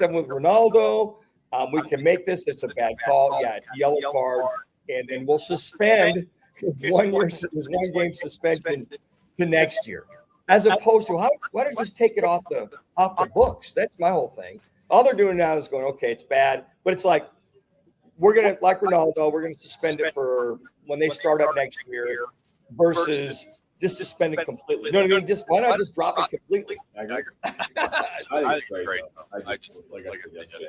with Ronaldo. We can make this. It's a bad call. Yeah, it's a yellow card. And then we'll suspend 1 game suspension to next year. As opposed to, why don't you just take it off the books? That's my whole thing. All they're doing now is going, okay, it's bad. But it's like, we're going to, like Ronaldo, we're going to suspend it for when they start up next year versus just suspend it completely. You know what I mean? Why not just drop it completely? I agree. I think it's great. I just, like I said yesterday,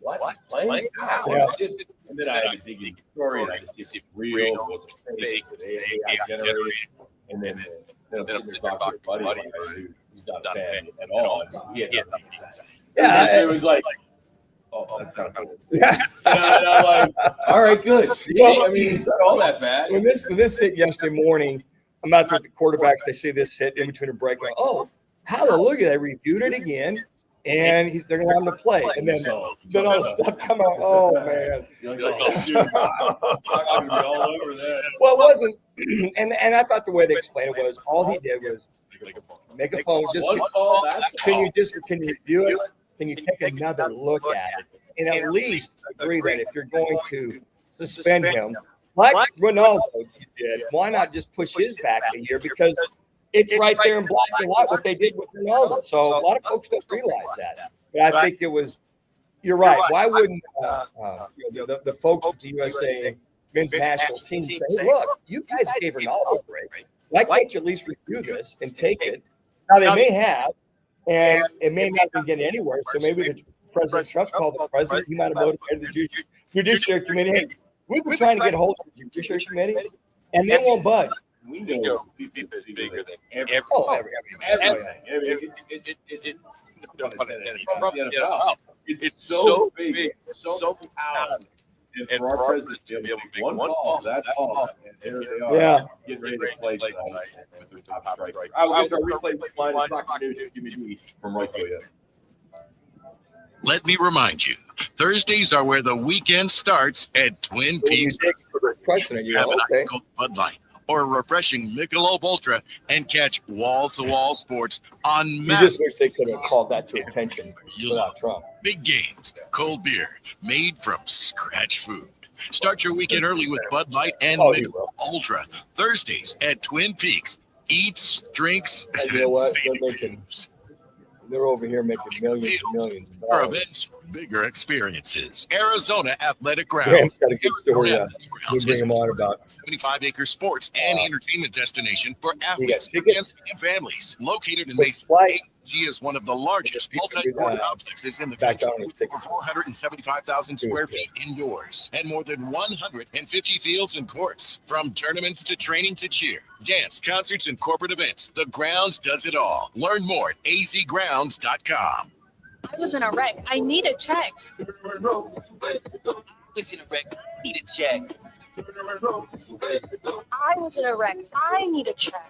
what? Playing? Yeah. And then I had to dig into the story and I had to see if it's real, was it fake, was it AI generated? And then I'm sitting there talking to a buddy who's not a fan at all. And he had nothing to say. Yeah, it was like, oh, that's kind of cool. Yeah. And I'm like, all right, good. See, I mean, it's not all that bad. When this hit yesterday morning, I'm out there with the quarterbacks. They see this hit in between a break. Like, oh, hallelujah. They reviewed it again, and they're going to have him to play. And then all the stuff come out. Oh, man. You're like, oh, dude, I'm going to be all over that. Well, it wasn't. And I thought the way they explained it was all he did was make a phone. Just can you review it? Can you take another look at it and at least agree that if you're going to suspend him, like Ronaldo did, why not just push his back a year? Because it's right there in black and white what they did with Ronaldo. So a lot of folks don't realize that. But I think it was. You're right. Why wouldn't the folks at the USA men's national team say, hey, look, you guys gave Ronaldo a break. Why can't you at least review this and take it? Now, they may have, and it may not be getting anywhere. So maybe the President Trump called the president. He might have motivated the Judiciary Committee. Hey, we've been trying to get a hold of the Judiciary Committee, and they won't budge. We know FIFA is bigger than everything. It's so big, so powerful. And for our president to be able to make one call, that's all. And there they are. Yeah. Getting ready to play tonight with their top striker. I will get to replay line of Roc and Manuch. Give me from right to you. Let me remind you, Thursdays are where the weekend starts at Twin Peaks. Have an ice cold Bud Light or a refreshing Michelob Ultra and catch wall-to-wall sports on You massive. just wish they could have called that to attention without Trump. Big games, cold beer, made from scratch food. Start your weekend early with Bud Light and Michelob Ultra. Thursdays at Twin Peaks. Eats, drinks, And you know what? and They're over here making millions and millions of for dollars. events, bigger experiences. Arizona Athletic Grounds. Graham's got a good story. Arizona We Athletic Grounds bring is him on about 75-acre sports and entertainment destination for athletes tickets? and families. Located in Quick Mesa, flight. AG is one of the largest multi-sport complexes in the back country, down and with take over 475,000 square feet indoors and more than 150 fields and courts. From tournaments to training to cheer, dance, concerts, and corporate events, the Grounds does it all. Learn more at azgrounds.com. I was in a wreck. I need a check. I was in a wreck. I need a check. I was in a wreck. I need a check.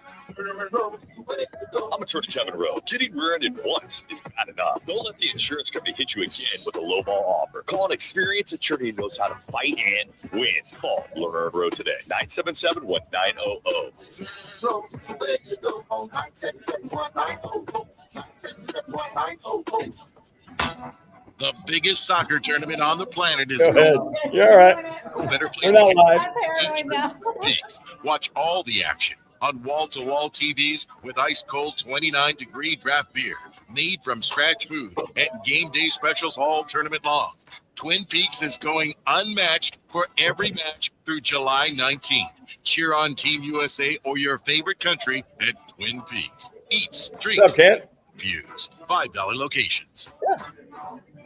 I'm Attorney Kevin Rowe. Getting rear-ended once is not enough. Don't let the insurance company hit you again with a lowball offer. Call an experienced attorney who knows how to fight and win. Call Lerner Rowe today. 977-1900. The biggest soccer tournament on the planet is Go ahead. going. You're all right. No better place We're to not get live. Pigs. Watch all the action on wall-to-wall TVs with ice-cold 29-degree draft beer, made from scratch food, and game day specials all tournament long. Twin Peaks is going unmatched for every match through July 19th. Cheer on Team USA or your favorite country at Twin Peaks. Eats, drinks, views. $5 locations.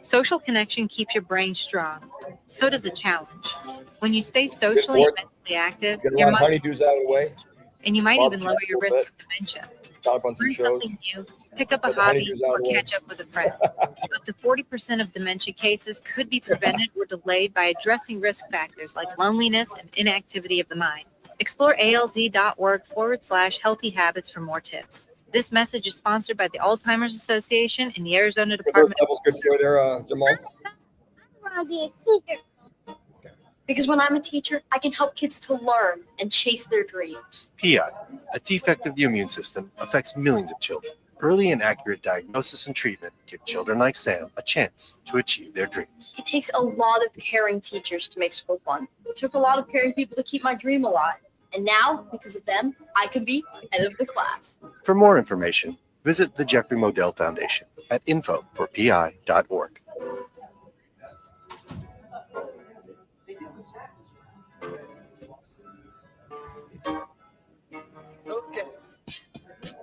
Social connection keeps your brain strong. So does a challenge. When you stay socially and mentally active, Get a your lot of mind, honeydews out of the way. and you might even lower your risk of dementia. Talk on some Learn shows. something new, pick up a Get the hobby, honeydews out or of the way. catch up with a friend. Up to 40% of dementia cases could be prevented or delayed by addressing risk factors like loneliness and inactivity of the mind. Explore alz.org/healthy habits for more tips. This message is sponsored by the Alzheimer's Association and the Arizona Department. Levels good for there, Jamal. I want to be a teacher. Because when I'm a teacher, I can help kids to learn and chase their dreams. PI, a defect of the immune system, affects millions of children. Early and accurate diagnosis and treatment give children like Sam a chance to achieve their dreams. It takes a lot of caring teachers to make school fun. It took a lot of caring people to keep my dream alive. And now, because of them, I could be head of the class. For more information, visit the Jeffrey Modell Foundation at info4pi.org.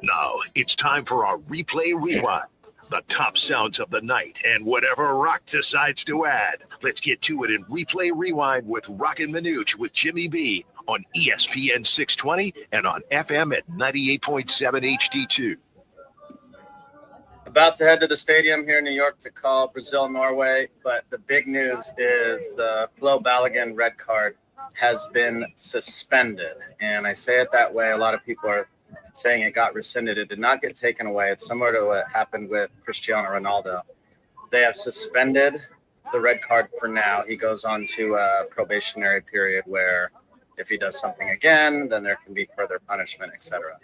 Now it's time for our replay rewind. The top sounds of the night and whatever Rock decides to add. Let's get to it in replay rewind with Roc and Manuch with Jimmy B on ESPN 620 and on FM at 98.7 HD-2. About to head to the stadium here in New York to call Brazil-Norway, but the big news is the Flo Balogun red card has been suspended. And I say it that way. A lot of people are saying it got rescinded. It did not get taken away. It's similar to what happened with Cristiano Ronaldo. They have suspended the red card for now. He goes on to a probationary period where if he does something again, then there can be further punishment, etc.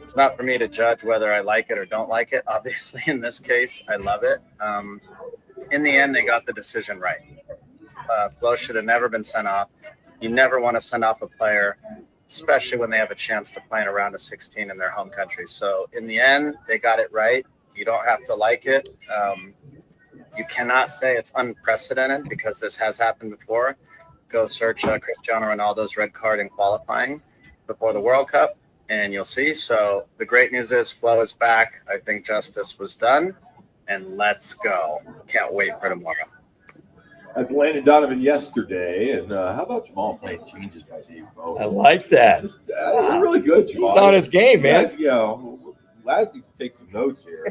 It's not for me to judge whether I like it or don't like it. Obviously, in this case, I love it. In the end, they got the decision right. Flo should have never been sent off. You never want to send off a player, especially when they have a chance to play in a round of 16 in their home country. So in the end, they got it right. You don't have to like it. You cannot say it's unprecedented because this has happened before. Go search Cristiano Ronaldo's red card in qualifying before the World Cup, and you'll see. So the great news is Flo is back. I think justice was done, and let's go. Can't wait for tomorrow. That's Landon Donovan yesterday, and how about Jamal playing changes by Dave Bowie? I like that. Just, really good, Jamal. He's on his game, man. You know, last week to take some notes here.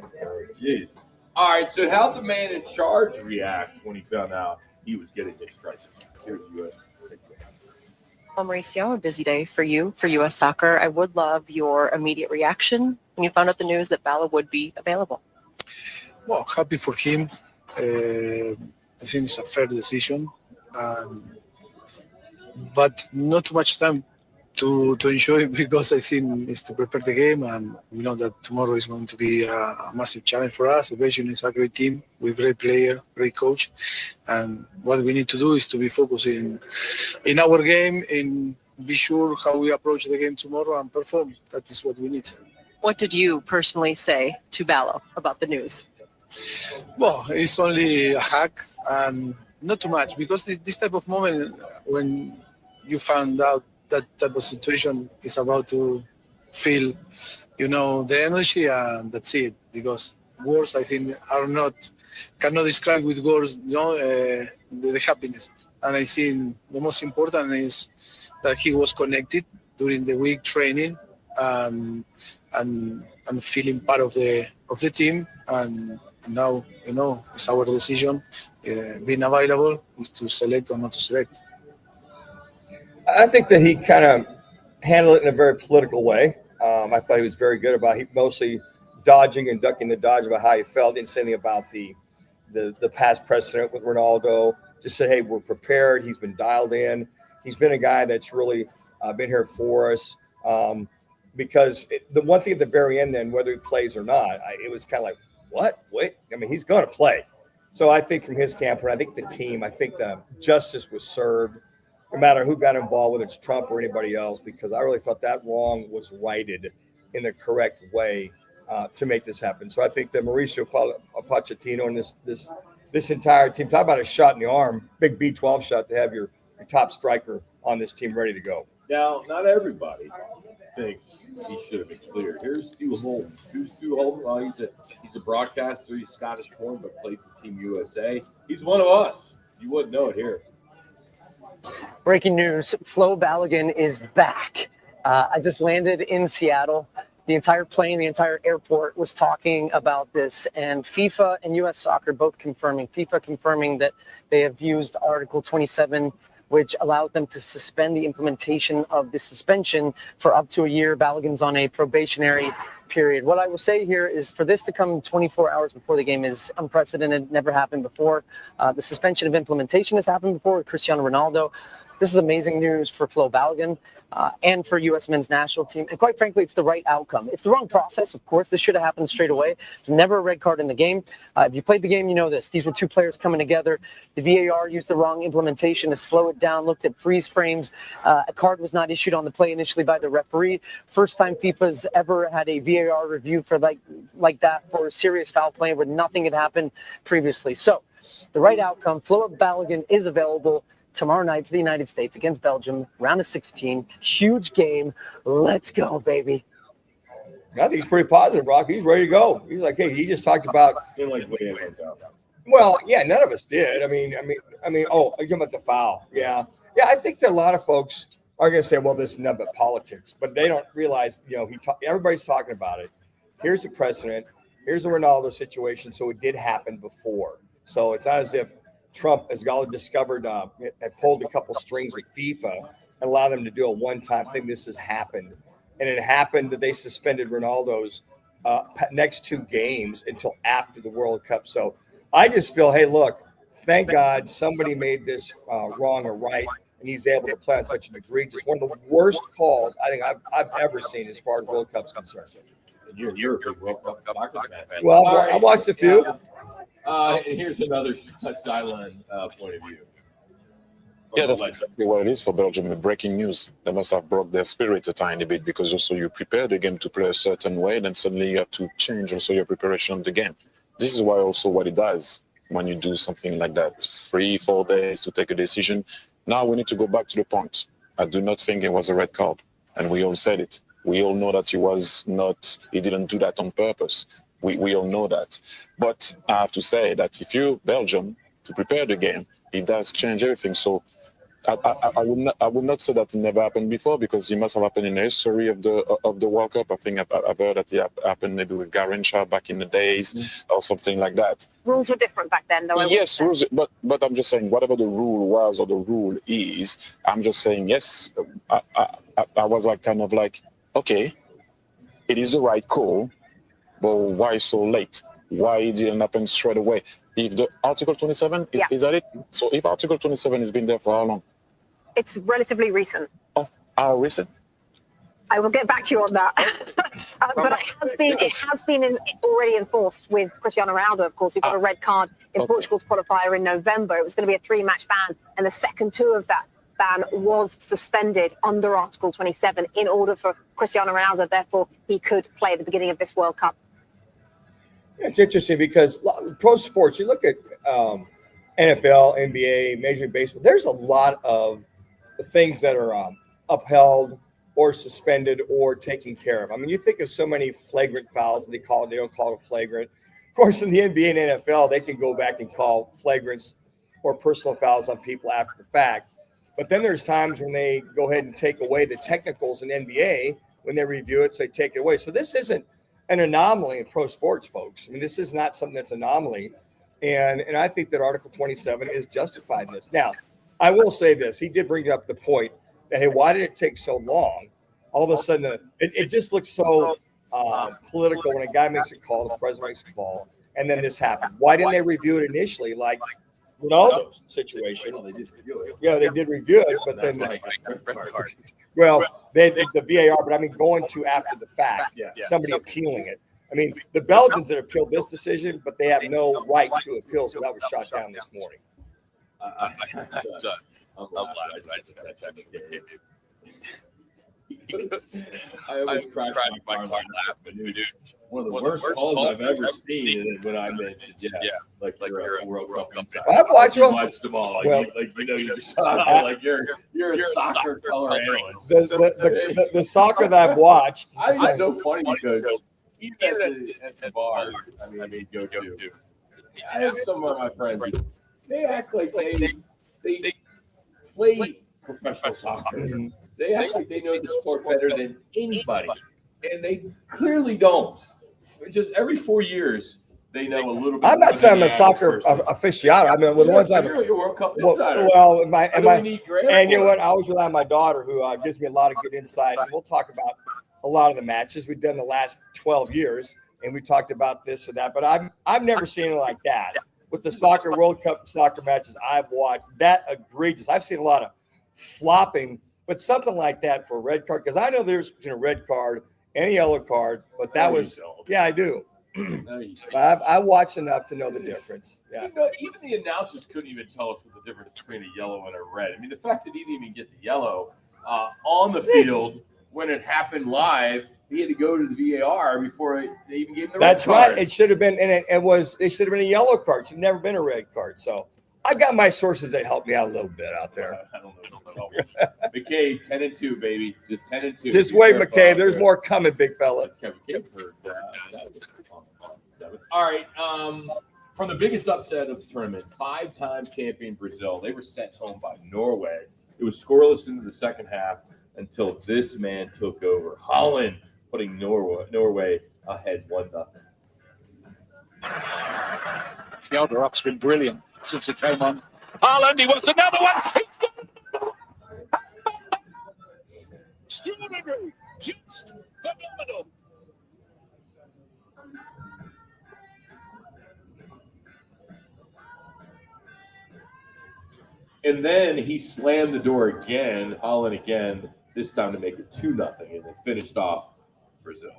Jeez. All right, so how'd the man in charge react when he found out he was getting this strike? Here's U.S. Well, Mauricio, a busy day for you, for U.S. Soccer. I would love your immediate reaction when you found out the news that Bala would be available. Well, happy for him. I think it's a fair decision, but not too much time to enjoy it because I think it's to prepare the game, and we know that tomorrow is going to be a massive challenge for us. Belgium is a great team with great player, great coach, and what we need to do is to be focused in our game and be sure how we approach the game tomorrow and perform. That is what we need. What did you personally say to Bala about the news? Well, it's only a hack and not too much because this type of moment when you found out that type of situation is about to feel, the energy, and that's it. Because words, I think, cannot describe with words, the happiness. And I think the most important is that he was connected during the week training and feeling part of the team. And now, it's our decision. Being available is to select or not to select. I think that he kind of handled it in a very political way. I thought he was very good about he mostly dodging and ducking the dodge about how he felt. Didn't say anything about the past precedent with Ronaldo. Just said, hey, we're prepared. He's been dialed in. He's been a guy that's really been here for us. Because the one thing at the very end, then, whether he plays or not, it was kind of like, what? Wait, I mean, he's going to play. So I think from his standpoint, I think the team, I think the justice was served, no matter who got involved, whether it's Trump or anybody else, because I really thought that wrong was righted in the correct way to make this happen. So I think that Mauricio Pochettino and this entire team, talk about a shot in the arm, big B12 shot to have your top striker on this team ready to go. Now, not everybody thinks he should have been cleared. Here's Stu Holmes. Who's Stu Holmes? Well, he's a broadcaster. He's Scottish born, but played for Team USA. He's one of us. You wouldn't know it here. Breaking news, Flo Balogun is back. I just landed in Seattle. The entire plane, the entire airport was talking about this, and FIFA and U.S. Soccer both confirming. FIFA confirming that they have used Article 27, which allowed them to suspend the implementation of the suspension for up to a year. Balogun's on a probationary period. What I will say here is for this to come 24 hours before the game is unprecedented, never happened before. The suspension of implementation has happened before with Cristiano Ronaldo. This is amazing news for Flo Balogun and for U.S. men's national team. And quite frankly, it's the right outcome. It's the wrong process, of course. This should have happened straight away. There's never a red card in the game. If you played the game, you know this. These were two players coming together. The VAR used the wrong implementation to slow it down, looked at freeze frames. A card was not issued on the play initially by the referee. First time FIFA's ever had a VAR review for like that for a serious foul play where nothing had happened previously. So the right outcome, Flo Balogun is available tomorrow night for the United States against Belgium, round of 16. Huge game. Let's go, baby. I think he's pretty positive, Rock. He's ready to go. He's like, hey, he just talked about. Well, yeah, none of us did. I mean. Oh, you're talking about the foul. Yeah. I think that a lot of folks are going to say, well, this is nothing but politics, but they don't realize, everybody's talking about it. Here's the precedent. Here's the Ronaldo situation. So it did happen before. So it's not as if Trump has discovered, had pulled a couple strings with FIFA and allowed them to do a one-time thing. This has happened. And it happened that they suspended Ronaldo's next two games until after the World Cup. So I just feel, hey, look, thank God somebody made this wrong or right, and he's able to play on such an egregious, one of the worst calls I think I've ever seen as far as World Cup's concerned. You're a big World Cup soccer fan. Well, I watched a few. And here's another sideline point of view. Yeah, that's exactly what it is for Belgium. The breaking news. They must have broke their spirit a tiny bit because also you prepare the game to play a certain way, then suddenly you have to change also your preparation of the game. This is why also what it does when you do something like that, 3-4 days to take a decision. Now we need to go back to the point. I do not think it was a red card, and we all said it. We all know that he didn't do that on purpose. We all know that. But I have to say that if you, Belgium, to prepare the game, it does change everything. So I would not say that it never happened before, because it must have happened in the history of the World Cup. I think I've heard that it happened maybe with Garrincha back in the days or something like that. Rules were different back then, though. Yes, rules. But I'm just saying, whatever the rule was or the rule is, I'm just saying, yes, I was kind of like, okay, it is the right call, but why so late? Why it didn't happen straight away? If the Article 27, is that it? So if Article 27 has been there for how long? It's relatively recent. Oh, how recent? I will get back to you on that. But it has been already enforced with Cristiano Ronaldo, of course. He got a red card in Portugal's qualifier in November. It was going to be a 3-match ban, and the second 2 of that ban was suspended under Article 27 in order for Cristiano Ronaldo. Therefore, he could play at the beginning of this World Cup. It's interesting because pro sports, you look at NFL, NBA, Major League Baseball, there's a lot of things that are upheld or suspended or taken care of. I mean, you think of so many flagrant fouls, and they don't call it flagrant. Of course, in the NBA and NFL, they can go back and call flagrants or personal fouls on people after the fact. But then there's times when they go ahead and take away the technicals in NBA when they review it, so they take it away. So this isn't an anomaly in pro sports, folks. I mean, this is not something that's anomaly. And I think that Article 27 is justified in this. Now, I will say this. He did bring up the point that, hey, why did it take so long? All of a sudden, it just looks so political when a guy makes a call, the president makes a call, and then this happened. Why didn't they review it initially like Ronaldo's situation? Well, they did review it. Yeah, they did review it, but then the VAR, but I mean going to after the fact, somebody appealing it. I mean, the Belgians that appealed this decision, but they have no right to appeal, so that was shot down this morning. I'm glad I just had that type of game. I always crack my car laugh, but dude, one of the worst calls I've ever seen is when I mentioned, like you're a World Cup insider. I've watched them all. You're a soccer color analyst. The soccer that I've watched. I think it's so funny because even at the bars, I mean, go to. I have some of my friends. They act like they play professional soccer. They act like they know the sport better than anybody, and they clearly don't. Just every 4 years, they know a little bit. I'm not saying I'm a soccer aficionado. I mean, with the ones I'm. You're a World Cup and insider. you know what? I always rely on my daughter, who gives me a lot of good insight. And we'll talk about a lot of the matches we've done the last 12 years, and we talked about this or that. But I've never seen it like that with the soccer World Cup soccer matches I've watched. That egregious. I've seen a lot of flopping, but something like that for a red card. Because I know there's a red card and a yellow card, but that was, yeah, I do. I watched enough to know the difference. Yeah. Even the announcers couldn't even tell us what the difference between a yellow and a red. I mean, the fact that he didn't even get the yellow on the field when it happened live, he had to go to the VAR before they even gave him the red card. That's right. It should have been, and it should have been a yellow card. It should never been a red card. So I got my sources that help me out a little bit out there. I don't know. McCabe, 10-2, baby. Just 10-2. Just wait, McCabe. There's more coming, big fella. All right. From the biggest upset of the tournament, 5-time champion Brazil. They were sent home by Norway. It was scoreless into the second half until this man took over. Holland putting Norway ahead 1-0. Sjælderup's been brilliant since it came on. Haaland, he wants another one. Extraordinary. Just phenomenal. And then he slammed the door again, Holland again, this time to make it 2-0, and they finished off Brazil.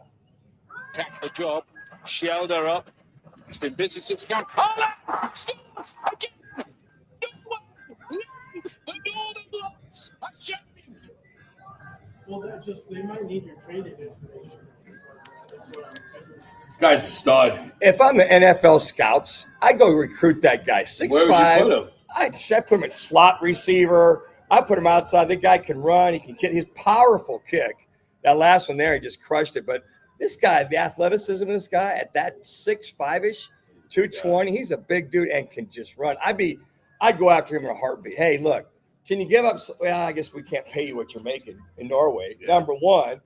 Attack the job. Sjælderup. It's been busy since the Holland scores again. The Northern Blocks are shouting. Well, they might need your training information. That's what I'm Guy's a stud. If I'm the NFL scouts, I go recruit that guy. 6'5". Where would you put him? I put him in slot receiver. I put him outside. The guy can run. He can kick. His powerful kick. That last one there, he just crushed it. But this guy, the athleticism of this guy at that 6'5"-ish, 220, he's a big dude and can just run. I'd go after him in a heartbeat. Hey, look, can you give up? Well, I guess we can't pay you what you're making in Norway, number one.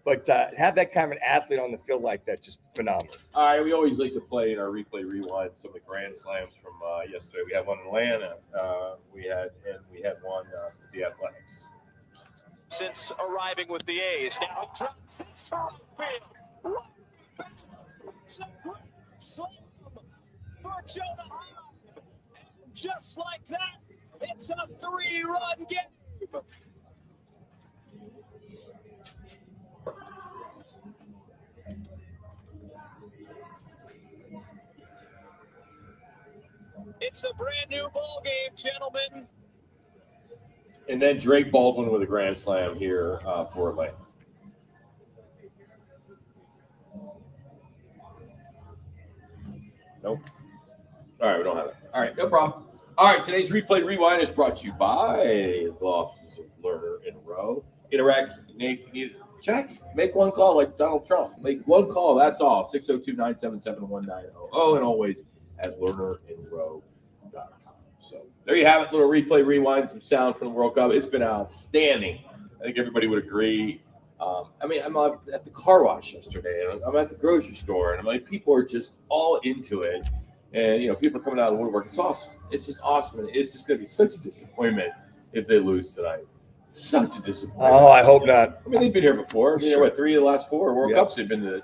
But have that kind of an athlete on the field like that, just phenomenal. All right, we always like to play in our replay rewind some of the grand slams from yesterday. We had one in Atlanta. We had one with the Athletics. Since arriving with the A's, now drops his field. It's a great slam for Jonah Heim. And just like that, it's a 3-run game. It's a brand new ball game, gentlemen. And then Drake Baldwin with a grand slam here for Atlanta. Nope. All right, we don't have it. All right, no problem. All right, today's replay rewind is brought to you by the offices of Lerner and Rowe. Interact, check, make one call like Donald Trump. Make one call, that's all. 602-977-1900. And always at lernerandrowe.com. So there you have it, little replay rewind, some sound from the World Cup. It's been outstanding. I think everybody would agree. I'm at the car wash yesterday, and I'm at the grocery store, and I'm like, people are just all into it. And, people are coming out of the woodwork. It's awesome. It's just awesome. And it's just going to be such a disappointment if they lose tonight. Such a disappointment. Oh, I hope not. I mean, they've been here before. I mean, Sure. 3 of the last 4 World Cups have been to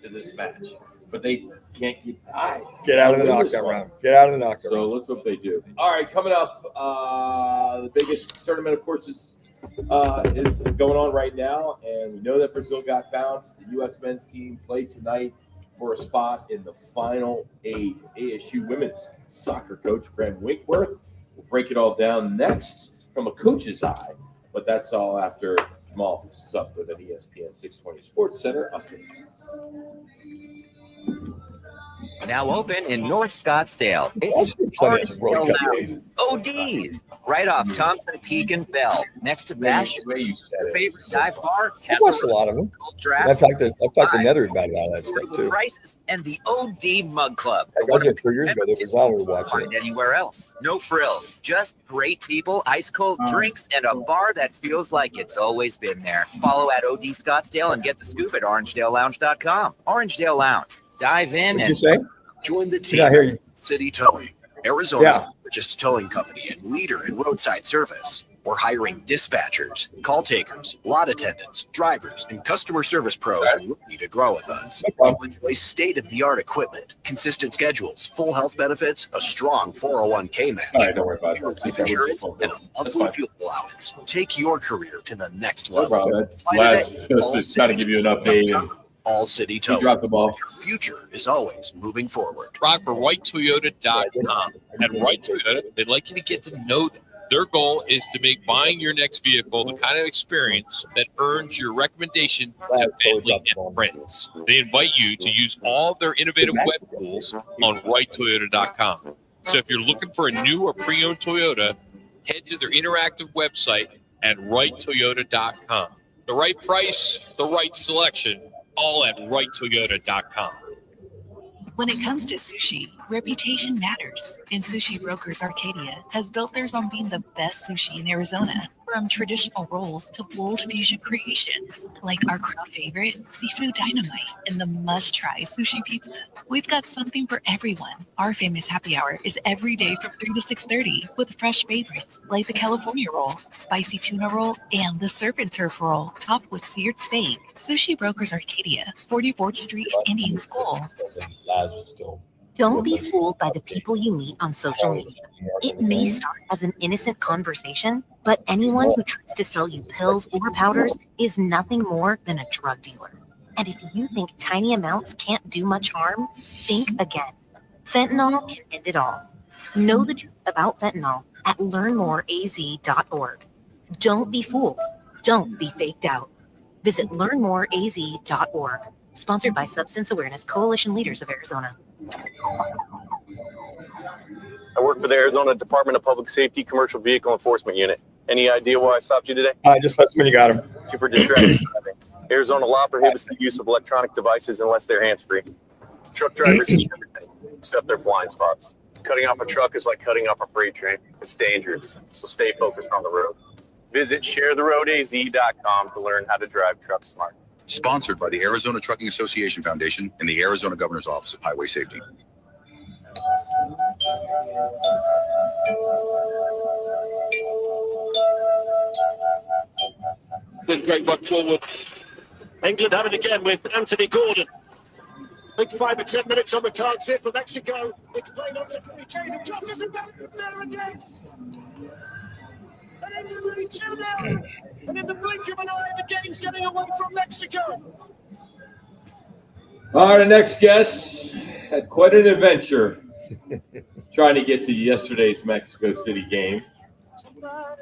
this match. But they can't get by. Get out of the knockout round. Get out of the knockout So round. let's hope they do. All right, coming up, the biggest tournament, of course, is going on right now. And we know that Brazil got bounced. The U.S. men's team played tonight for a spot in the Final 8. ASU women's soccer coach Fred Winkworth will break it all down next from a coach's eye. But that's all after Jamal picks us up with an ESPN 620 Sports Center update. Now open in North Scottsdale. It's Orange World Lounge. ODs. Right off Thompson Peak and Bell. Next to Bash. Your favorite dive bar. I watched a lot of them. Drafts. I've talked to Nether about all that stuff, too. Prices and the OD Mug Club. I was there 3 years ago. That was all we were watching. Find anywhere else. No frills. Just great people, ice cold drinks, and a bar that feels like it's always been there. Follow at OD Scottsdale and get the scoop at OrangeDaleLounge.com. Orangedale Lounge. Dive in What'd and you say? join the Did I team. hear you? City Towing, Arizona's Yeah. largest towing company and leader in roadside service. We're hiring dispatchers, call takers, lot attendants, drivers, and customer service pros ready to grow with us. You'll enjoy state-of-the-art equipment, consistent schedules, full health benefits, a strong 401k match, All right, don't worry about that. life insurance, and a monthly fuel allowance. Take your career to the next No level. problem. That's Apply last today. just to kind of give you an update. And All City he Tow. dropped the ball. Your future is always moving forward. Rock for WhiteToyota.com. At White Toyota, they'd like you to get to know them. Their goal is to make buying your next vehicle the kind of experience that earns your recommendation to family and friends. They invite you to use all their innovative web tools on WhiteToyota.com. So if you're looking for a new or pre-owned Toyota, head to their interactive website at WhiteToyota.com. The right price, the right selection, all at WhiteToyota.com. When it comes to sushi, reputation matters, and Sushi Brokers Arcadia has built theirs on being the best sushi in Arizona. From traditional rolls to bold fusion creations, like our crowd favorite, Seafood Dynamite, and the must-try sushi pizza. We've got something for everyone. Our famous happy hour is every day from 3 to 6:30 with fresh favorites like the California roll, spicy tuna roll, and the serpent turf roll, topped with seared steak. Sushi Brokers Arcadia, 44th Street, Indian School. Don't be fooled by the people you meet on social media. It may start as an innocent conversation, but anyone who tries to sell you pills or powders is nothing more than a drug dealer. And if you think tiny amounts can't do much harm, think again. Fentanyl can end it all. Know the truth about fentanyl at learnmoreaz.org. Don't be fooled. Don't be faked out. Visit learnmoreaz.org. Sponsored by Substance Awareness Coalition Leaders of Arizona. I work for the Arizona Department of Public Safety Commercial Vehicle Enforcement Unit. Any idea why I stopped you today? Just last when you got him. Thank you for distracted driving. Arizona law prohibits the use of electronic devices unless they're hands-free. Truck drivers see everything except their blind spots. Cutting off a truck is like cutting off a freight train. It's dangerous, so stay focused on the road. Visit sharetheroadaz.com to learn how to drive truck smart. Sponsored by the Arizona Trucking Association Foundation and the Arizona Governor's Office of Highway Safety. Good great run forward. England have it again with Anthony Gordon. Big 5 or 10 minutes on the cards here for Mexico. It's played on to Harry Kane, who crosses it back there again. And England lead 2-0. And in the blink of an eye, the game's getting away from Mexico. Our next guest had quite an adventure trying to get to yesterday's Mexico City game.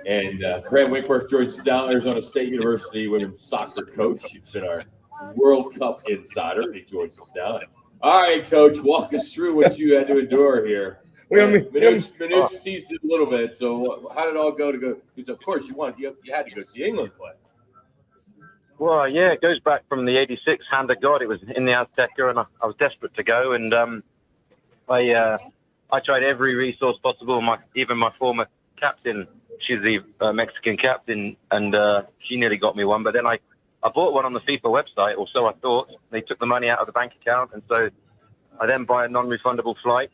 And Grant Winkworth joins us now, Arizona State University women's soccer coach. He's been our World Cup insider. He joins us now. All right, Coach, walk us through what you had to endure here. Manuch teased it a little bit. So how did it all go to go? Because of course you had to go see England play. Well, yeah, it goes back from the 86 Hand of God. It was in the Azteca, and I was desperate to go. And I tried every resource possible. Even my former captain, she's the Mexican captain, and she nearly got me one. But then I bought one on the FIFA website, or so I thought. They took the money out of the bank account, and so I then buy a non-refundable flight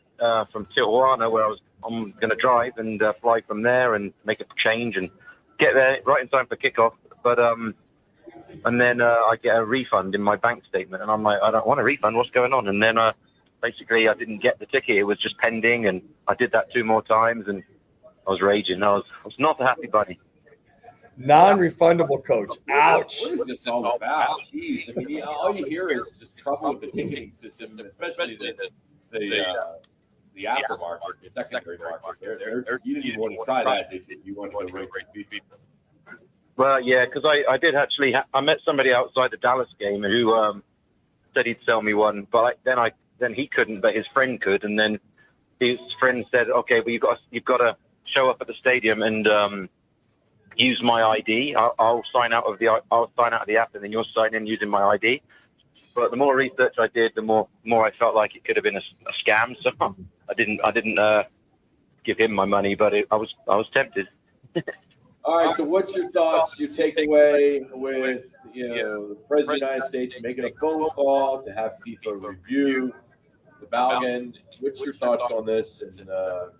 from Tijuana, where I'm going to drive and fly from there and make a change and get there right in time for kickoff. But and then I get a refund in my bank statement, and I'm like, I don't want a refund. What's going on? And then basically I didn't get the ticket. It was just pending, and I did that 2 more times, and I was raging. I was not a happy buddy. Non-refundable, Coach. Ouch. What is this all about? Jeez, I mean, all you hear is just trouble with the ticketing system, especially the aftermarket, the secondary market. You didn't even want to try that, did you? You wanted to go right to Well, yeah, because I did actually. I met somebody outside the Dallas game who said he'd sell me one, but then he couldn't, but his friend could, and then his friend said, "Okay, well you've got to show up at the stadium and use my ID. I'll sign out of the app, and then you'll sign in using my ID." But the more research I did, the more I felt like it could have been a scam. So I didn't give him my money, but I was tempted. All right, so what's your thoughts, your takeaway with the President of the United States making a phone call to have FIFA review the Balogun. What's your thoughts on this? And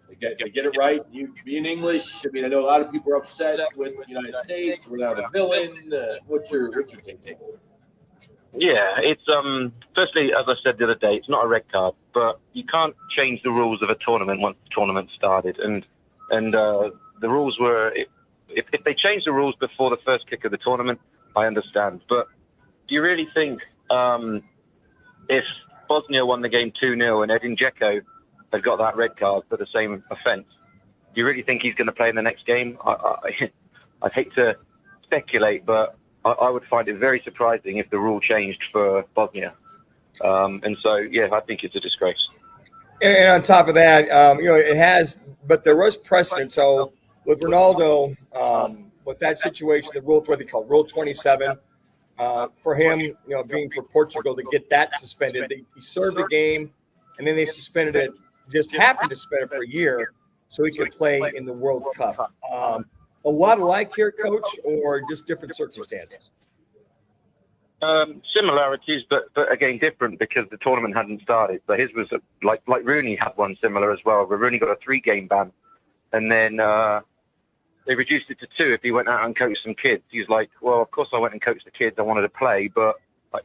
they get it right. You being English. I mean, I know a lot of people are upset with the United States. We're now the villain. What's your take? Yeah, it's firstly, as I said the other day, it's not a red card, but you can't change the rules of a tournament once the tournament started. And the rules were, if they changed the rules before the first kick of the tournament, I understand. But do you really think if Bosnia won the game 2-0 and Edin Dzeko had got that red card for the same offence, do you really think he's going to play in the next game? I'd hate to speculate, but I would find it very surprising if the rule changed for Bosnia. And so, yeah, I think it's a disgrace. And on top of that, it has, but there was precedent. So with Ronaldo, with that situation, the rule, what they call Rule 27, for him, being for Portugal to get that suspended, he served a game, and then they suspended it. Just happened to suspend it for a year, so he could play in the World Cup. A lot alike here, Coach, or just different circumstances? Similarities, but again different because the tournament hadn't started. So his was like Rooney had one similar as well. But Rooney got a 3-game ban, and then they reduced it to 2 if he went out and coached some kids. He's like, well, of course I went and coached the kids. I wanted to play, but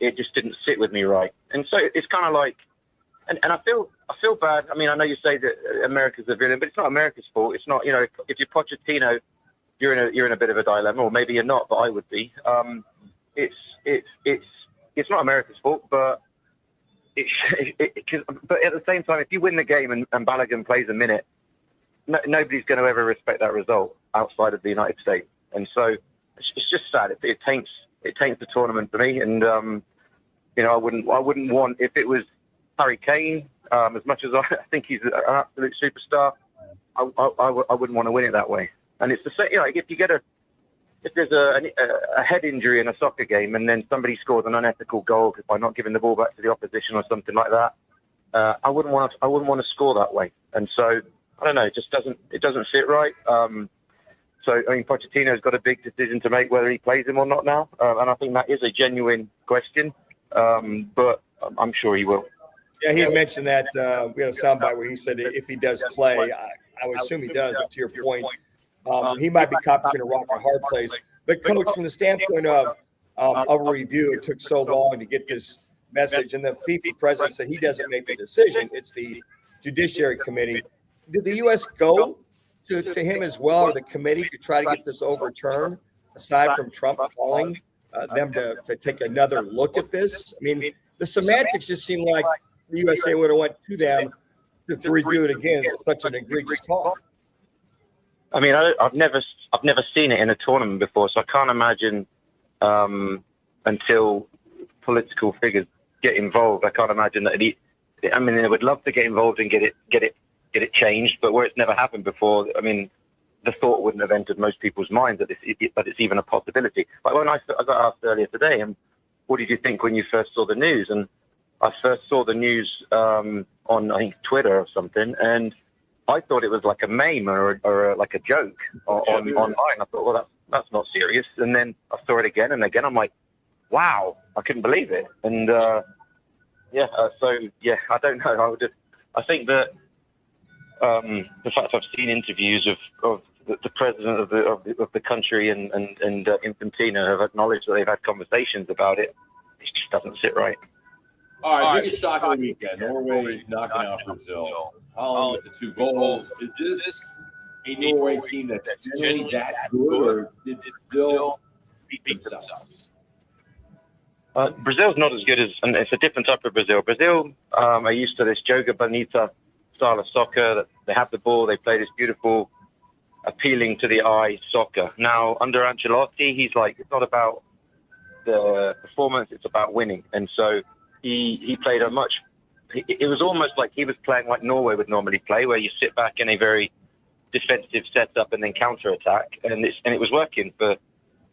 it just didn't sit with me right. And so it's kind of like, and I feel bad. I mean, I know you say that America's the villain, but it's not America's fault. It's not, if you're Pochettino, you're in a bit of a dilemma, or maybe you're not, but I would be. It's not America's fault, but but at the same time, if you win the game and Balogun plays a minute, nobody's going to ever respect that result outside of the United States, and so it's just sad. It taints the tournament for me, and I wouldn't want, if it was Harry Kane, as much as I think he's an absolute superstar, I wouldn't want to win it that way. And it's the same, if there's a head injury in a soccer game and then somebody scores an unethical goal by not giving the ball back to the opposition or something like that, I wouldn't want to score that way. And so I don't know, it just doesn't fit right. So I mean, Pochettino's got a big decision to make whether he plays him or not now, and I think that is a genuine question. But I'm sure he will. Yeah, he had mentioned that we had a soundbite where he said if he does play, I would assume he does. But to your point, he might be caught between a rock and a hard place. But Coach, from the standpoint of a review, it took so long to get this message, and the FIFA president said he doesn't make the decision; it's the Judiciary Committee. Did the U.S. go to him as well, or the committee, to try to get this overturned? Aside from Trump calling them to take another look at this, I mean, the semantics just seem like the USA would have went to them to review it again. It's such an egregious call. I mean, I've never seen it in a tournament before, so I can't imagine until political figures get involved. I can't imagine that. I mean, they would love to get involved and get it changed, but where it's never happened before, I mean, the thought wouldn't have entered most people's minds that it's even a possibility. Like when I got asked earlier today, what did you think when you first saw the news? And I first saw the news on, I think, Twitter or something, and I thought it was like a meme or like a joke online. I thought, well, that's not serious. And then I saw it again and again. I'm like, wow, I couldn't believe it. And so I don't know. I think that the fact I've seen interviews of the president of the country and Infantino have acknowledged that they've had conversations about it. It just doesn't sit right. All right, biggest shock of the weekend. Norway knocking out Brazil. Holland with the 2 goals. Is this a Norway team that's generally that good, or did Brazil beat themselves? Brazil's not as good as, and it's a different type of Brazil. Brazil are used to this joga bonita style of soccer. That they have the ball, they play this beautiful, appealing to the eye soccer. Now, under Ancelotti, he's like, it's not about the performance, it's about winning. And so he played it was almost like he was playing like Norway would normally play, where you sit back in a very defensive setup and then counter-attack. And it was working for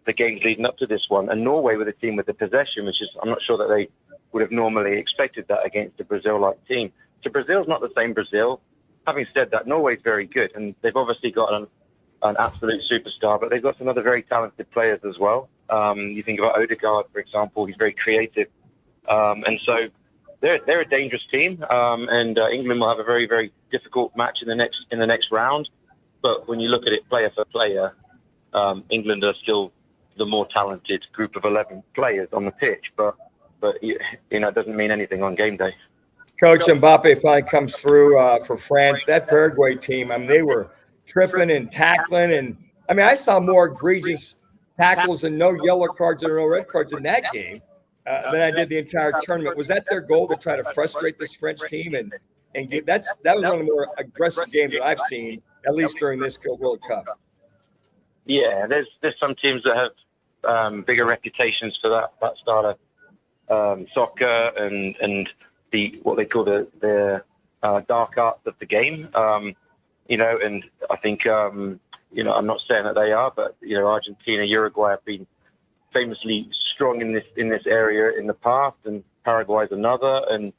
the games leading up to this one. And Norway with a team with the possession, which is, I'm not sure that they would have normally expected that against a Brazil-like team. So Brazil's not the same Brazil. Having said that, Norway's very good, and they've obviously got an absolute superstar, but they've got some other very talented players as well. You think about Odegaard, for example, he's very creative. And so they're a dangerous team, and England will have a very, very difficult match in the next round. But when you look at it player for player, England are still the more talented group of 11 players on the pitch. But it doesn't mean anything on game day. Coach Mbappe finally comes through for France. That Paraguay team, I mean, they were tripping and tackling. And, I mean, I saw more egregious tackles and no yellow cards and no red cards in that game than I did the entire tournament. Was that their goal, to try to frustrate this French team? And get, that was one of the more aggressive games that I've seen, at least during this World Cup. Yeah, there's some teams that have bigger reputations for that style of soccer and what they call the dark arts of the game. And I think I'm not saying that they are, but Argentina, Uruguay have been famously strong in this area in the past, and Paraguay's another. And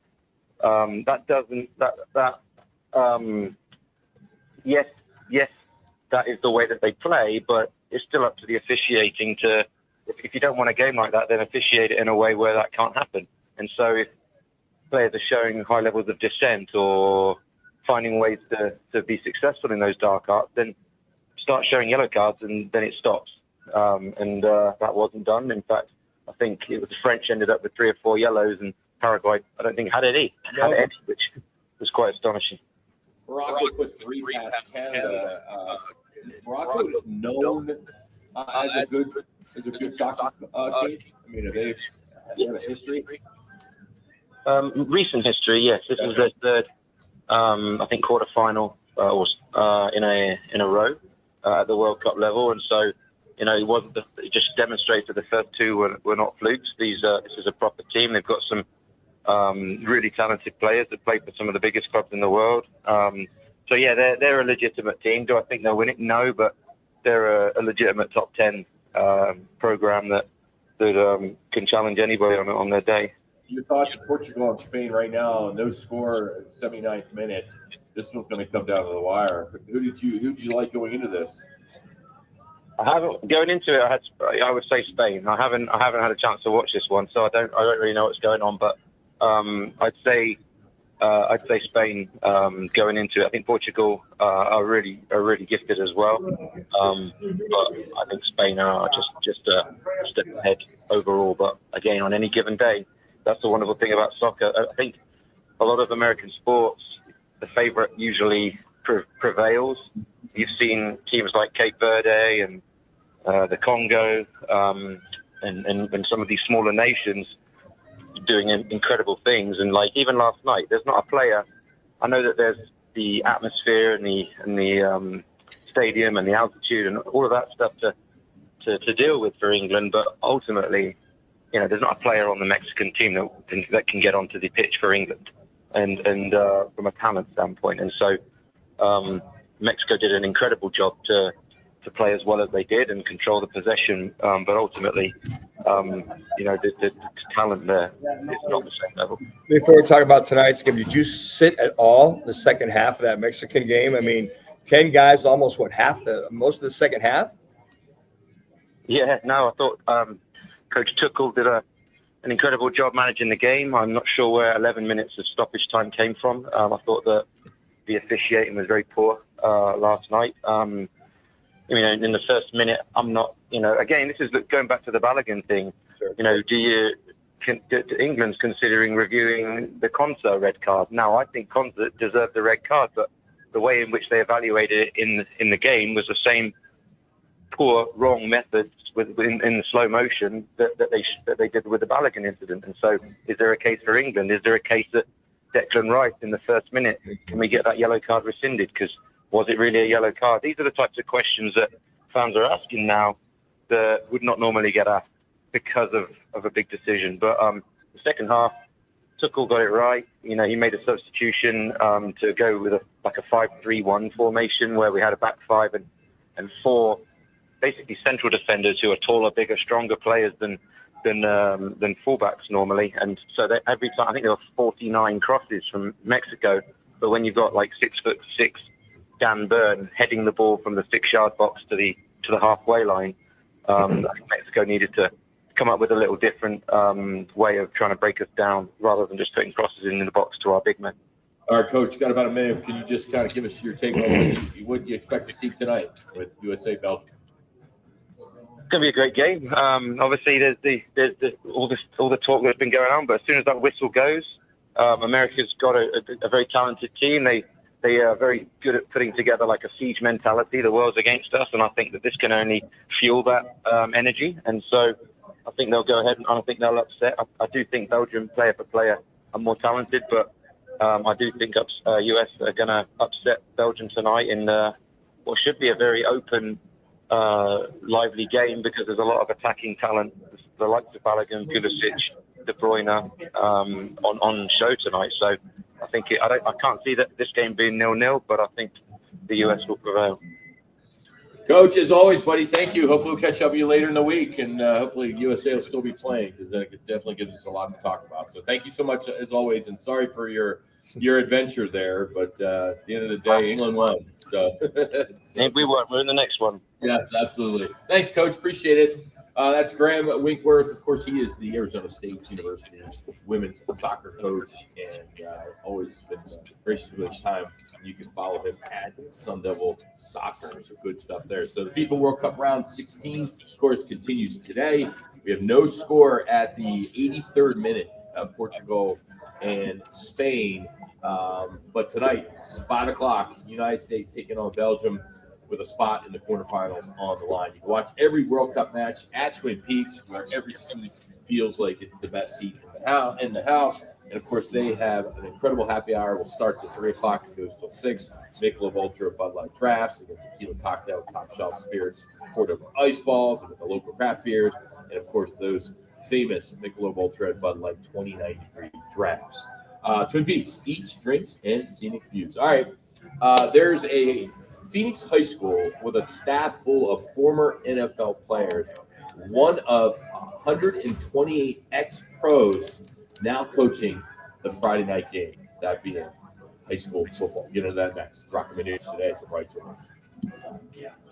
yes, that is the way that they play, but it's still up to the officiating to, if you don't want a game like that, then officiate it in a way where that can't happen. And so if players are showing high levels of dissent or finding ways to be successful in those dark arts, then start showing yellow cards, and then it stops. That wasn't done. In fact, I think it was the French ended up with 3 or 4 yellows, and Paraguay, I don't think had any, which was quite astonishing. Morocco put 3 past Canada. Morocco is known as a good soccer team. I mean, they have a history. Recent history, yes. This is their third, I think, quarterfinal in a row at the World Cup level, and so it wasn't. It just demonstrated the first 2 were not flukes. This is a proper team. They've got some really talented players that play for some of the biggest clubs in the world. So yeah, they're a legitimate team. Do I think they'll win it? No, but they're a legitimate top 10 program that can challenge anybody on their day. Your thoughts on Portugal and Spain right now? No score, 79th minute. This one's going to come down to the wire. Who did you like going into this? Going into it, I would say Spain. I haven't had a chance to watch this one, so I don't really know what's going on. But I'd say Spain going into it. I think Portugal are really gifted as well. But I think Spain are just a step ahead overall. But again, on any given day, that's the wonderful thing about soccer. I think a lot of American sports, the favorite usually prevails. You've seen teams like Cape Verde and the Congo and some of these smaller nations doing incredible things. And like even last night, there's not a player. I know that there's the atmosphere and the stadium and the altitude and all of that stuff to deal with for England, but ultimately, there's not a player on the Mexican team that can get onto the pitch for England, and from a talent standpoint. And so Mexico did an incredible job to play as well as they did and control the possession, but ultimately, the talent there is not the same level. Before we talk about tonight's game, did you sit at all the second half of that Mexican game? I mean, 10 guys, almost most of the second half? Yeah, no, I thought Coach Tuchel did an incredible job managing the game. I'm not sure where 11 minutes of stoppage time came from. I thought that the officiating was very poor last night. In the first minute, I'm not, again, this is going back to the Balogun thing. England's considering reviewing the Konsa red card. Now, I think Konsa deserved the red card, but the way in which they evaluated it in the game was the same poor, wrong methods in the slow motion that they did with the Balogun incident. And so, is there a case for England? Is there a case that Declan Rice in the first minute, can we get that yellow card rescinded? Because was it really a yellow card? These are the types of questions that fans are asking now that would not normally get asked because of a big decision. But the second half, Tuchel got it right. He made a substitution to go with a 5-3-1 formation where we had a back 5 and 4 basically central defenders who are taller, bigger, stronger players than fullbacks normally. And so every time, I think there were 49 crosses from Mexico. But when you've got like 6'6" Dan Burn heading the ball from the 6-yard box to the halfway line, I think Mexico needed to come up with a little different way of trying to break us down rather than just putting crosses in the box to our big men. All right, Coach, got about a minute. Can you just kind of give us your take on what you expect to see tonight with USA Belgium? It's going to be a great game. Obviously, there's all the talk that's been going on, but as soon as that whistle goes, America's got a very talented team. They are very good at putting together like a siege mentality. The world's against us, and I think that this can only fuel that energy. And so I think they'll go ahead and I think they'll upset. I do think Belgium, player for player, are more talented, but I do think US are going to upset Belgium tonight in what should be a very open, lively game because there's a lot of attacking talent. The likes of Balogun, Pulisic, De Bruyne on show tonight. So I think I can't see that this game being 0-0, but I think the US will prevail. Coach, as always, buddy, thank you. Hopefully we'll catch up with you later in the week, and hopefully USA will still be playing because then it definitely gives us a lot to talk about. So thank you so much, as always, and sorry for your adventure there, but at the end of the day, England won. So and we won. We're in the next one. Yes, absolutely. Thanks, Coach. Appreciate it. That's Graham Winkworth. Of course, he is the Arizona State University women's soccer coach, and always been gracious with his time. You can follow him at Sun Devil Soccer. So good stuff there. So the FIFA World Cup round 16, of course, continues today. We have no score at the 83rd minute of Portugal and Spain. But tonight, 5 o'clock, United States taking on Belgium with a spot in the quarterfinals on the line. You can watch every World Cup match at Twin Peaks, where every seat feels like it's the best seat in the house. And, of course, they have an incredible happy hour. It starts at 3 o'clock and goes till 6. Michelob Ultra, Bud Light drafts, and tequila cocktails, top shelf spirits, poured over ice balls, and with the local craft beers. And, of course, those famous Michelob Ultra and Bud Light 29-degree drafts. Twin Peaks, eats, drinks, and scenic views. All right, there's a Phoenix High School with a staff full of former NFL players, one of 128 ex-pros now coaching the Friday night game, that being high school football. Get into that next. Roc and Manuch today for Right Side.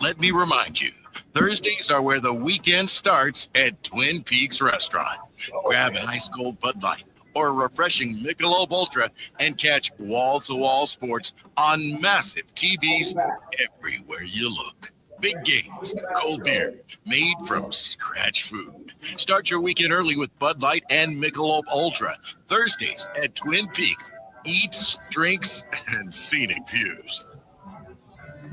Let me remind you, Thursdays are where the weekend starts at Twin Peaks Restaurant. Grab an ice cold Bud Light or a refreshing Michelob Ultra and catch wall-to-wall sports on massive TVs everywhere you look. Big games, cold beer, made from scratch food. Start your weekend early with Bud Light and Michelob Ultra. Thursdays at Twin Peaks. Eats, drinks, and scenic views.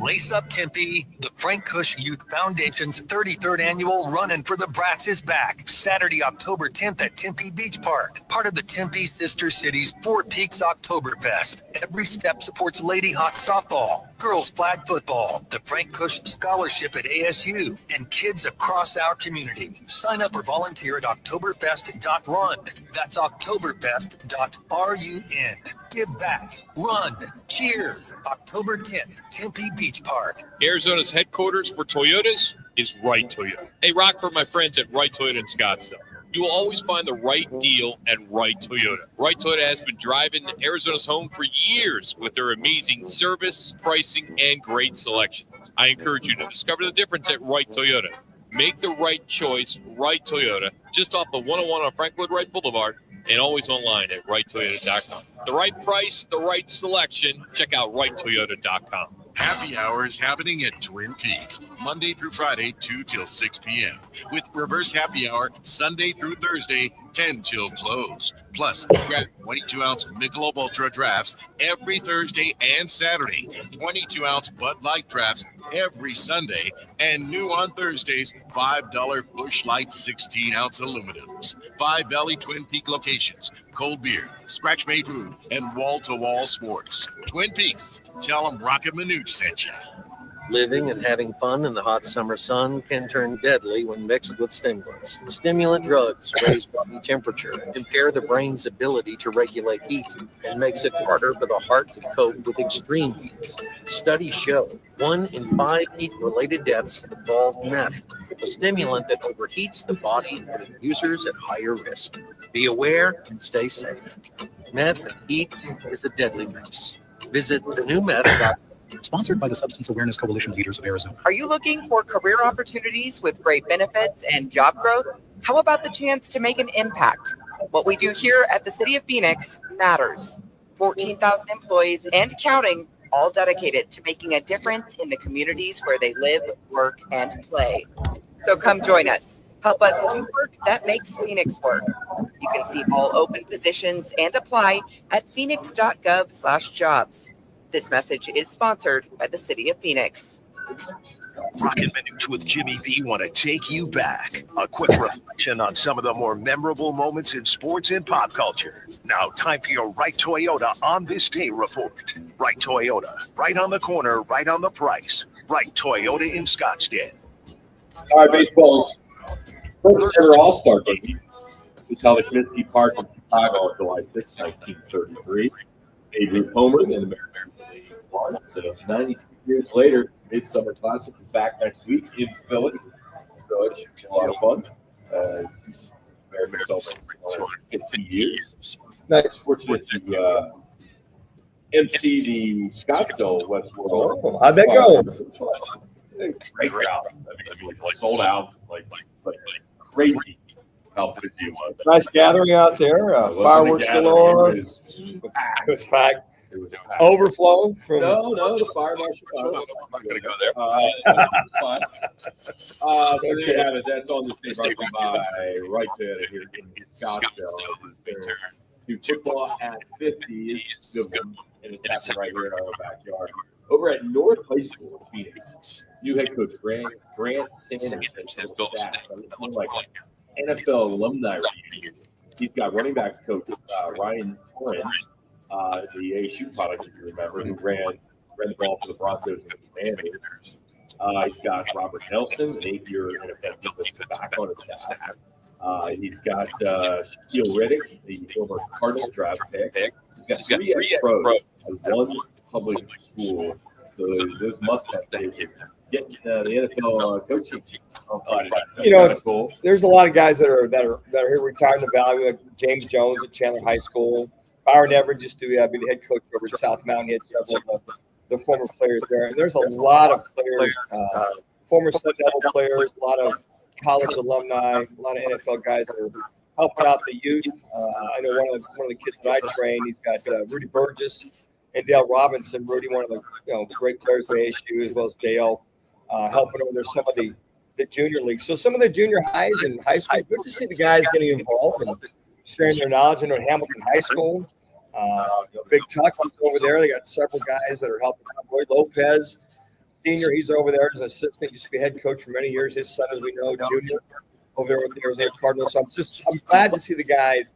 Lace Up Tempe, the Frank Cush Youth Foundation's 33rd annual Runnin' for the Brats is back. Saturday, October 10th at Tempe Beach Park. Part of the Tempe Sister Cities Four Peaks Oktoberfest. Every step supports Lady Hawk softball, girls flag football, the Frank Cush Scholarship at ASU, and kids across our community. Sign up or volunteer at Oktoberfest.run. That's Oktoberfest.run. Give back, run, cheer. October 10th, Tempe Beach Park. Arizona's headquarters for Toyotas is Right Toyota. Hey, Rock, for my friends at Right Toyota in Scottsdale. You will always find the right deal at Right Toyota. Right Toyota has been driving Arizona's home for years with their amazing service, pricing, and great selection. I encourage you to discover the difference at Right Toyota. Make the right choice, Right Toyota, just off the 101 on Frank Lloyd Wright Boulevard, and always online at righttoyota.com. The right price, the right selection. Check out righttoyota.com. Happy hour is happening at Twin Peaks, Monday through Friday, 2 till 6 p.m. With reverse happy hour, Sunday through Thursday, 10 till close. Plus, grab 22-ounce Michelob Ultra drafts every Thursday and Saturday, 22-ounce Bud Light drafts every Sunday, and new on Thursdays, $5 Busch Light 16-ounce aluminums. 5 Valley Twin Peak locations, cold beer, scratch-made food, and wall-to-wall sports. Twin Peaks, tell them Roc and Manuch sent you. Living and having fun in the hot summer sun can turn deadly when mixed with stimulants. Stimulant drugs raise body temperature, impair the brain's ability to regulate heat, and makes it harder for the heart to cope with extreme heat. Studies show 1 in 5 heat-related deaths involve meth, a stimulant that overheats the body and puts users at higher risk. Be aware and stay safe. Meth and heat is a deadly mix. Visit thenewmeth.com. Sponsored by the Substance Awareness Coalition Leaders of Arizona. Are you looking for career opportunities with great benefits and job growth? How about the chance to make an impact? What we do here at the City of Phoenix matters. 14,000 employees and counting, all dedicated to making a difference in the communities where they live, work, and play. So come join us. Help us do work that makes Phoenix work. You can see all open positions and apply at phoenix.gov/jobs. This message is sponsored by the City of Phoenix. Roc and Manuch with Jimmy B want to take you back. A quick reflection on some of the more memorable moments in sports and pop culture. Now, time for your Right Toyota on this day report. Right Toyota, right on the corner, right on the price. Right Toyota in Scottsdale. All right, baseball's first ever All-Star game was held at Comiskey Park in Chicago on July 6, 1933. Babe Ruth homered and the American League won. So 93 years later, Midsummer Classic is back next week in Philly. So it should be a lot of fun. American celebrates 50 years. Nice, fortunate to MC the Scottsdale Westworld. How'd that go? Great crowd. I mean, sold out, like crazy how busy it was. Nice gathering out there. Fireworks galore. It was packed. It was overflow from. No, the fire marshal. I'm not going to go there. Fine. So there you have it. That's on the state brought by Right Toyota here in Scottsdale. Do football at 50 is good one, and it's happening right here in our backyard. Over at North High School in Phoenix, new head coach Grant Sanders has built staff like NFL alumni reunion. He's got running backs coach Ryan Torrance, the ASU product, if you remember, who ran the ball for the Broncos and the Commanders. He's got Robert Nelson, an 8-year NFL defensive back on his staff. He's got Shaquille Riddick, the former Cardinal draft pick. He's got three ex-pros and one public school. So those must-have days. Get the NFL coaching. Cool. There's a lot of guys that are here retired in the Valley, like James Jones at Chandler High School. Byron Everett used to be the head coach over at South Mountain. He had several of the former players there. And there's a lot of players, former Sun Devil players, a lot of college alumni, a lot of NFL guys that are helping out the youth. I know one of the kids that I train, he's got Rudy Burgess and Dale Robinson. Rudy, one of the great players at ASU, as well as Dale, helping over there some of the junior leagues. So some of the junior highs and high school, good to see the guys getting involved and sharing their knowledge. I know Hamilton High School, Big Tuck is over there. They got several guys that are helping out. Roy Lopez, senior, he's over there as an assistant, used to be head coach for many years. His son, as we know, junior, over there with the Arizona Cardinals. So I'm glad to see the guys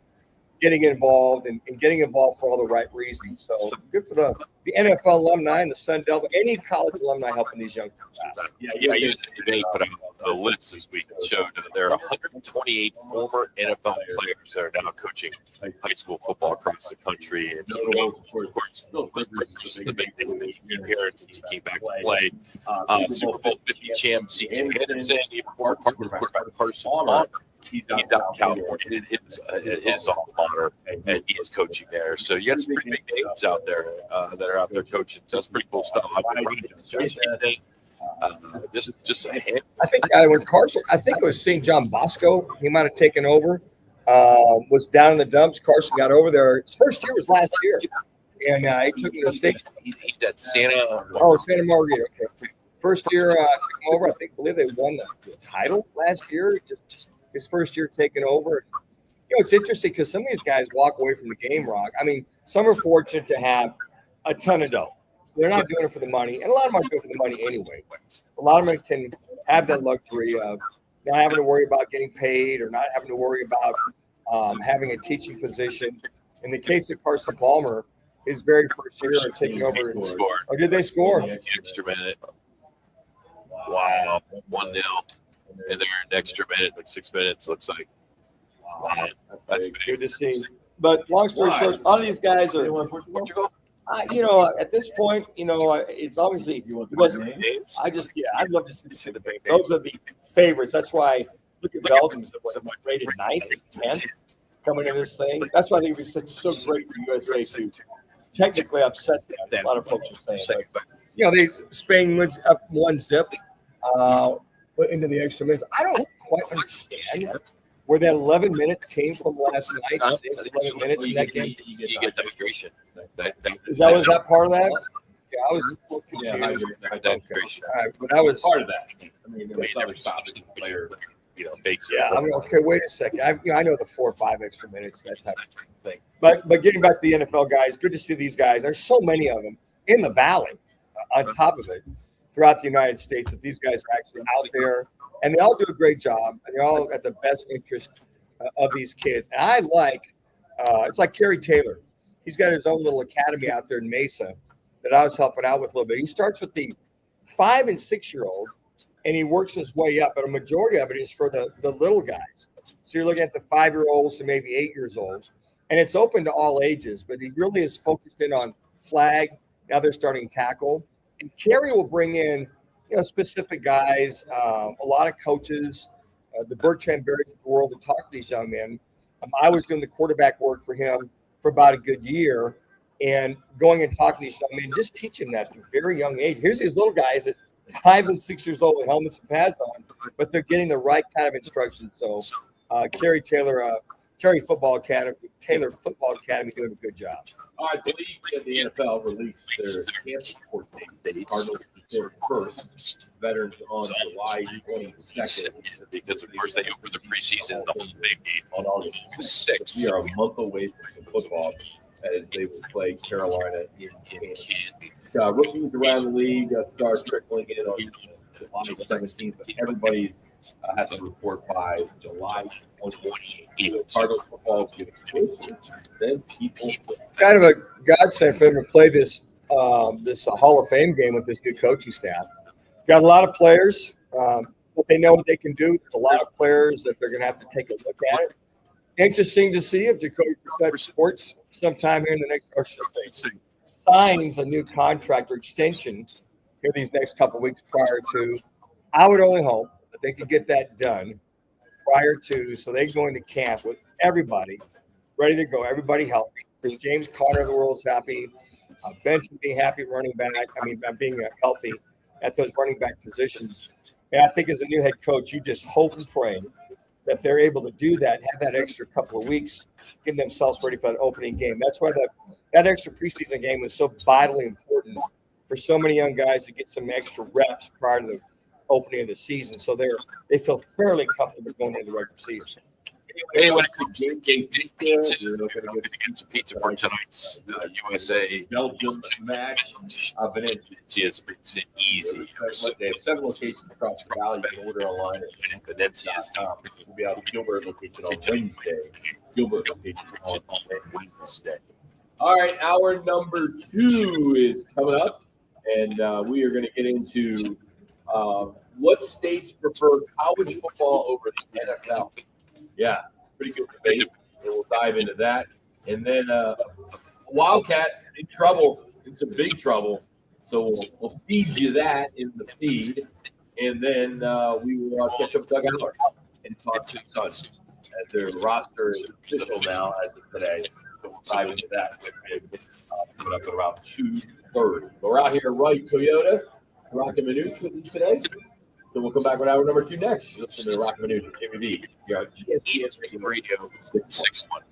getting involved and getting involved for all the right reasons. So good for the NFL alumni and the Sun Devil, any college alumni helping these young people out. They put out a list this week that showed there are 128 former NFL players that are now coaching high school football across the country. And so, of course, the big thing that you hear since he came back to play. Super Bowl 50 champ C.J. Henderson, former quarterback Carson Palmer. He's out in California. It is all honor, and he is coaching there. So you got some pretty big names out there that are out there coaching. So that's pretty cool stuff. Just a hint. I think when Carson, I think it was St. John Bosco, he might have taken over, was down in the dumps. Carson got over there. His first year was last year, and he took him to the state. He's at Santa Margarita. Okay. First year took him over. I believe they won the title last year. Just his first year taking over. It's interesting because some of these guys walk away from the game, Rock. I mean, some are fortunate to have a ton of dough. They're not doing it for the money, and a lot of them are doing it for the money anyway. A lot of them can have that luxury of not having to worry about getting paid or not having to worry about having a teaching position. In the case of Carson Palmer, his very first year of taking over. Or did they score? Extra minute. Wow. 1-0. And they're an extra minute, like 6 minutes, looks like. Wow. That's good to see. But long story short, a lot of these guys are, at this point, it's obviously, I'd love to see the big. Those are the favorites. That's why look at Belgium's rated 9th and 10th coming in this thing. That's why I think it would be so great for USA to technically upset them. A lot of folks are saying, but Spain wins up 1-0. Into the extra minutes. I don't quite understand where that 11 minutes came from last night. 11 minutes in that game. You get dehydration. Was that part of that? Yeah, I was a little confused. Dehydration. All right, but that was part of that. I mean, there was other stops the player, fakes. Yeah, I mean, okay, wait a second. I know the 4 or 5 extra minutes, that type of thing. But getting back to the NFL guys, good to see these guys. There's so many of them in the Valley, on top of it, throughout the United States, that these guys are actually out there, and they all do a great job, and they're all at the best interest of these kids. And I like, it's like Kerry Taylor. He's got his own little academy out there in Mesa that I was helping out with a little bit. He starts with the 5 and 6 year olds, and he works his way up. But a majority of it is for the little guys. So you're looking at the 5-year-olds to maybe 8 years old, and it's open to all ages. But he really is focused in on flag. Now they're starting tackle, and Kerry will bring in specific guys, a lot of coaches, the Bertrand Berries of the world to talk to these young men. I was doing the quarterback work for him for about a good year. And going and talking to these young men, just teaching that at a very young age. Here's these little guys at 5 and 6 years old with helmets and pads on, but they're getting the right kind of instruction. So, Kerry Taylor, Football Academy, doing a good job. I believe that the NFL released their camp report date. The Cardinals their first, Veterans on July 22nd. Because, of course, they opened the preseason the whole big game on August 6th. We are a month away from football, as they will play Carolina in Kansas. Rookies around the league start trickling in on July 17th, but everybody has to report by July 28th. Cardinals football is getting closer than people. Kind of a godsend for them to play this Hall of Fame game with this new coaching staff. Got a lot of players. They know what they can do. There's a lot of players that they're going to have to take a look at it. Interesting to see if Jacoby Brissett Sports sometime here in the next, or signs a new contract or extension here these next couple of weeks prior to. I would only hope that they could get that done prior to, so they go into camp with everybody ready to go, everybody healthy. James Conner of the world's happy. Benson being happy running back. Being healthy at those running back positions. And I think as a new head coach, you just hope and pray that they're able to do that, have that extra couple of weeks, getting themselves ready for that opening game. That's why that extra preseason game was so vitally important for so many young guys to get some extra reps prior to the opening of the season. So they feel fairly comfortable going into the regular season. Hey, when it comes to game pizza, we're going to get some pizza for tonight's USA Belgium match. Valencia is easy. They have 7 locations across the valley. You can order online at Valencia.com. We'll be out at Gilbert location on Wednesday. Gilbert location on Wednesday. All right, hour number 2 is coming up, and we are going to get into what states prefer college football over the NFL. Yeah, pretty good debate, and we'll dive into that. And then Wildcat in trouble, in some big trouble. So we'll feed you that in the feed, and then we will catch up with Doug Eller and talk to Suns. As their roster is official now as of today, so we'll dive into that with him coming up at around 2:30. We're out here at Wright Toyota, Roc and Manuch with you today. So we'll come back with hour number 2 next. You're listening to Roc and Manuch, Jimmy V. You're on ESPN Radio 661.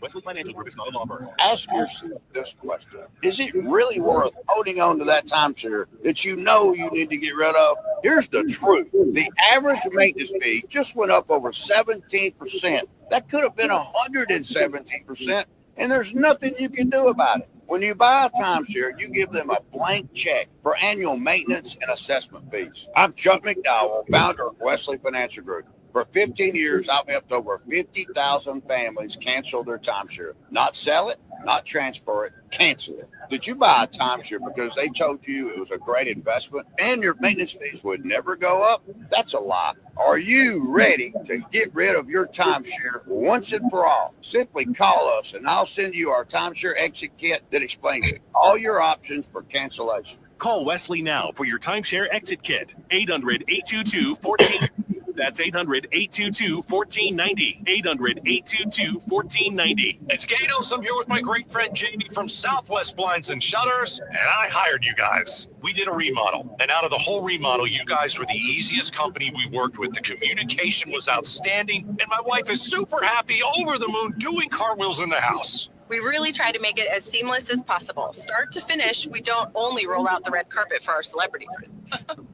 Wesley Financial Group is not a law firm. Ask yourself this question. Is it really worth holding on to that timeshare that you know you need to get rid of? Here's the truth. The average maintenance fee just went up over 17%. That could have been 117%, and there's nothing you can do about it. When you buy a timeshare, you give them a blank check for annual maintenance and assessment fees. I'm Chuck McDowell, founder of Wesley Financial Group. For 15 years, I've helped over 50,000 families cancel their timeshare. Not sell it, not transfer it, cancel it. Did you buy a timeshare because they told you it was a great investment and your maintenance fees would never go up? That's a lie. Are you ready to get rid of your timeshare once and for all? Simply call us and I'll send you our timeshare exit kit that explains all your options for cancellation. Call Wesley now for your timeshare exit kit. 800-822-14. That's 800-822-1490. 800-822-1490. It's Gatos. I'm here with my great friend Jamie from Southwest Blinds and Shutters, and I hired you guys. We did a remodel, and out of the whole remodel, you guys were the easiest company we worked with. The communication was outstanding, and my wife is super happy, over the moon, doing cartwheels in the house. We really try to make it as seamless as possible. Start to finish, we don't only roll out the red carpet for our celebrity crew.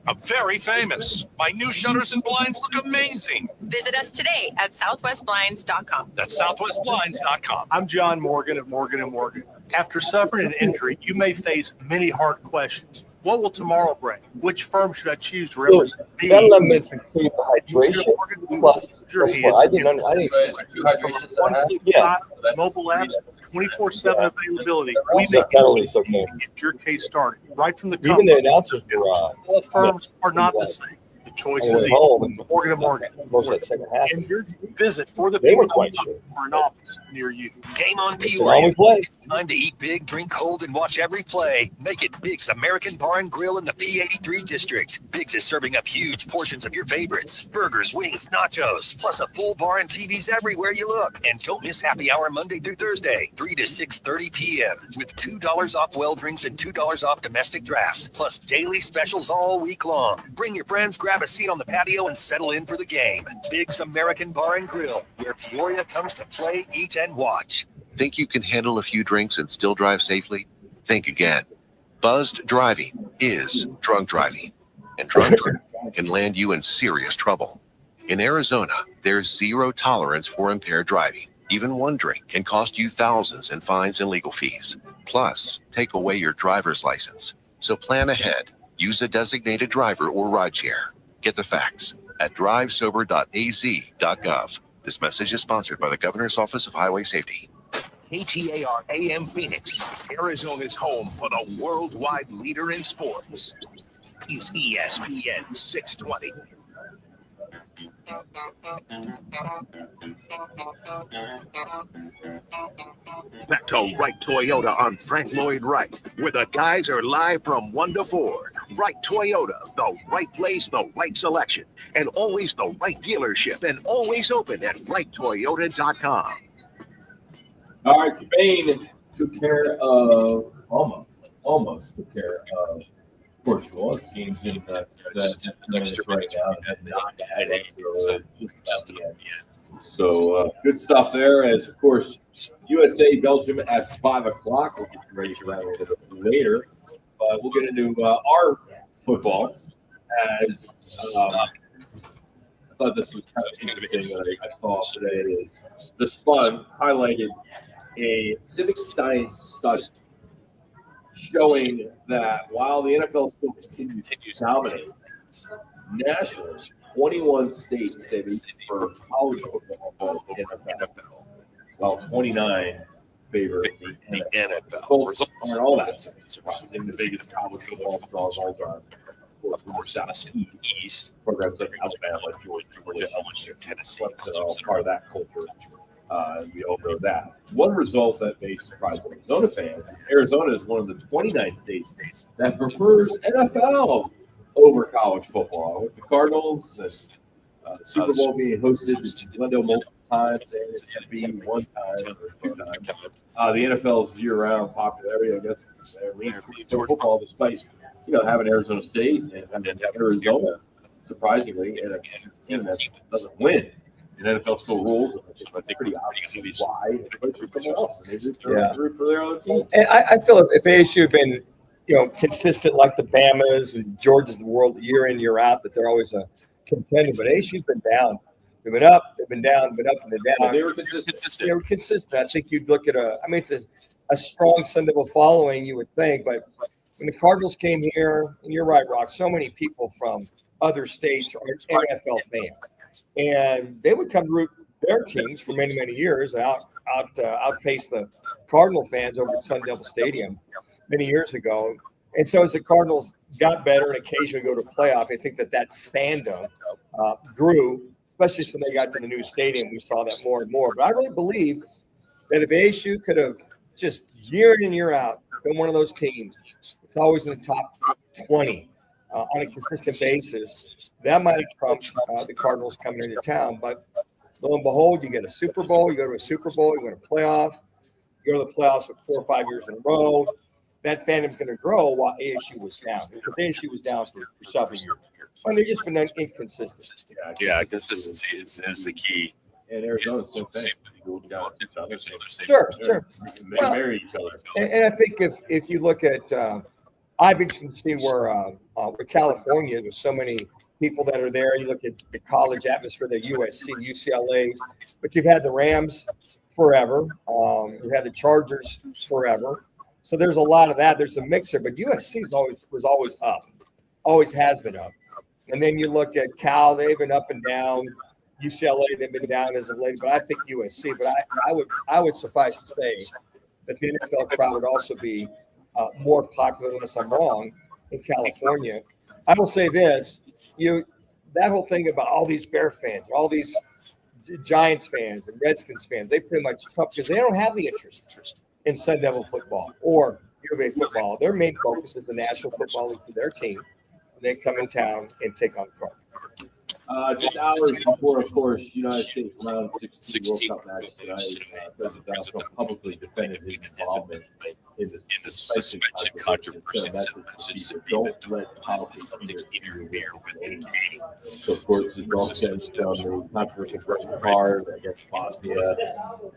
I'm very famous. My new shutters and blinds look amazing. Visit us today at southwestblinds.com. That's southwestblinds.com. I'm John Morgan of Morgan & Morgan. After suffering an injury, you may face many hard questions. What will tomorrow bring? Which firm should I choose to represent me? That limits include the hydration plus what? I didn't. Two hydrations. Yeah. Mobile apps, 24/7 availability. We So make penalties, okay. it get your case started right from the Even company. the announcers were. All firms are not the same. The choice is easy. Morgan & Morgan. Most of that second half. And your visit for the They were people quite sure. for an office near you. Game on They always play. Time to eat big, drink cold, and watch every play. Make it Big's American Bar and Grill in the P83 district. Big's is serving up huge portions of your favorites. Burgers, wings, nachos, plus a full bar and TVs everywhere you look. And don't miss happy hour Monday through Thursday, 3 to 6:30 p.m. with $2 off well drinks and $2 off domestic drafts, plus daily specials all week long. Bring your friends, grab a seat on the patio, and settle in for the game. Big's American Bar and Grill, where Peoria comes to play, eat, and watch. Think you can handle a few drinks and still drive safely? Think again. Buzzed driving is drunk driving, and drunk driving can land you in serious trouble. In Arizona, there's zero tolerance for impaired driving. Even one drink can cost you thousands in fines and legal fees. Plus, take away your driver's license. So plan ahead. Use a designated driver or rideshare. Get the facts at drivesober.az.gov. This message is sponsored by the Governor's Office of Highway Safety. KTAR AM Phoenix, Arizona's home for the worldwide leader in sports, is ESPN 620. Back to Wright Toyota on Frank Lloyd Wright, where the guys are live from 1 to 4. Wright Toyota, the right place, the right selection, and always the right dealership, and always open at WrightToyota.com. All right, Spain took care of almost took care of Portugal. It's games in that minutes right now. So good stuff there. As of course, USA Belgium at 5 o'clock. We'll get you ready for that a little bit later. We'll get into our football. As I thought this was kind of interesting that I saw today is the Spun highlighted a civic science study showing that while the NFL still continues to dominate nationally, 21 states say for college football over the NFL, while 29 favor the NFL. Results aren't all that surprising. The biggest college football draws are Southeast programs like Alabama, Georgia, LSU, Tennessee, all part of that culture. We all know that. One result that may surprise Arizona fans is Arizona is one of the 29 states that prefers NFL over college football. With the Cardinals, the Super Bowl being hosted in Glendale multiple times, and it should be one time or two times. The NFL's year-round popularity, I guess, they're leaning toward football, despite having Arizona State and Arizona, surprisingly, and a team that doesn't win. And NFL still rules, but they're pretty obviously why everybody's for someone else. And they root for their other team. And I feel if ASU had been, consistent like the Bamas and Georgia's of the world year in, year out, that they're always a contender. But ASU's been down. They've been up, they've been down, been up, and they're down. They were consistent. They were consistent. I think you'd look at it's a strong Sun Devil following, you would think. But when the Cardinals came here, and you're right, Rock, so many people from other states are NFL fans. And they would come root their teams for many, many years outpace the Cardinal fans over at Sun Devil Stadium many years ago. And so as the Cardinals got better and occasionally go to playoff, I think that fandom grew, especially when they got to the new stadium. We saw that more and more. But I really believe that if ASU could have just year in and year out been one of those teams, it's always in the top 20 on a consistent basis, that might have trumped the Cardinals coming into town. But lo and behold, you get a Super Bowl, you go to a Super Bowl, you win a playoff, you go to the playoffs with 4 or 5 years in a row. That fandom's going to grow while ASU was down. Because ASU was down for several years. And they've just been inconsistent. Yeah, consistency is the key. And Arizona's same thing. Sure. They marry each other. And I think if you look at, I've been interested to see where California is with so many people that are there. You look at the college atmosphere, the USC, UCLA's, but you've had the Rams forever. You've had the Chargers forever. So there's a lot of that. There's a mixer, but USC was always up, always has been up. And then you look at Cal; they've been up and down. UCLA, they've been down as of late, but I think USC. But I would suffice to say that the NFL crowd would also be more popular, unless I'm wrong, in California. I will say this: that whole thing about all these Bear fans, all these Giants fans and Redskins fans, they pretty much trump because they don't have the interest in Sun Devil football or U of A football. Their main focus is the National Football League for their team. They come in town and take on the Cardinals. Just hours before, of course, United States round 16 World Cup match tonight, President Donald Trump publicly defended his involvement in the suspension controversy. Don't let politics interfere with any game. So, of course, this all stems from the controversial red card against Bosnia,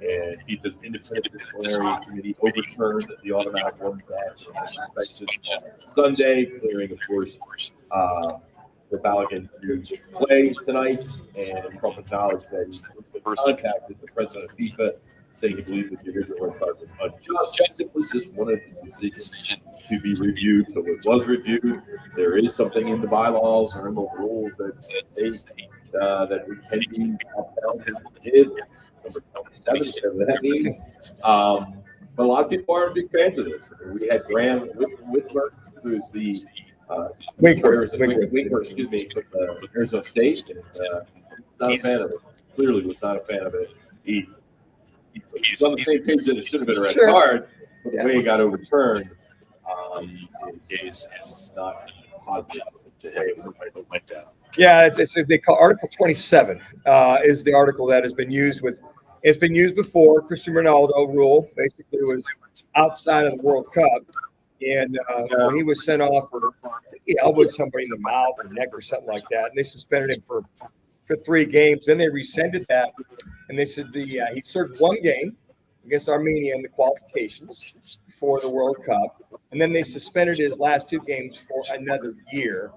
and FIFA's independent disciplinary committee overturned the automatic one-match suspension on Sunday, clearing, of course, for Balogun to play tonight, and Trump acknowledged that he contacted the president of FIFA, saying he believed that the original red card was unjust. Simply just wanted the decision to be reviewed. So it was reviewed. There is something in the bylaws or in the rules that state that we can be upheld. Number 27, whatever that means. But a lot of people aren't big fans of this. We had Graham Whitmer, who's the Winkler, excuse me, from Arizona State, and not a fan of it. Clearly was not a fan of it. He's on the same page that it should have been a red card, but the way it got overturned is not positive to how it went down. Yeah, it's they call Article 27 is the article that has been used with. It's been used before. Cristiano Ronaldo rule basically was outside of the World Cup. And when he was sent off for he elbowed somebody in the mouth or neck or something like that, and they suspended him for 3 games. Then they rescinded that, and they said he served 1 game against Armenia in the qualifications for the World Cup, and then they suspended his last 2 games for another year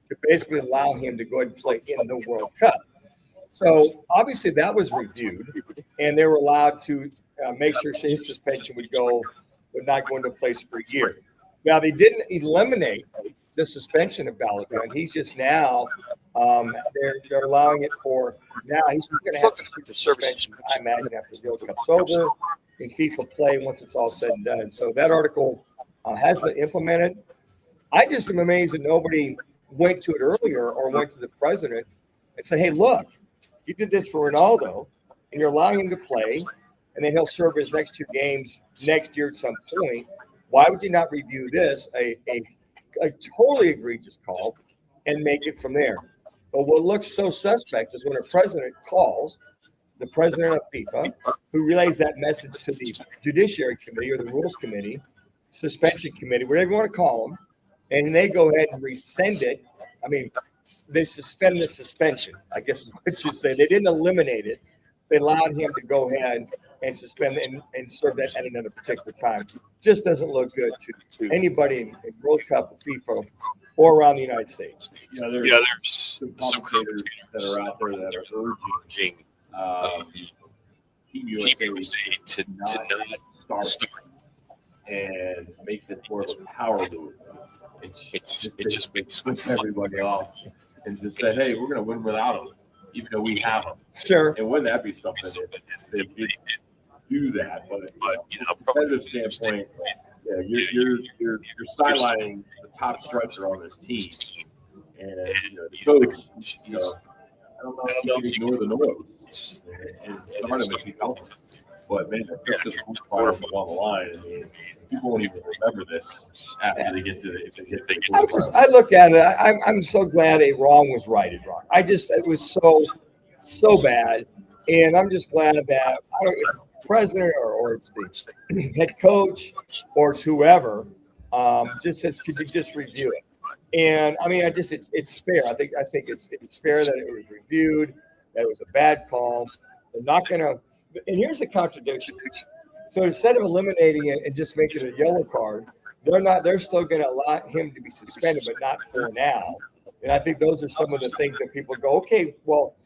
to basically allow him to go ahead and play in the World Cup. So obviously that was reviewed, and they were allowed to make sure his suspension would not go into place for a year. Now, they didn't eliminate the suspension of Balogun. He's just now, they're allowing it for now. He's going to have to see the suspension, I imagine, after the World Cup's over in FIFA play once it's all said and done. So that article has been implemented. I just am amazed that nobody went to it earlier or went to the president and said, hey, look, you did this for Ronaldo and you're allowing him to play, and then he'll serve his next 2 games next year at some point. Why would you not review this, a totally egregious call, and make it from there? But what looks so suspect is when a president calls the president of FIFA, who relays that message to the Judiciary Committee or the Rules Committee, Suspension Committee, whatever you want to call them, and they go ahead and rescind it. I mean, they suspend the suspension, I guess is what you say. They didn't eliminate it. They allowed him to go ahead and suspend and serve that at another particular time. Just doesn't look good to anybody in World Cup or FIFA or around the United States. There's some commentators that are out there that are urging Team USA to not start and make this more of a power move. It just makes everybody off and just say, hey, we're going to win without them, even though we have them. Sure. And wouldn't that be something if they did do that? But from a competitive standpoint, you're sidelining the top striker on this team. And the coach, I don't know if you can ignore the noise and start him if he's healthy. But man, that's just on the line. I mean, people won't even remember this after they get to the. I look at it. I'm so glad a wrong was righted. Wrong. It was so bad, and I'm just glad that I don't know if it's the president or it's the head coach or it's whoever just says, could you just review it? And I mean, it's fair. I think it's fair that it was reviewed, that it was a bad call. They're not going to. And here's the contradiction. So instead of eliminating it and just making it a yellow card, they're still going to allow him to be suspended, but not for now. And I think those are some of the things that people go, okay, well,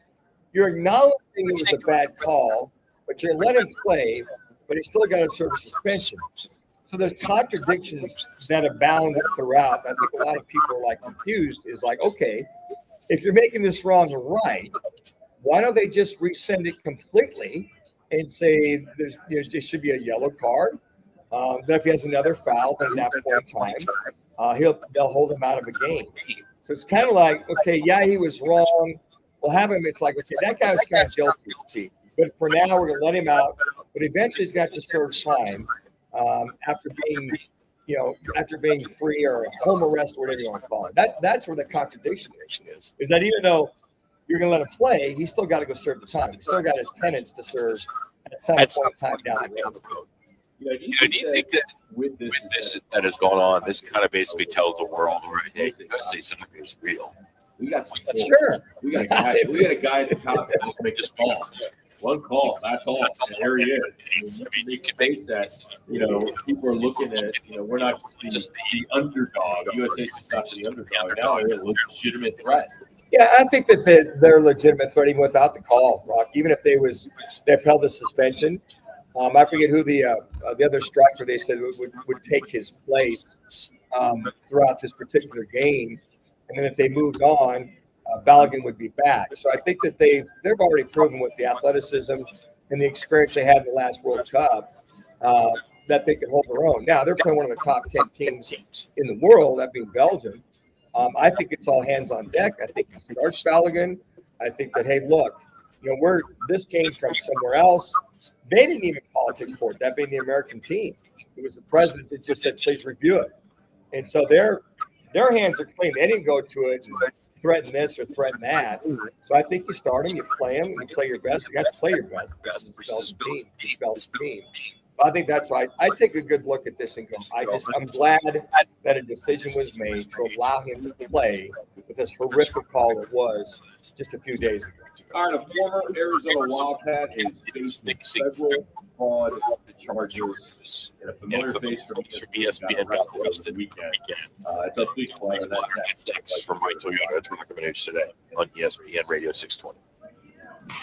you're acknowledging it was a bad call, but you're letting him play, but he's still got to serve a suspension. So there's contradictions that abound throughout. I think a lot of people are like confused. Is like, okay, if you're making this wrong or right, why don't they just rescind it completely and say there should be a yellow card? Then if he has another foul, then at that point in time, they'll hold him out of a game. So it's kind of like, okay, yeah, he was wrong. We'll have him. It's like, okay, that guy was found guilty, but for now we're gonna let him out. But eventually he's got to serve time after being free or home arrest or whatever you want to call it. That's where the contradiction is. Is that even though you're going to let him play, he's still got to go serve the time. He's still got his penance to serve at some point in time down the road. Do you think that with this that has gone on, this kind of basically tells the world, right? Hey, USA soccer is real. We got We got a guy at the top that just make this call. One call, that's all. And there he is. I mean, you can face that. People are looking at. We're not just the underdog. USA is just not the underdog. Now they're a legitimate threat. Yeah, I think that they're a legitimate threat even without the call, Rock. Even if they upheld the suspension. I forget who the other striker they said would take his place throughout this particular game, and then if they moved on, Balogun would be back. So I think that they've already proven with the athleticism and the experience they had in the last World Cup that they can hold their own. Now they're playing one of the top 10 teams in the world, that being Belgium. I think it's all hands on deck. I think he starts Balogun. I think that, hey, look, this came from somewhere else. They didn't even politic for it, that being the American team. It was the president that just said, please review it. And so their hands are clean. They didn't go to it and threaten this or threaten that. So I think you start him, you play him, and you play your best. You have to play your best because it's Belgian team. So I think that's why I take a good look at this and go, I'm glad that a decision was made to allow him to play with this horrific call it was just a few days ago. All right, a former Arizona Wildcat is facing several fraud charges, and a familiar face from ESPN got arrested weekend. It's a police flag, and that's next from Right Toyota. It's Roc and Manuch today on ESPN Radio 620.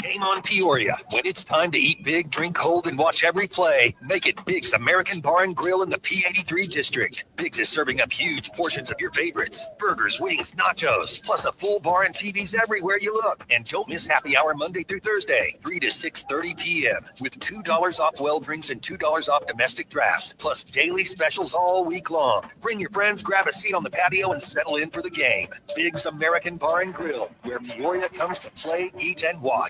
Game on Peoria. When it's time to eat big, drink cold, and watch every play, make it Big's American Bar and Grill in the P83 district. Big's is serving up huge portions of your favorites. Burgers, wings, nachos, plus a full bar and TVs everywhere you look. And don't miss happy hour Monday through Thursday, 3 to 6:30 p.m. with $2 off well drinks and $2 off domestic drafts, plus daily specials all week long. Bring your friends, grab a seat on the patio, and settle in for the game. Big's American Bar and Grill, where Peoria comes to play, eat, and watch.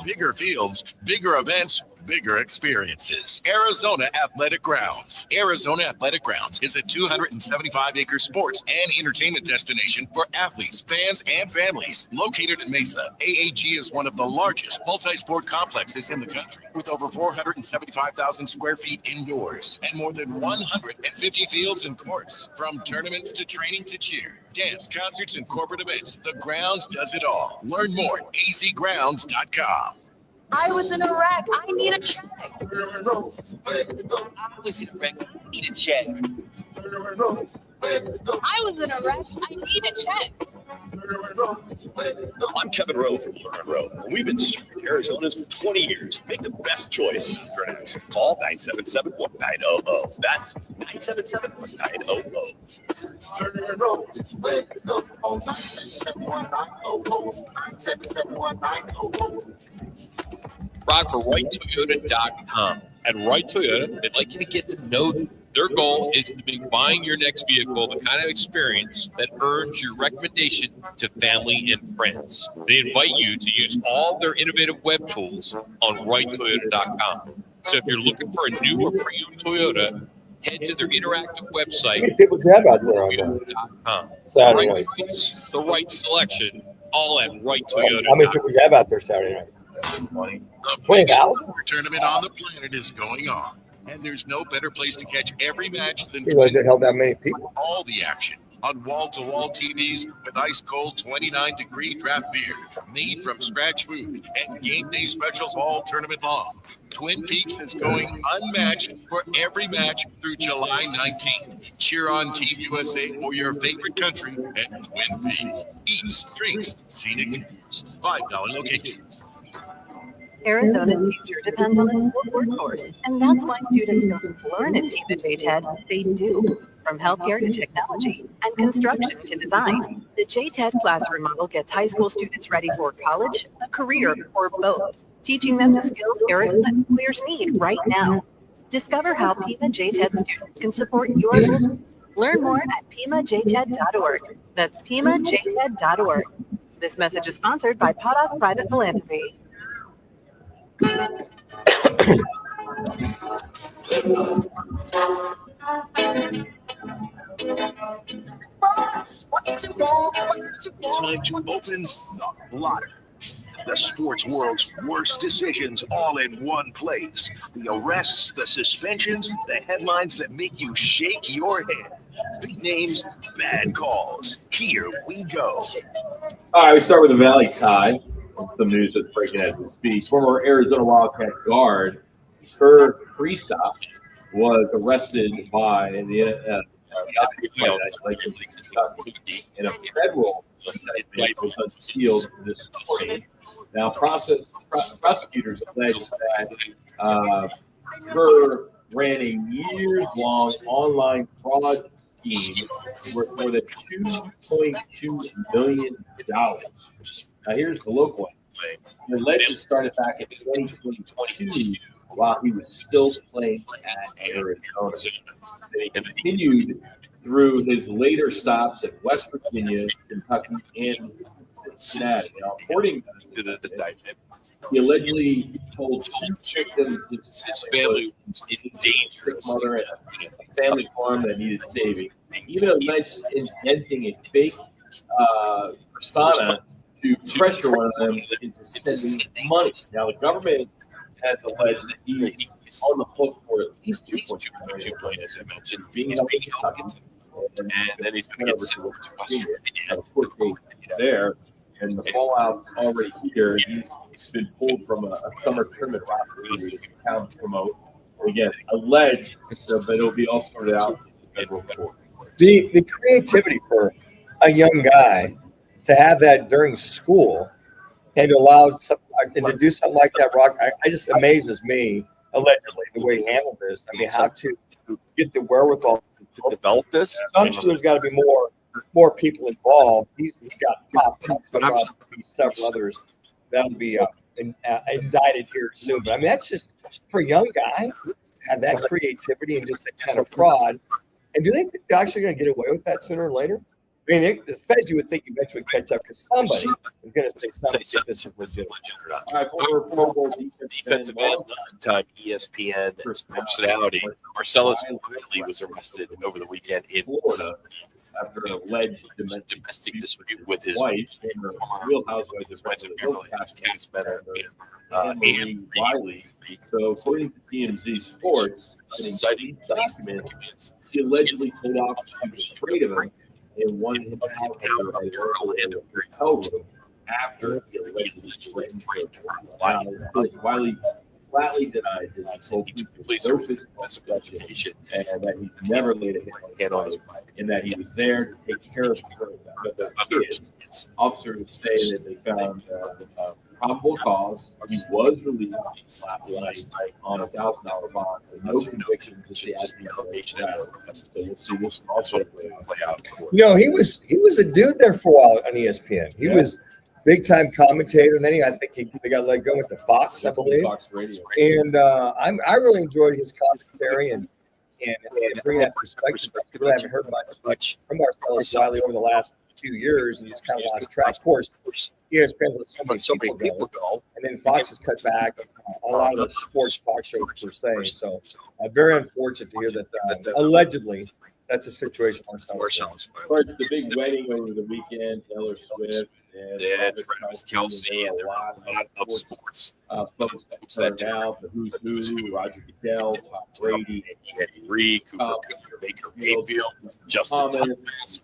Bigger fields, bigger events, bigger experiences. Arizona Athletic Grounds. Arizona Athletic Grounds is a 275-acre sports and entertainment destination for athletes, fans, and families. Located in Mesa, AAG is one of the largest multi-sport complexes in the country, with over 475,000 square feet indoors and more than 150 fields and courts. From tournaments to training to cheer, dance, concerts, and corporate events, the Grounds does it all. Learn more at azgrounds.com. I was in a wreck. I need a check. I was in a wreck. I need a check. I was in a wreck. I need a check. I'm Kevin Rowe from Learn Rowe, and we've been serving Arizona's for 20 years. Make the best choice for an accident. Call 977-1900. That's 977-1900. Rock for RightToyota.com. At Right Toyota, they'd like you to get to know them. Their goal is to make buying your next vehicle the kind of experience that earns your recommendation to family and friends. They invite you to use all their innovative web tools on RightToyota.com. So if you're looking for a new or pre-owned Toyota, Head to their interactive website. How many people do you have out there on Saturday night? The right selection, all at Right Toyota. How many people do you have out there Saturday night? 20,000? Tournament on the planet is going on, and there's no better place to catch every match than Realize it held that many people. all the action on wall-to-wall TVs with ice-cold 29-degree draft beer, made from scratch food, and game day specials all tournament long. Twin Peaks is going unmatched for every match through July 19th. Cheer on Team USA or your favorite country at Twin Peaks. Eats, drinks, scenic views. $5 locations. Arizona's future depends on a skilled workforce, and that's why students don't learn at Pima JTED, they do. From healthcare to technology and construction to design, the JTED classroom model gets high school students ready for college, a career, or both, teaching them the skills Arizona employers need right now. Discover how Pima JTED students can support your goals. Learn more at PimaJTED.org. That's PimaJTED.org. This message is sponsored by Potoff Private Philanthropy. Time to open the blotter. The sports world's worst decisions all in one place. The arrests, the suspensions, the headlines that make you shake your head. Big names, bad calls. Here we go. All right, we start with the Valley Tie. Some news that's breaking as we speak. Former Arizona Wildcat guard Kerr Kristoff was arrested by the in a federal indictment was unsealed this morning. Now, prosecutors allege that Kerr ran a years-long online fraud scheme worth more than $2.2 million. Now, here's the local one. The alleged started back in 2022 while he was still playing at Arizona. Then he continued through his later stops at West Virginia, Kentucky, and Cincinnati. Now, according to the indictment, he allegedly told two victims his family was in danger, mother and a family farm that needed saving. He even alleged inventing a fake persona to pressure one of them into sending money. Now, the government has alleged that he's on the hook for at least $2.2 million, as I mentioned, being held in Kentucky, and then he's going over to West Virginia. Of course, there, and the fallout's already here. He's been pulled from a summer tournament roster to town to promote. Again, alleged, but it'll be all sorted out in the federal court. The creativity for a young guy to have that during school and to allow and to do something like that, Rock, I just amazes me, allegedly, the way he handled this. I mean, how to get the wherewithal to develop this. I'm sure there's got to be more people involved. He's got top, but I'm sure there'll be several others that'll be indicted here soon. But I mean, that's just for a young guy to have that creativity and just that kind of fraud. And do they think they're actually going to get away with that sooner or later? I mean, the Fed, you would think eventually catch up because somebody is going to say something if this is legit. All right, former Pro Bowl Defensive end, time ESPN personality Marcellus Wiley was arrested over the weekend in Florida after an alleged domestic dispute with his wife, Real Housewives of Beverly Hills cast member Anne Wiley. So, according to TMZ Sports, citing documents, she allegedly told officers she was afraid of him and wanted him out of her hotel room after he allegedly threatened her. Of course, Wiley flatly denies it. He told police no physical investigation and that he's never laid a hand on his wife and that he was there to take care of her. The kids. Officers say that they found probable cause. He was released last night on a $1,000 bond. No convictions as the information. So we'll see this also play out. You know, he was a dude there for a while on ESPN. He was big time commentator, and then I think they got let go with the Fox, I believe. Fox Radio. And I really enjoyed his commentary and bring that perspective. I really haven't heard much from Marcellus Wiley over the last few years, and he's kind of lost track. Of course, ESPN's let so many people go, and then Fox has cut back a lot of the sports talk shows per se. So very unfortunate to hear that allegedly that's a situation. Of course, the big wedding over the weekend, Taylor Swift and Travis Kelce, and there were a lot of sports folks that turned out. The who's who, Roger Goodell, Tom Brady, Eddie Reed, Cooper Baker Mayfield, Justin Thomas,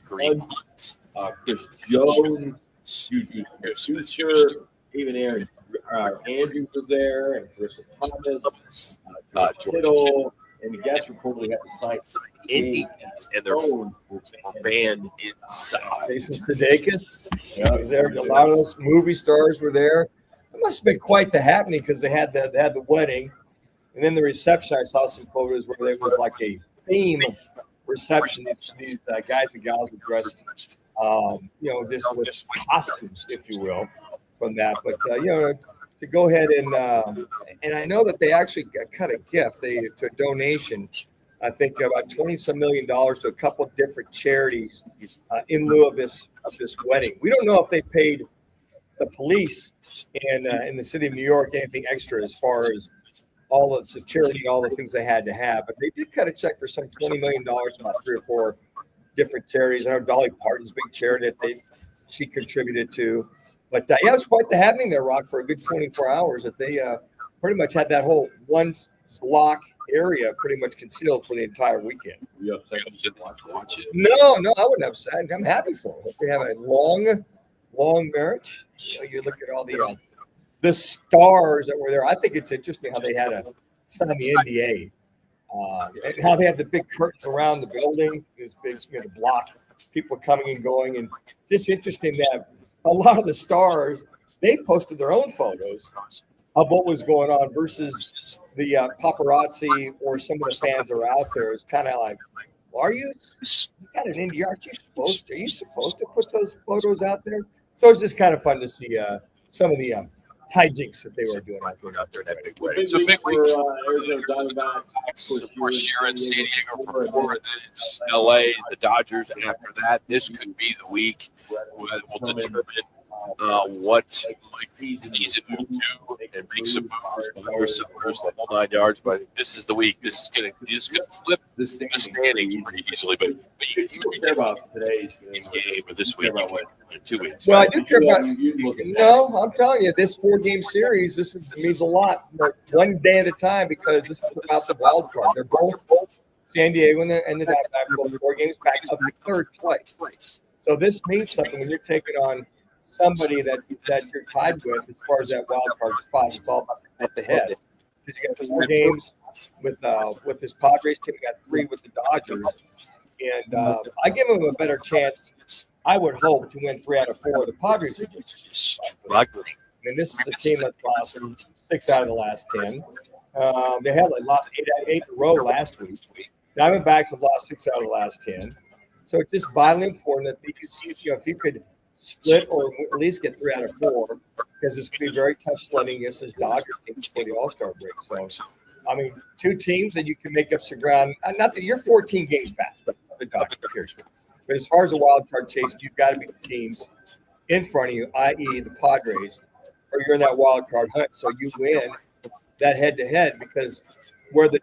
Kareem Hunt, Chris Jones, Juju Smith-Schuster, even Aaron Andrews was there, and Carissa Thomas, George Kittle, and the guests reportedly had to sign Indy, and their phones were banned inside. Jason Sudeikis was there. A lot of those movie stars were there. It must have been quite the happening because they had the wedding, and then the reception. I saw some photos where there was like a theme reception. These guys and gals were dressed, just with costumes, if you will, from that. But to go ahead and I know that they actually cut a gift, to a donation. I think about $20-some million to a couple of different charities in lieu of this wedding. We don't know if they paid the police in the city of New York anything extra as far as all the security, all the things they had to have, but they did cut a check for some $20 million to about 3 or 4 different charities. I know Dolly Parton's big charity that she contributed to. But it was quite the happening there, Rock, for a good 24 hours that they pretty much had that whole one block area pretty much concealed for the entire weekend. Were you upset you didn't watch it? No, I wouldn't have said. I'm happy for them. They have a long marriage. You look at all the stars that were there. I think it's interesting how they had to sign the NDA and how they have the big curtains around the building. This big, block people coming and going, and just interesting that a lot of the stars, they posted their own photos of what was going on versus the paparazzi or some of the fans are out there. It's kind of like, are you got an NDA? Aren't you supposed to? Are you supposed to put those photos out there? So it's just kind of fun to see some of the hijinks that they were doing out there. That big wedding. It's a big week for Arizona Diamondbacks. Of course, here in San Diego for 4, then it's LA, the Dodgers. After that, this could be the week will determine what Mike needs to do and make some moves behind receivers, the whole 9 yards. But this is the week. This is going to flip the standings pretty easily. But you care about today's game or this week, in 2 weeks. Well, I do care about. No, I'm telling you, this 4-game series, means a lot. But one day at a time, because this is about the wild card. They're both San Diego and the Diamondbacks, both 4 games back up to 3rd place. So this means something when you're taking on somebody that you're tied with as far as that wild card spot. It's all at the head. Because you got 4 games with this Padres team. You got 3 with the Dodgers, and I give them a better chance. I would hope to win 3 out of 4. The Padres are just struggling. I mean, this is a team that's lost 6 out of the last 10. They had lost 8 in a row last week. Diamondbacks have lost 6 out of the last 10. So it's just vitally important that these, if you could split or at least get 3 out of 4, because it's going to be very tough sledding against this Dodgers team before the All-Star break. So, I mean, 2 teams that you can make up some ground. Not that you're 14 games back, but the Dodgers. But as far as the wild card chase, you've got to beat the teams in front of you, i.e. the Padres, or you're in that wild card hunt. So you win that head-to-head, because where the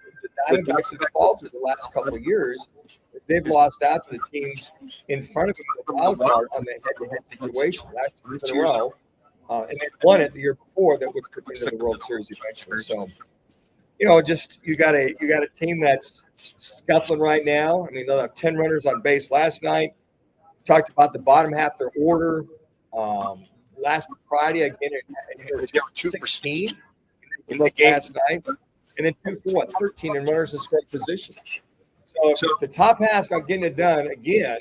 Diamondbacks have faltered the last couple of years, they've lost out to the teams in front of them in the wild card on the head-to-head situation last year in a row, and they won it the year before that would put into the World Series eventually. So, just you got a team that's scuffling right now. I mean, they'll have 10 runners on base last night. Talked about the bottom half of their order. Last Friday, again, it was 16 in the game last night, and then 2 for 13 in runners in scoring position. So if the top half's not getting it done again,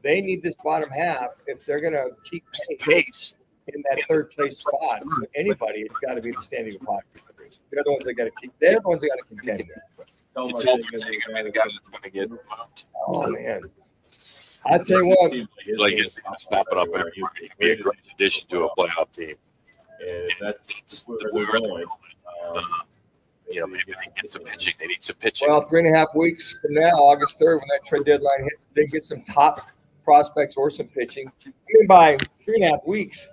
they need this bottom half if they're going to keep pace in that 3rd place spot. Anybody, it's got to be the standing Padres. They're the ones that got to keep. They're the ones that got to contend. It's all the guy that's going to get. Oh man, I tell you what, like it's popping up every year. He'd be a great addition to a playoff team. And that's where they're going. Maybe they get some pitching. They need some pitching. Well, 3.5 weeks from now, August 3rd, when that trade deadline hits, if they get some top prospects or some pitching. I mean, by 3.5 weeks,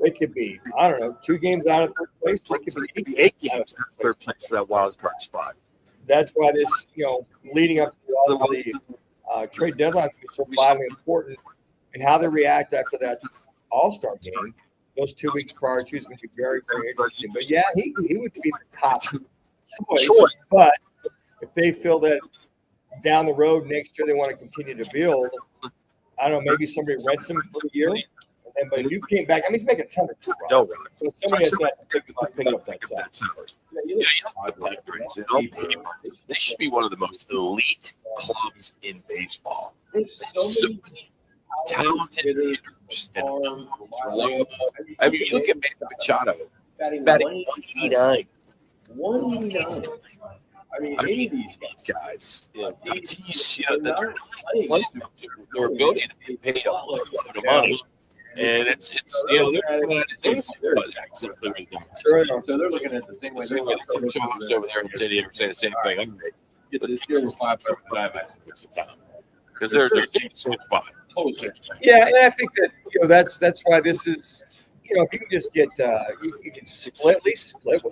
They could be, I don't know, 2 games out of third place. They could be 8 games out of third place for that wild card spot. That's why this, leading up to all of the trade deadlines is so vitally important, and how they react after that All-Star game. Those 2 weeks prior to is going to be very, very interesting. But yeah, he would be the top choice. But if they feel that down the road next year they want to continue to build, I don't know, maybe somebody rents him for a year. But if you came back, he's making a ton of $2. So somebody has got to pick up that side. They should be one of the most elite clubs in baseball. So many talented hitters. I mean, you look at Machado, he's batting 189. 189. I mean, any of these guys, their ability to be paid a lot of money. And it's they're looking at the same way. So they're looking at the same way. They're looking at over there in the city and saying the same thing. Let's get this 5 diamonds because they're so fine. Yeah, and I think that that's why this is if you can just get you can split with it.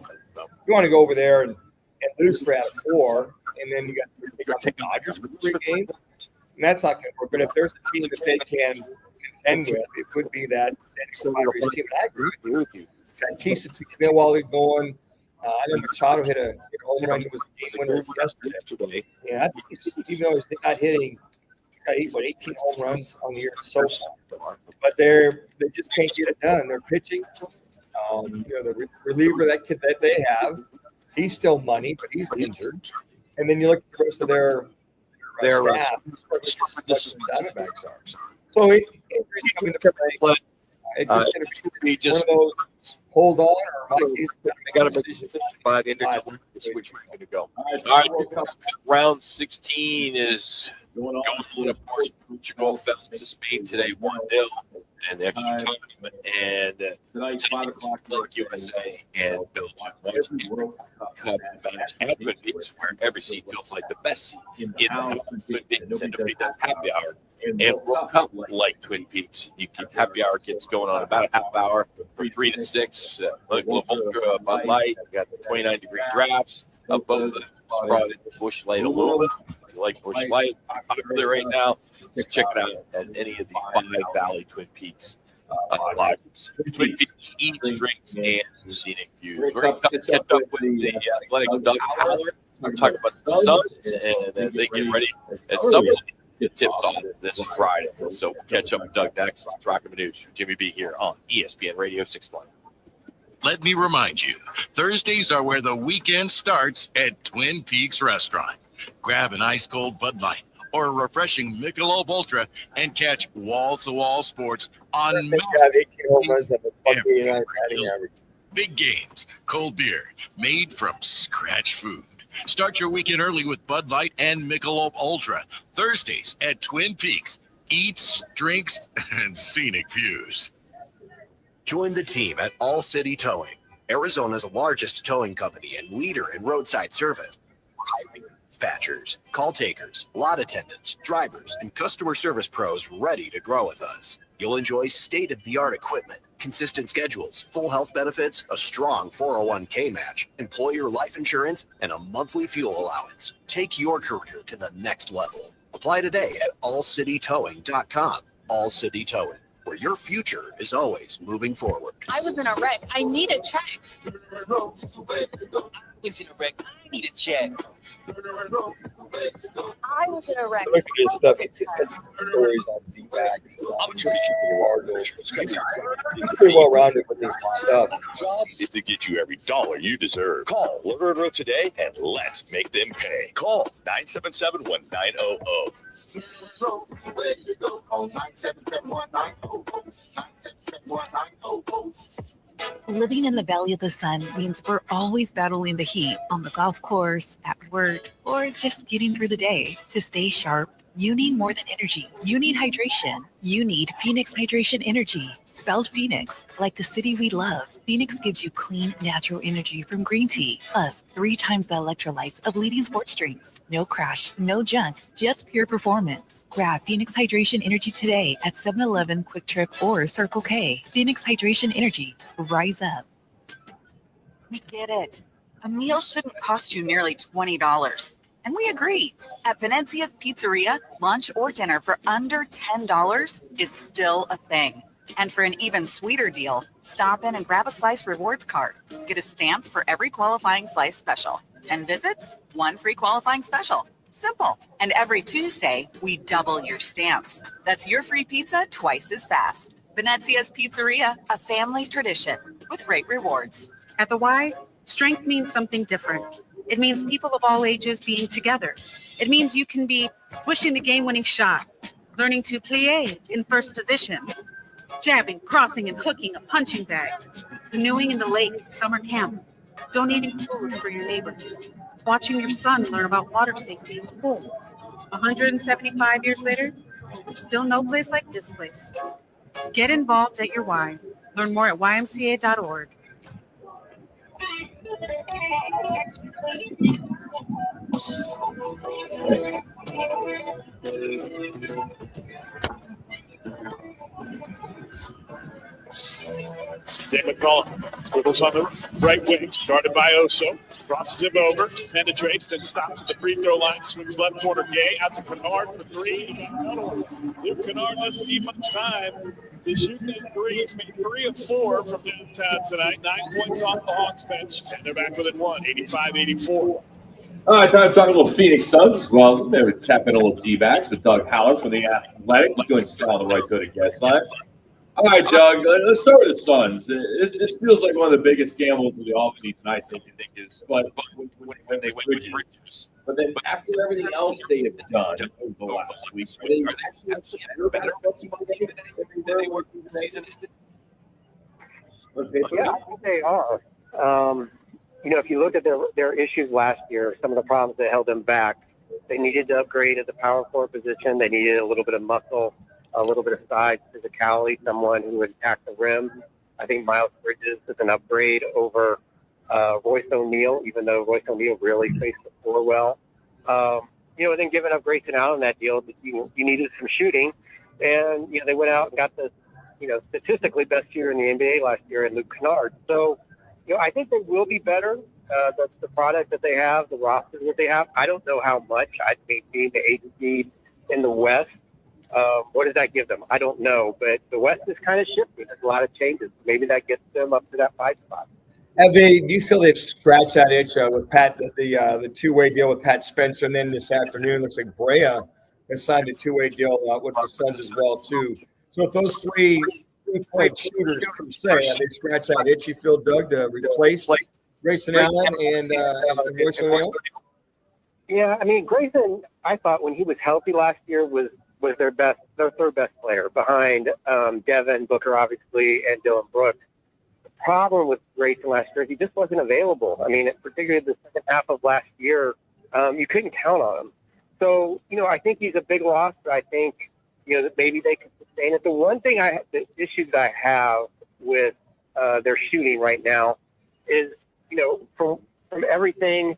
You want to go over there and lose 3 out of 4, and then you got to take Dodgers for 3 games, and that's not going to work. But if there's a team that they can contend with, it would be that San Diego Padres team. And I agree with you. Tatis to come in while they're going. I know Machado hit a home run. It was a game winner yesterday. Yeah, I think even though he's not hitting, he's got 18 home runs on the year so far. But they just can't get it done. They're pitching. The reliever that they have, he's still money, but he's injured. And then you look at the rest of their staff. The Diamondbacks are. So it's coming to play. It's just going to be one of those hold on, or they got to make by the end of which way going to go. All right, round 16 is going on. Of course, Portugal fell to Spain today 1-0, and the extra time. And tonight 5 o'clock, like USA and Belgium. World Cup match at Twin Peaks, where every seat feels like the best seat in the house. Twin Peaks, and nobody does happy hour. And World Cup, like Twin Peaks, you keep happy hour gets going on about a half hour from 3 to 6. Like Ultra, Bud Light, you got the 29-degree drafts of both of them. Brought in Bush Light a little bit. If you like Bush Light, popular right now. So check it out at any of the 5 Valley Twin Peaks lives. Twin Peaks eats, drinks, and scenic views. We're going to catch up with the Athletics Doug Howard. We're talking about the Suns, and as they get ready at some point. It tips off this Friday. So catch up with Doug next. It's Roc and Manuch, Jimmy B here on ESPN Radio 620. Let me remind you, Thursdays are where the weekend starts at Twin Peaks Restaurant. Grab an ice-cold Bud Light or a refreshing Michelob Ultra and catch wall-to-wall sports on big games, cold beer, made from scratch food. Start your weekend early with Bud Light and Michelob Ultra. Thursdays at Twin Peaks. Eats, drinks, and scenic views. Join the team at All City Towing, Arizona's largest towing company and leader in roadside service. Hiring dispatchers, call takers, lot attendants, drivers, and customer service pros ready to grow with us. You'll enjoy state-of-the-art equipment, consistent schedules, full health benefits, a strong 401k match, employer life insurance, and a monthly fuel allowance. Take your career to the next level. Apply today at allcitytowing.com. All City Towing, where your future is always moving forward. I was in a wreck. I need a check. I was in a wreck. I need a check. I was in a wreck. Look at this stuff. It's just stories on D-backs. He's pretty well rounded with this stuff. Job is to get you every dollar you deserve. Call Literate today and let's make them pay. Call 977-1900. Living in the Valley of the Sun means we're always battling the heat on the golf course, at work, or just getting through the day. To stay sharp, you need more than energy. You need hydration. You need Phoenix Hydration Energy. spelled Phoenix, like the city we love. Phoenix gives you clean, natural energy from green tea, plus 3 times the electrolytes of leading sports drinks. No crash, no junk, just pure performance. Grab Phoenix Hydration Energy today at 7-Eleven, Quick Trip, or Circle K. Phoenix Hydration Energy. Rise up. We get it. A meal shouldn't cost you nearly $20. And we agree. At Venezia's Pizzeria, lunch or dinner for under $10 is still a thing. And for an even sweeter deal, stop in and grab a Slice Rewards card. Get a stamp for every qualifying Slice special. 10 visits, 1 free qualifying special. Simple. And every Tuesday, we double your stamps. That's your free pizza twice as fast. Venezia's Pizzeria, a family tradition with great rewards. At the Y, strength means something different. It means people of all ages being together. It means you can be swishing the game-winning shot, learning to plie in first position, jabbing, crossing, and hooking a punching bag, canoeing in the lake at summer camp, donating food for your neighbors, watching your son learn about water safety in the pool. 175 years later, there's still no place like this place. Get involved at your Y. Learn more at ymca.org. Dave McCullough dribbles on the right wing, started by Oso, crosses him over, penetrates, then stops at the free throw line, swings left corner, Gay out to Kennard for 3. Luke Kennard doesn't need much time to shoot that 3. He's made 3 of 4 from downtown tonight, 9 points off the Hawks bench, and they're back within 1, 85-84. All right, time to talk a little Phoenix Suns. Well, they would tap in a little D-backs with Doug Haller from the Athletic. He's joined us now on the Right to the guest line. All right, Doug, let's start with the Suns. This feels like one of the biggest gambles of the offseason, I think. But when they went with but then after everything else they have done over the last week, are they actually better about it than they were through the season? Yeah, I think they are. If you look at their issues last year, some of the problems that held them back, they needed to upgrade at the power forward position. They needed a little bit of muscle, a little bit of size, physicality, someone who would attack the rim. I think Miles Bridges is an upgrade over Royce O'Neal, even though Royce O'Neal really faced the floor well. And then giving up Grayson Allen that deal, you needed some shooting. And, they went out and got the, statistically best shooter in the NBA last year in Luke Kennard. So, I think they will be better. The product that they have, the roster that they have, I don't know how much. I think being the 8th seed in the West, what does that give them? I don't know. But the West is kind of shifting. There's a lot of changes. Maybe that gets them up to that 5 spot. Do you feel they've scratched that itch with Pat, the two-way deal with Pat Spencer, and then this afternoon looks like Brea has signed a two-way deal with the Suns as well too. So if those three-point shooters per se, have they scratched that itch, you feel, Doug, to replace Grayson Allen and Royce O'Neal? Yeah, Grayson, I thought when he was healthy last year was their third best player behind Devin Booker, obviously, and Dylan Brooks. Problem with Grayson last year, he just wasn't available. Particularly the second half of last year, you couldn't count on him. So, I think he's a big loss, but I think, that maybe they can sustain it. The one thing the issues I have with their shooting right now is, from everything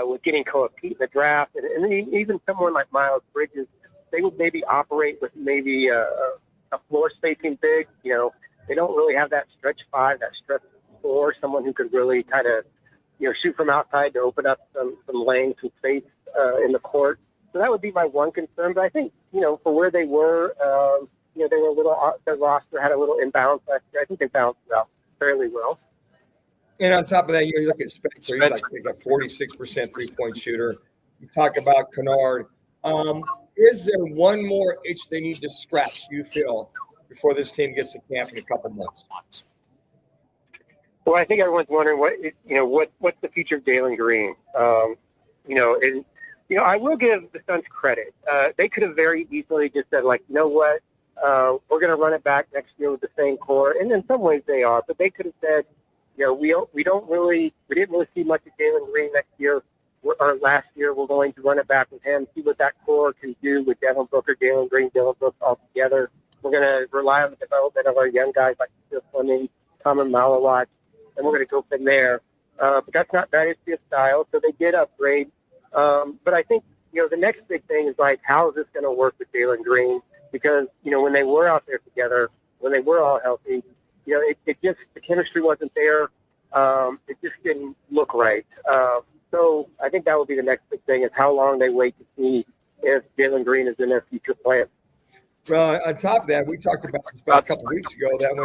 with getting Koa Pete in the draft, and then even someone like Miles Bridges, they would maybe operate with maybe a floor spacing big, They don't really have that stretch 5, that stretch 4, someone who could really kind of, shoot from outside to open up some lanes and space in the court. So that would be my one concern. But I think, for where they were, they were a little, their roster had a little imbalance last year. I think they balanced it out fairly well. And on top of that, you look at Spencer, he's like a 46% three-point shooter. You talk about Kennard. Is there one more itch they need to scratch, you feel, before this team gets to camp in a couple months? Well, I think everyone's wondering what's the future of Jalen Green. I will give the Suns credit. They could have very easily just said, like, you know what, we're going to run it back next year with the same core, and in some ways they are. But they could have said, we didn't really see much of Jalen Green next year or last year. We're going to run it back with him, see what that core can do with Devin Booker, Jalen Green, Dylan Brooks all together. We're going to rely on the development of our young guys like Phil Fleming, Common Malawat, and we're going to go from there. But that's not Dynasty's style, so they did upgrade. But I think, the next big thing is like, how is this going to work with Jalen Green? Because, when they were out there together, when they were all healthy, it just, the chemistry wasn't there. It just didn't look right. So I think that would be the next big thing is how long they wait to see if Jalen Green is in their future plan. Well, on top of that, we talked about this about a couple of weeks ago that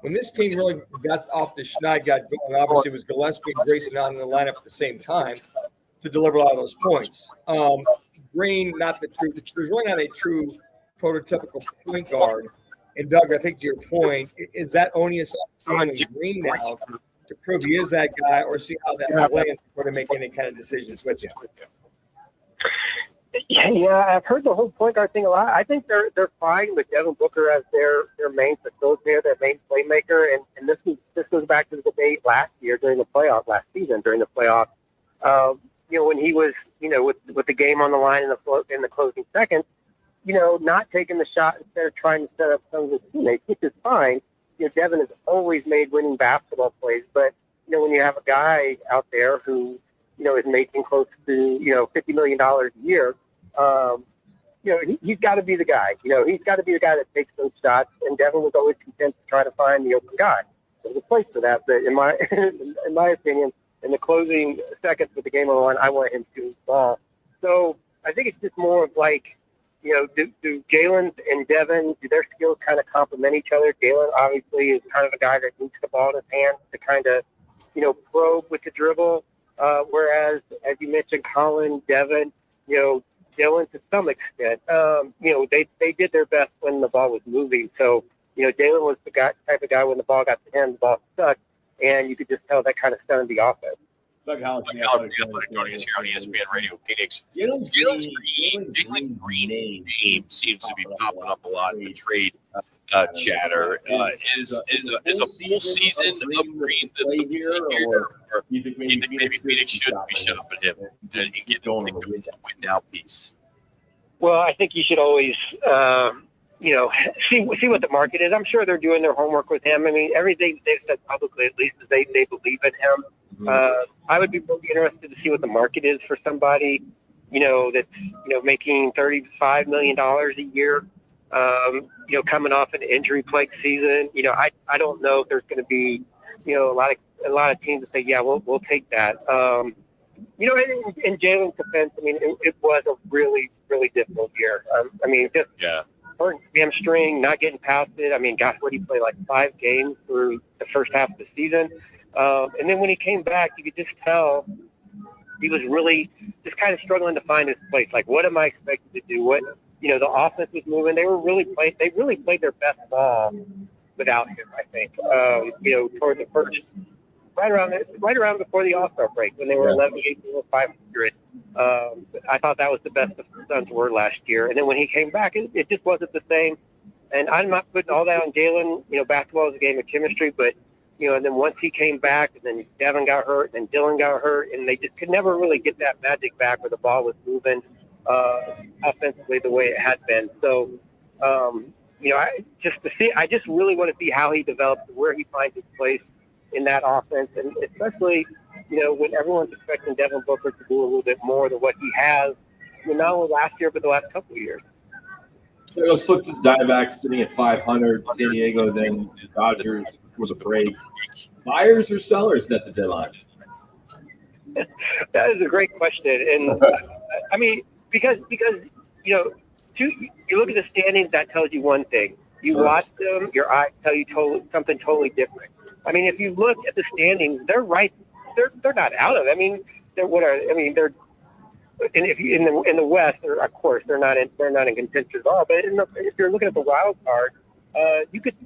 when this team really got off the schneid, got going, obviously it was Gillespie and Grayson out in the lineup at the same time to deliver a lot of those points. Green, there's really not a true prototypical point guard. And Doug, I think to your point, is that onus on Green now to prove he is that guy, or see how that lands before they make any kind of decisions with him? Yeah, I've heard the whole point guard thing a lot. I think they're fine with Devin Booker as their main facilitator, their main playmaker, and this goes back to the debate last season during the playoffs. When he was with the game on the line in the closing seconds, not taking the shot instead of trying to set up some of his teammates, which is fine. Devin has always made winning basketball plays, but when you have a guy out there who is making close to $50 million a year, he's got to be the guy. He's got to be the guy that takes those shots. And Devin was always content to try to find the open guy. There's a place for that, but in my opinion, in the closing seconds with the game on the line, I want him to shoot the ball. So I think it's just more of like, do Jalen and Devin, do their skills kind of complement each other? Jalen obviously is kind of a guy that needs the ball in his hands to kind of, probe with the dribble. Whereas, as you mentioned, Colin, Devin, Jalen to some extent, they did their best when the ball was moving. So, Jalen was the type of guy when the ball got to him, the ball stuck, and you could just tell that kind of stunted the offense. Doug Howard, joining us here on ESPN Radio Phoenix. Jalen Green's name seems to be popping up a lot in the trade chatter. Is a full season of Green the year, or you think maybe Phoenix should be shopping him and get the win now piece? Well, I think you should always, see what the market is. I'm sure they're doing their homework with him. I mean, everything they've said publicly, at least, is they believe in him. I would be really interested to see what the market is for somebody, that's, making $35 million a year, coming off an injury-plagued season. I don't know if there's going to be, a lot of teams that say, yeah, we'll take that. In Jalen's defense, I mean, it was a really, really difficult year. Hurt hamstring, not getting past it. I mean, gosh, what did he play, like 5 games through the first half of the season? And then when he came back, you could just tell he was really just kind of struggling to find his place. Like, what am I expected to do? What, the offense was moving. They really played their best ball without him, I think. Toward the first, right around before the All-Star break, when they were 11-8-500. I thought that was the best the Suns were last year. And then when he came back, it just wasn't the same. And I'm not putting all that on Jalen. Basketball is a game of chemistry, but and then once he came back, and then Devin got hurt, and then Dylan got hurt, and they just could never really get that magic back where the ball was moving offensively the way it had been. So, I just really want to see how he develops, where he finds his place in that offense, and especially, when everyone's expecting Devin Booker to do a little bit more than what he has, not only last year, but the last couple of years. So let's flip to the Diamondbacks sitting at 500, San Diego, then the Dodgers was a break. Buyers or sellers at the deadline? That is a great question. And I mean, because you look at the standings, that tells you one thing. You watch them, your eyes tell you something totally different. I mean, if you look at the standings, they're right. They're not out of it. I mean, they're in the West, of course, they're not in contention at all. But if you're looking at the wild card, you could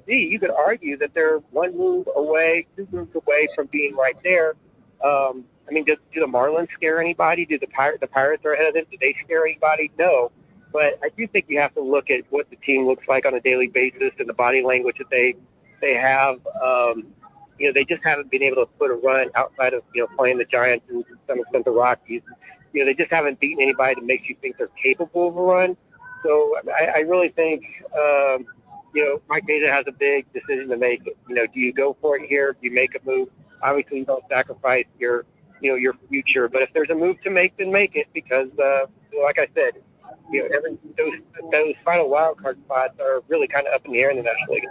argue that they're 1 move away, 2 moves away from being right there. Do the Marlins scare anybody? Do the Pirates are ahead of them? Do they scare anybody? No. But I do think you have to look at what the team looks like on a daily basis and the body language that they have. They just haven't been able to put a run outside of playing the Giants and to some extent the Rockies. They just haven't beaten anybody that makes you think they're capable of a run. So I really think Mike Mazza has a big decision to make. Do you go for it here? Do you make a move? Obviously, you don't sacrifice your future. But if there's a move to make, then make it because, like I said, those final wild card spots are really kind of up in the air in the National League.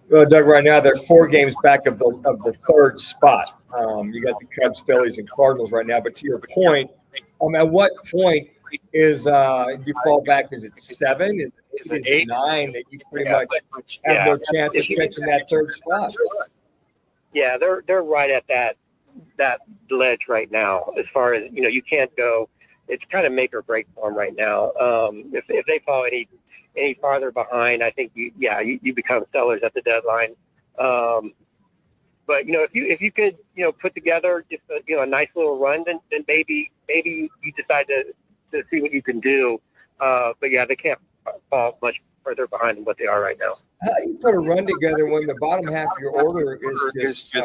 Well, Doug, right now they're 4 games back of the third spot. You got the Cubs, Phillies, and Cardinals right now. But to your point, at what point is you fall back? Is it 7? Is it 8? 9 that you pretty much have no chance of catching that third spot? Yeah, they're right at that ledge right now. As far as you can't go. It's kind of make or break for them right now. If they fall any farther behind, I think you become sellers at the deadline. But if you could put together just a nice little run, then maybe you decide to see what you can do. But yeah, they can't fall much further behind than what they are right now. How do you put a run together when the bottom half of your order is just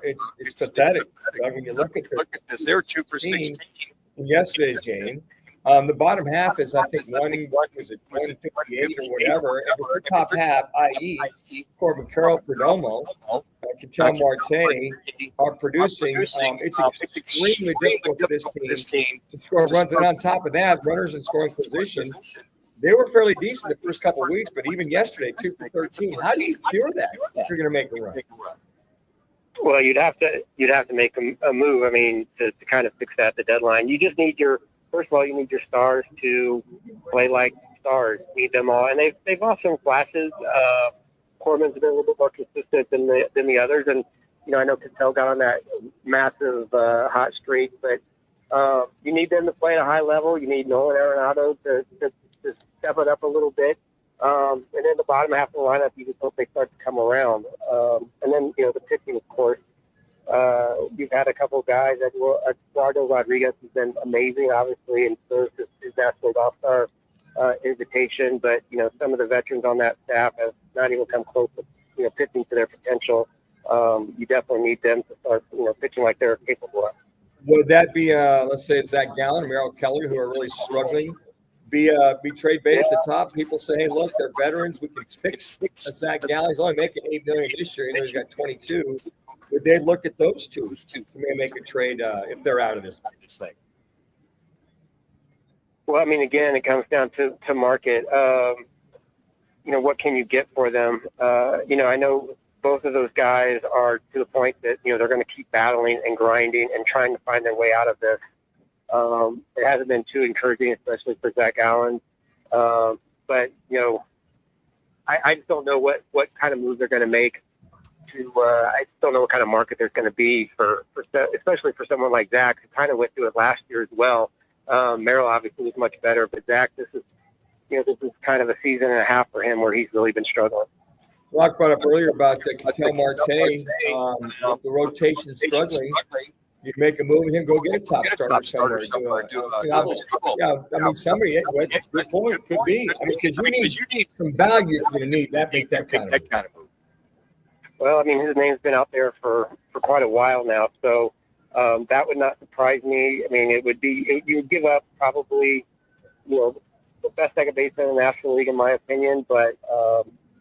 it's pathetic? When you look at this, they're 2 for 16 in yesterday's game. The bottom half is, I think, 158 or whatever. And the top half, i.e., Corbin Carroll, Perdomo, Ketel Marte, are producing. It's extremely difficult for this team to score runs. And on top of that, runners in scoring position, they were fairly decent the first couple of weeks, but even yesterday, 2 for 13. How do you cure that if you're going to make a run? Well, you'd have to make a move. I mean, to kind of fix that at the deadline. You just need first of all, you need your stars to play like stars. You need them all, and they've lost some flashes. Corbin's been a little bit more consistent than the others, and I know Ketel got on that massive hot streak, but you need them to play at a high level. You need Nolan Arenado to step it up a little bit. And then the bottom half of the lineup, you just hope they start to come around. And then, the pitching, of course. You've had a couple of guys. Eduardo Rodriguez has been amazing, obviously, and so is his National All-Star invitation. But, some of the veterans on that staff have not even come close to, pitching to their potential. You definitely need them to start, pitching like they're capable of. Would that be, let's say, Zach Gallen, Merrill Kelly, who are really struggling? Be trade bait at the top. People say, "Hey, look, they're veterans. We can fix Zach Gallen. He's only making $8 million this year. He's got 22." Would they look at those two to make a trade if they're out of this thing? Well, I mean, again, it comes down to market. What can you get for them? I know both of those guys are to the point that they're going to keep battling and grinding and trying to find their way out of this. It hasn't been too encouraging, especially for Zach Allen. But, I just don't know what kind of moves they're going to make I just don't know what kind of market there's going to be for especially for someone like Zach, who kind of went through it last year as well. Merrill obviously was much better, but Zach, this is kind of a season and a half for him where he's really been struggling. Rock brought up earlier about Ketel Marte, the rotation struggling. You make a move with him, go get a top starter somewhere. Somebody, good point, could be. I mean, because you need some value if you're going to make that kind of move. Well, I mean, his name's been out there for quite a while now, so that would not surprise me. I mean, you would give up probably, the best second baseman in the National League, in my opinion, but,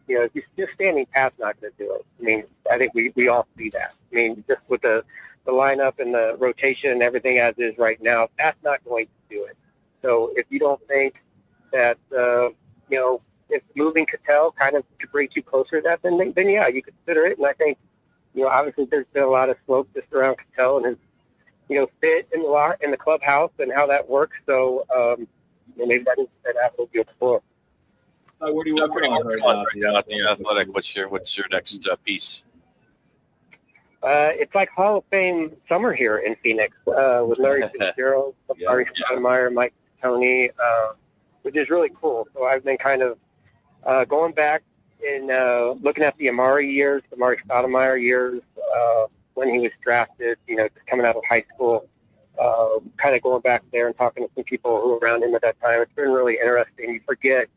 just standing pat's not going to do it. I mean, I think we all see that. I mean, just with the lineup and the rotation and everything as is right now, that's not going to do it. So if you don't think that, if moving Ketel kind of could bring you closer to that, then yeah, you consider it. And I think, obviously there's been a lot of smoke just around Ketel and his, fit in the clubhouse and how that works. So maybe that avenue will explore. What are you working on right now at the Athletic? What's your next piece? It's like Hall of Fame summer here in Phoenix with Larry Fitzgerald, Ari Stoudemire, Mike Tony, which is really cool. So I've been kind of going back and looking at the Amari Stoudemire years when he was drafted, coming out of high school, kind of going back there and talking to some people who were around him at that time. It's been really interesting. You forget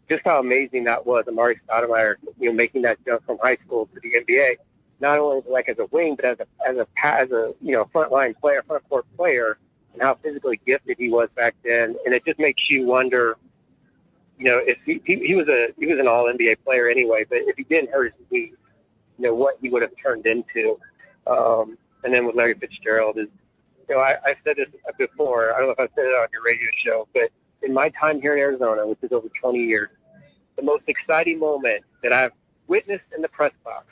just how amazing that was, Amari Stoudemire, making that jump from high school to the NBA. Not only like as a wing, but as a frontline player, front court player, and how physically gifted he was back then. And it just makes you wonder, if he was an all NBA player anyway, but if he didn't hurt his knee, what he would have turned into. And then with Larry Fitzgerald is, I said this before. I don't know if I said it on your radio show, but in my time here in Arizona, which is over 20 years, the most exciting moment that I've witnessed in the press box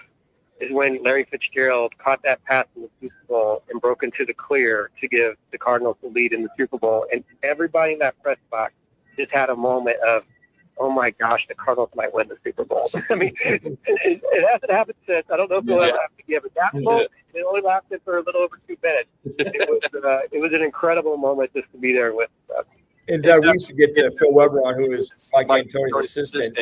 is when Larry Fitzgerald caught that pass in the Super Bowl and broke into the clear to give the Cardinals the lead in the Super Bowl. And everybody in that press box just had a moment of, oh my gosh, the Cardinals might win the Super Bowl. I mean, it hasn't happened since. I don't know if it'll ever have to give it that moment. It only lasted for a little over 2 minutes. It was an incredible moment just to be there with. And we used to get Phil Weber on, who was Mike D'Antoni's assistant.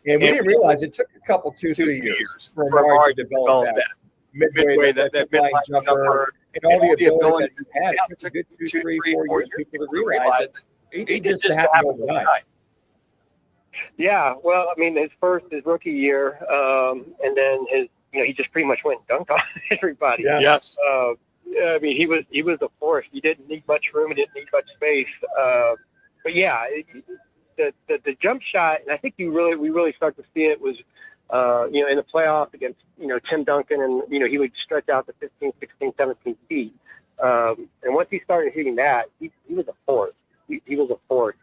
And we didn't realize it took a couple, 2-3 years for Amari to develop that midway, that midline jumper, and all the ability that he had. It took a good 2, 3, 4 years people to realize that he just happened overnight. Yeah, well, I mean, his rookie year, and then he just pretty much went and dunked on everybody. Yes. I mean, he was a force. He didn't need much room. He didn't need much space. But yeah, the jump shot, and I think we really start to see it was, in the playoffs against, Tim Duncan, and, he would stretch out to 15, 16, 17 feet. And once he started hitting that, he was a force. He was a force.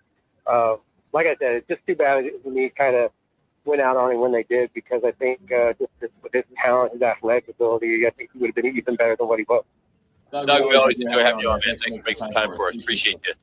Like I said, it's just too bad when he kind of went out on him when they did, because I think just with his talent, his athletic ability, I think he would have been even better than what he was. Doug, we always enjoy having you on, man. Thanks for making some time for us. Appreciate it.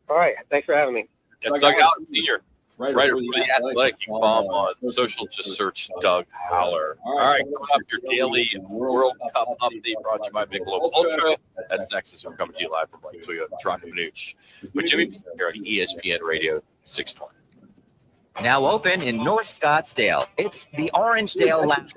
All right. Thanks for having me. Yeah, Doug Haller, Senior, writer for The Athletic. You can follow him on social. Just search Doug Haller. All right, coming up, your daily World Cup update brought to you by Big Local Ultra. That's next as we're coming to you live from Toyota, Roc and Manuch. With Jimmy here on ESPN Radio 620. Now open in North Scottsdale. It's the Orangedale Lounge.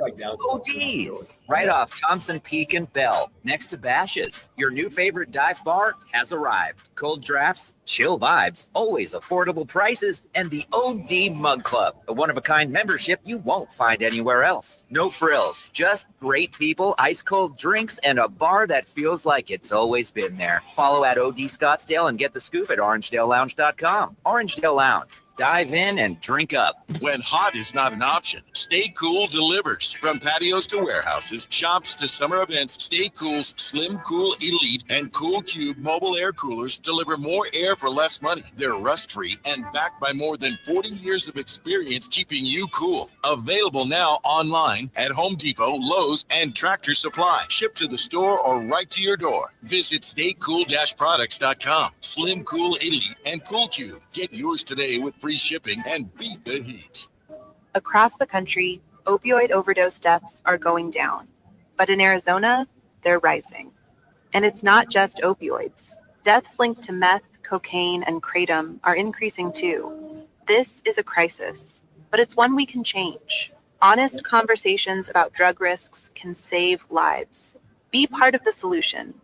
ODs, right off Thompson Peak and Bell, next to Bash's. Your new favorite dive bar has arrived. Cold drafts, chill vibes, always affordable prices, and the OD Mug Club, a one-of-a-kind membership you won't find anywhere else. No frills, just great people, ice-cold drinks, and a bar that feels like it's always been there. Follow at OD Scottsdale and get the scoop at orangedalelounge.com. Orangedale Lounge. Dive in and drink up. When hot is not an option, Stay Cool delivers. From patios to warehouses, shops to summer events, Stay Cool's Slim Cool Elite and Cool Cube mobile air coolers deliver more air for less money. They're rust-free and backed by more than 40 years of experience keeping you cool. Available now online at Home Depot, Lowe's, and Tractor Supply. Shipped to the store or right to your door. Visit staycool-products.com. Slim Cool Elite and Cool Cube. Get yours today with free shipping and beat the heat. Across the country, opioid overdose deaths are going down. But in Arizona, they're rising. And it's not just opioids. Deaths linked to meth, cocaine, and kratom are increasing too. This is a crisis, but it's one we can change. Honest conversations about drug risks can save lives. Be part of the solution.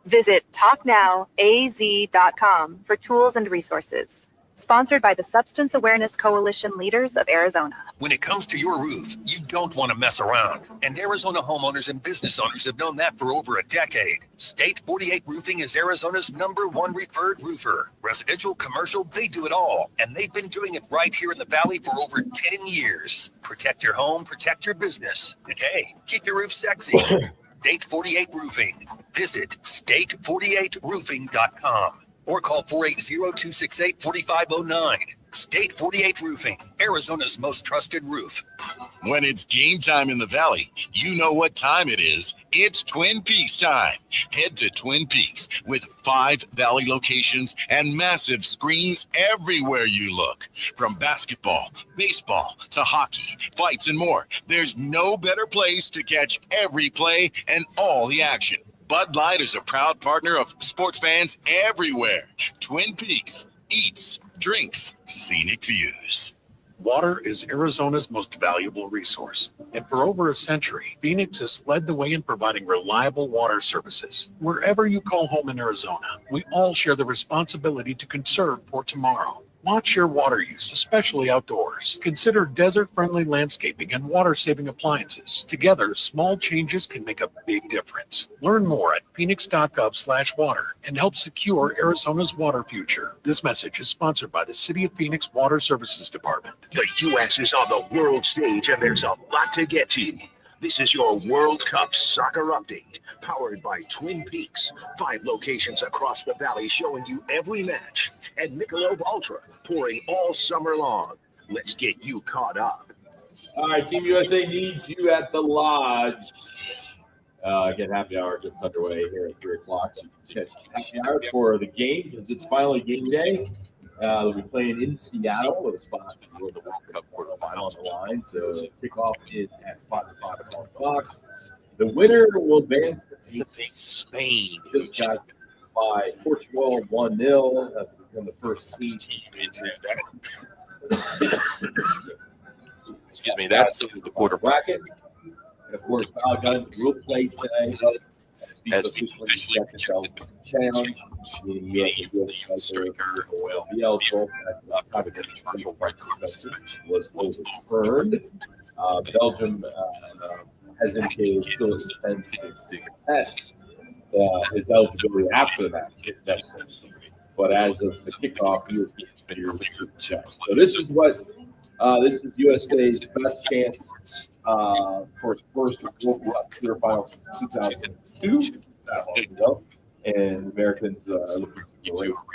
Visit talknowaz.com for tools and resources. Sponsored by the Substance Awareness Coalition Leaders of Arizona. When it comes to your roof, you don't want to mess around. And Arizona homeowners and business owners have known that for over a decade. State 48 Roofing is Arizona's #1 referred roofer. Residential, commercial, they do it all. And they've been doing it right here in the Valley for over 10 years. Protect your home, protect your business. And hey, keep your roof sexy. State 48 Roofing. Visit state48roofing.com. or call 480-268-4509. State 48 Roofing, Arizona's most trusted roof. When it's game time in the Valley, you know what time it is. It's Twin Peaks time. Head to Twin Peaks with 5 Valley locations and massive screens everywhere you look. From basketball, baseball, to hockey, fights, and more. There's no better place to catch every play and all the action. Bud Light is a proud partner of sports fans everywhere. Twin Peaks, eats, drinks, scenic views. Water is Arizona's most valuable resource. And for over a century, Phoenix has led the way in providing reliable water services. Wherever you call home in Arizona, we all share the responsibility to conserve for tomorrow. Watch your water use, especially outdoors. Consider desert-friendly landscaping and water-saving appliances. Together, small changes can make a big difference. Learn more at phoenix.gov/water and help secure Arizona's water future. This message is sponsored by the City of Phoenix Water Services Department. The U.S. is on the world stage, and there's a lot to get to. This is your World Cup soccer update, powered by Twin Peaks. 5 locations across the valley showing you every match, and Michelob Ultra pouring all summer long. Let's get you caught up. All right, Team USA needs you at the Lodge. Again, happy hour just underway here at 3 o'clock. Catch happy hour for the game because it's finally game day. They'll be playing in Seattle with a spot for the World Cup quarterfinal on the line. So kickoff is at 5 o'clock on Fox. The winner will advance to Spain. Just got by Portugal 1-0. That's become the first team into that. Excuse me, that's the quarter bracket. And of course, Balogun will play today. As officially challenge, the striker will be eligible. Controversial right was overturned. Belgium has indicated still intends to contest his eligibility after the match, if necessary. But as of the kickoff, he was check. So this is what this is USA's best chance for its first World Cup quarterfinal since 2002. That long ago. And the Americans looking for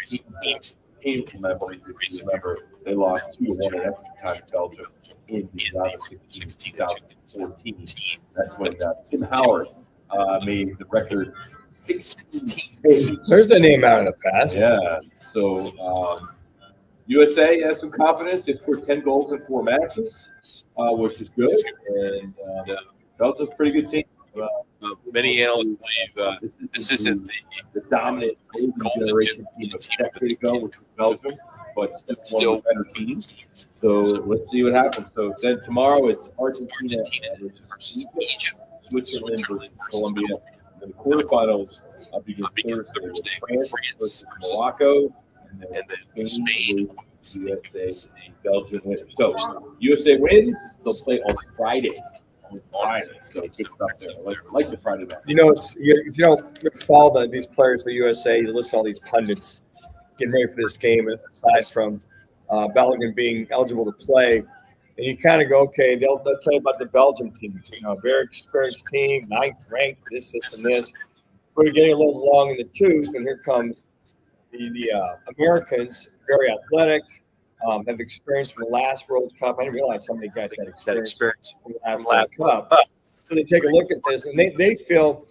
painful memory. Remember, they lost 2-1 in extra time to Belgium in the round of 16, 2014. That's when Tim Howard made the record 16 saves. There's a name out of the past. Yeah. So USA has some confidence. They scored 10 goals in 4 matches, which is good. And Belgium's a pretty good team. Many analysts believe this isn't the dominant golden generation team of a decade ago, which was Belgium, but still one of the better teams. So let's see what happens. So then tomorrow it's Argentina versus Egypt, Switzerland versus Colombia. And the quarterfinals begin Thursday with France versus Morocco, and then Spain versus USA, Belgium winner. So USA wins, they'll play on Friday. So good stuff there. Like the Friday match. You know, if you don't follow these players for USA, you listen to all these pundits getting ready for this game, aside from Balogun being eligible to play, and you kind of go, okay, they'll tell you about the Belgium team. You know, very experienced team, 9th ranked, this, and this. We're getting a little long in the tooth, and here comes the Americans, very athletic. Have experience from the last World Cup. I didn't realize so many guys had experience from the last World Cup. So they take a look at this, and they feel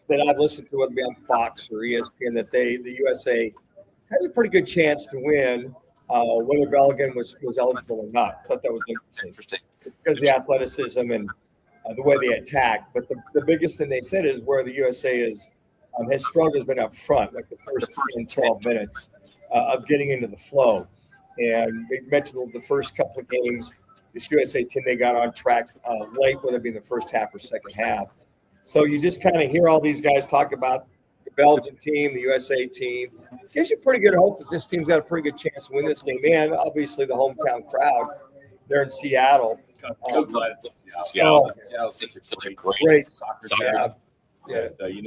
that I've listened to, whether it be on Fox or ESPN, that the USA has a pretty good chance to win, whether Balogun was eligible or not. I thought that was interesting because of the athleticism and the way they attack. But the biggest thing they said is where the USA has struggled has been up front, like the first 10, 12 minutes of getting into the flow. And they mentioned the first couple of games, this USA team, they got on track late, whether it be in the first half or second half. So you just kind of hear all these guys talk about the Belgian team, the USA team. Gives you pretty good hope that this team's got a pretty good chance to win this game. And obviously the hometown crowd, they're in Seattle. So glad it's Seattle. Seattle's such a great soccer job. Yeah, you've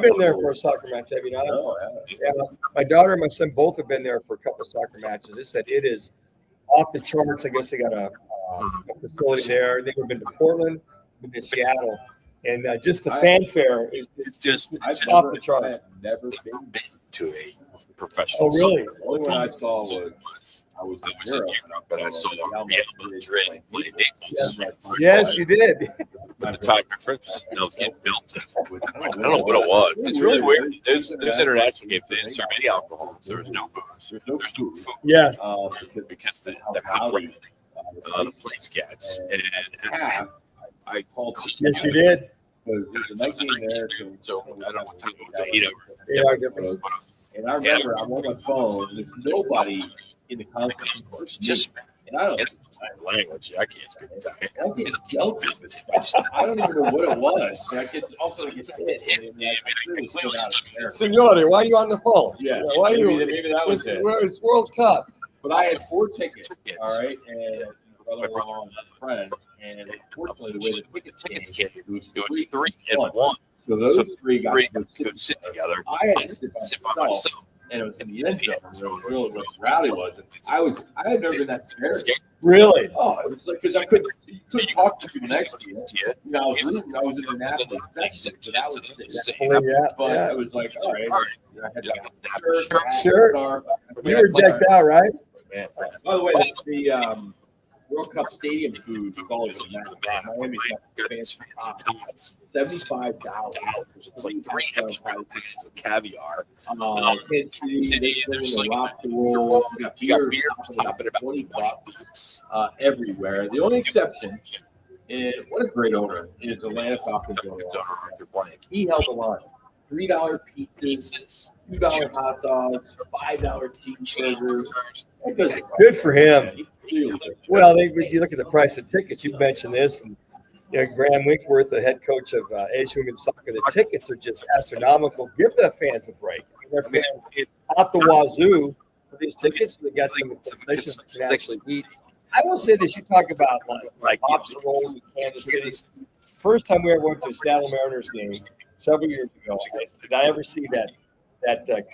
been there for a soccer match, have you not? No, yeah. My daughter and my son both have been there for a couple of soccer matches. They said it is off the charts. I guess they got a facility there. They've been to Portland, been to Seattle, and just the fanfare is just off the charts. I've never been to a professional. Oh, really? The only one I saw was I was in Europe, but I saw Real Madrid play Naples. Yes, you did. With the time difference, that was getting built. I don't know what it was. It's really weird. There's international games. They didn't serve any alcohol. There was no booze. There's no food. Yeah. Because the how rate the place gets. And I called. Yes, you did. Because there's a night game there. So I don't know what time it was. I eat over. Yeah, and I remember I'm on my phone. There's nobody in the conference. Just and I don't. Language. I can't speak Italian. I get guilty with stuff. I don't even know what it was, but I get also get hit. Signore, why are you on the phone? Yeah. Why are you? Maybe that was it. It's World Cup. But I had 4 tickets, all right, and brother-in-law and friends, and unfortunately, the way the tickets came, it was 3 and 1. So those 3 got to sit together. I had to sit by myself, and it was in the end zone. Where it was really where the rally was. And I had never been that scared. Really? Oh, it was like because you couldn't talk to people next to you. You know, I was in the national section, so that was sick. But it was like, all right, I had the Sure. You were decked out, right? Man. By the way, the World Cup stadium food is always a matter. Miami's got fancy tots, $75. It's like 3 hours of caviar. Kansas City, there's like lobster rolls. You got beer topping about $20 everywhere. The only exception, and what a great owner, is Atlanta Falcons owner. He held the line. $3 pizzas, $2 hot dogs, $5 cheeseburgers. Good for him. Well, you look at the price of tickets. You mentioned this, and Graham Winkworth, the head coach of Asian Women's Soccer. The tickets are just astronomical. Give the fans a break. They're paying out the wazoo for these tickets. They got some concessions they can actually eat. I will say this: you talk about like lobster rolls in Kansas City. First time we ever went to a Seattle Mariners game several years ago, did I ever see that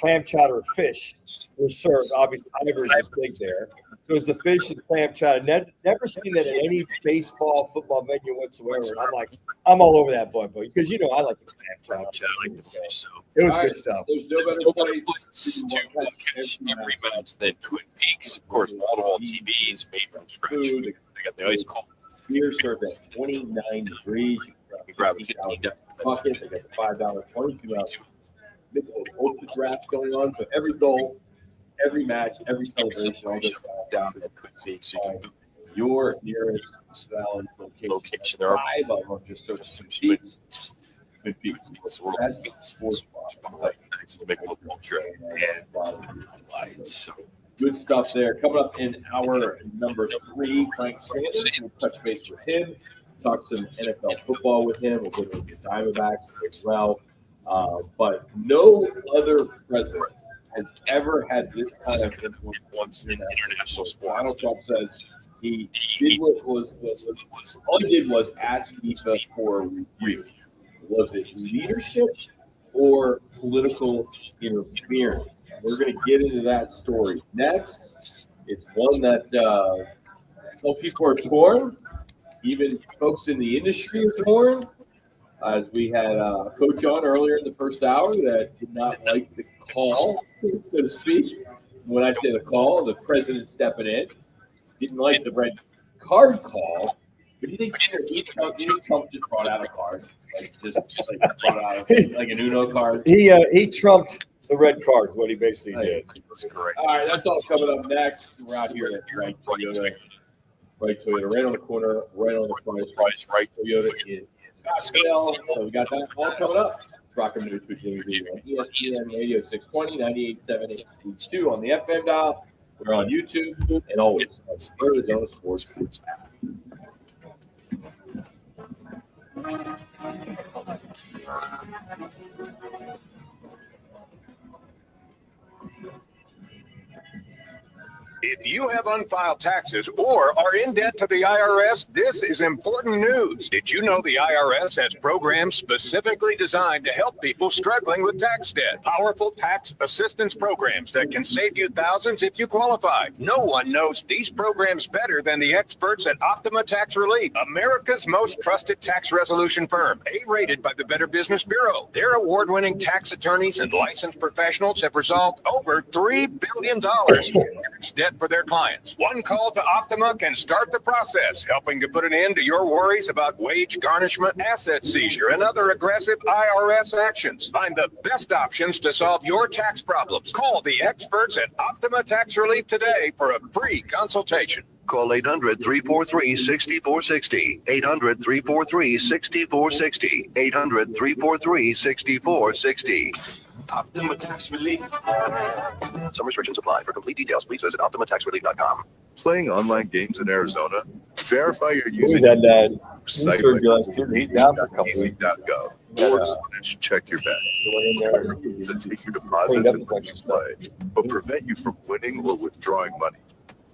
clam chowder of fish was served? Obviously, Ivers is big there. So it's the fish and clam chowder. Never seen that at any baseball, football venue whatsoever. And I'm like, I'm all over that boy, because I like the clam chowder. I like the fish. So it was good stuff. There's no better place to catch every match than Twin Peaks. Of course, wall-to-wall TVs made from scratch. They got the ice cold beer served at 29 degrees. You can grab a bucket. They got the $5 22-ounce ultra drafts going on. So every goal, every match, every celebration, all goes down to the Twin Peaks. Your nearest Valley location. There are 5 of them. Just search Twin Peaks. Twin Peaks. Best sports bar. To make a little trip. And so good stuff there. Coming up in hour number 3, Frank Sanders. We'll touch base with him. Talk some NFL football with him. We'll go to the Diamondbacks as well. But no other president has ever had this kind of influence in international sport. Donald Trump says he did what was all he did was ask FIFA for review. Was it leadership or political interference? We're going to get into that story next. It's one that some people are torn. Even folks in the industry are torn. As we had a coach on earlier in the first hour that did not like the call, so to speak. When I say the call, the president stepping in, didn't like the red card call. But do you think Trump just brought out a card? Like brought out like an Uno card? He trumped the red cards, what he basically did. That's correct. All right, that's all coming up next. We're out here at Right Toyota. Right Toyota, right on the corner, right on the price. Right Toyota in Scottsdale. So we got that all coming up. Roc and Manuch with Jimmy B on ESPN Radio 620, 98.7 HD-2 on the FM dial. We're on YouTube and always on Arizona Sports app. If you have unfiled taxes or are in debt to the IRS, this is important news. Did you know the IRS has programs specifically designed to help people struggling with tax debt? Powerful tax assistance programs that can save you thousands if you qualify. No one knows these programs better than the experts at Optima Tax Relief, America's most trusted tax resolution firm, A-rated by the Better Business Bureau. Their award-winning tax attorneys and licensed professionals have resolved over $3 billion in tax debt for their clients. One call to Optima can start the process, helping to put an end to your worries about wage garnishment, asset seizure, and other aggressive IRS actions. Find the best options to solve your tax problems. Call the experts at Optima Tax Relief today for a free consultation. Call 800-343-6460. 800-343-6460. 800-343-6460. Optima Tax Relief. Some restrictions apply. For complete details, please visit OptimaTaxRelief.com. Playing online games in Arizona? Verify you're using site easy.gov /check your bet. To take your deposits and play, but prevent you from winning or withdrawing money.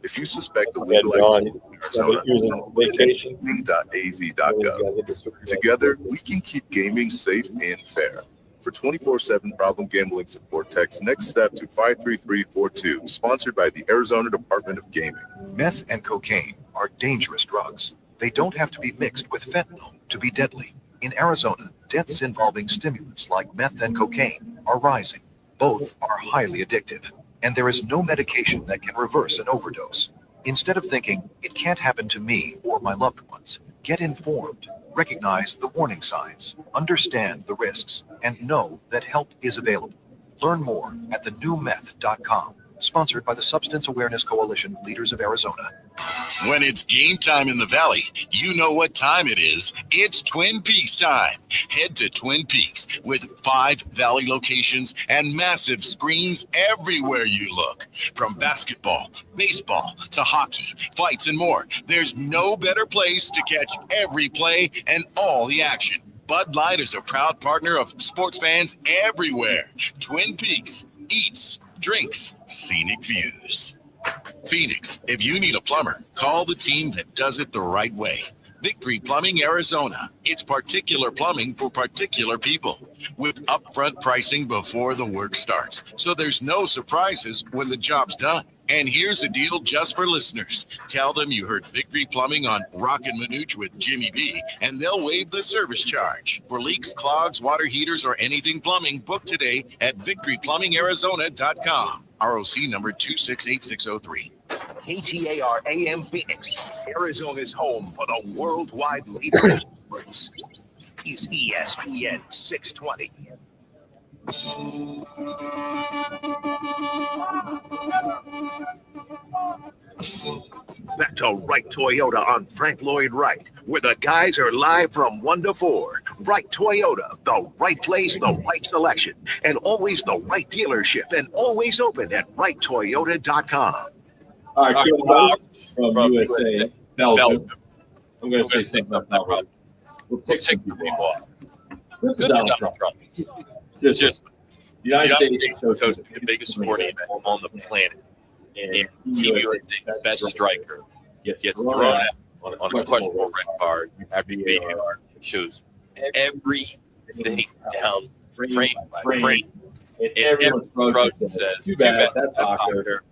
If you suspect Yeah, illegal John, activity in Arizona, he was on vacation. gaming.az.gov. Together, we can keep gaming safe and fair. For 24/7 problem gambling support, text Next Step to 53342, sponsored by the Arizona Department of Gaming. Meth and cocaine are dangerous drugs. They don't have to be mixed with fentanyl to be deadly. In Arizona, deaths involving stimulants like meth and cocaine are rising. Both are highly addictive, and there is no medication that can reverse an overdose. Instead of thinking, it can't happen to me or my loved ones, get informed, recognize the warning signs, understand the risks, and know that help is available. Learn more at thenewmeth.com, sponsored by the Substance Awareness Coalition, Leaders of Arizona. When it's game time in the Valley, you know what time it is. It's Twin Peaks time. Head to Twin Peaks with 5 Valley locations and massive screens everywhere you look. From basketball, baseball, to hockey, fights, and more, there's no better place to catch every play and all the action. Bud Light is a proud partner of sports fans everywhere. Twin Peaks, eats, drinks, scenic views. Phoenix, if you need a plumber, call the team that does it the right way. Victory Plumbing Arizona. It's particular plumbing for particular people with upfront pricing before the work starts. So there's no surprises when the job's done. And here's a deal just for listeners. Tell them you heard Victory Plumbing on Roc and Manuch with Jimmy B, and they'll waive the service charge. For leaks, clogs, water heaters, or anything plumbing, book today at victoryplumbingarizona.com. ROC number 268603. KTAR AM Phoenix, Arizona's home for the worldwide leader in sports, is ESPN 620. Back to Wright Toyota on Frank Lloyd Wright, where the guys are live from 1 to 4. Wright Toyota, the right place, the right selection, and always the right dealership, and always open at wrighttoyota.com. All right, so from USA, Belgium. I'm going to say something about we'll pick some people off. Good for Donald Trump. Just the United States is the biggest sporting event on the planet. And Team USA's best striker gets thrown out on a questionable red card after VAR shows everything down frame by frame. And everyone shrugs and says, too bad, that's soccer.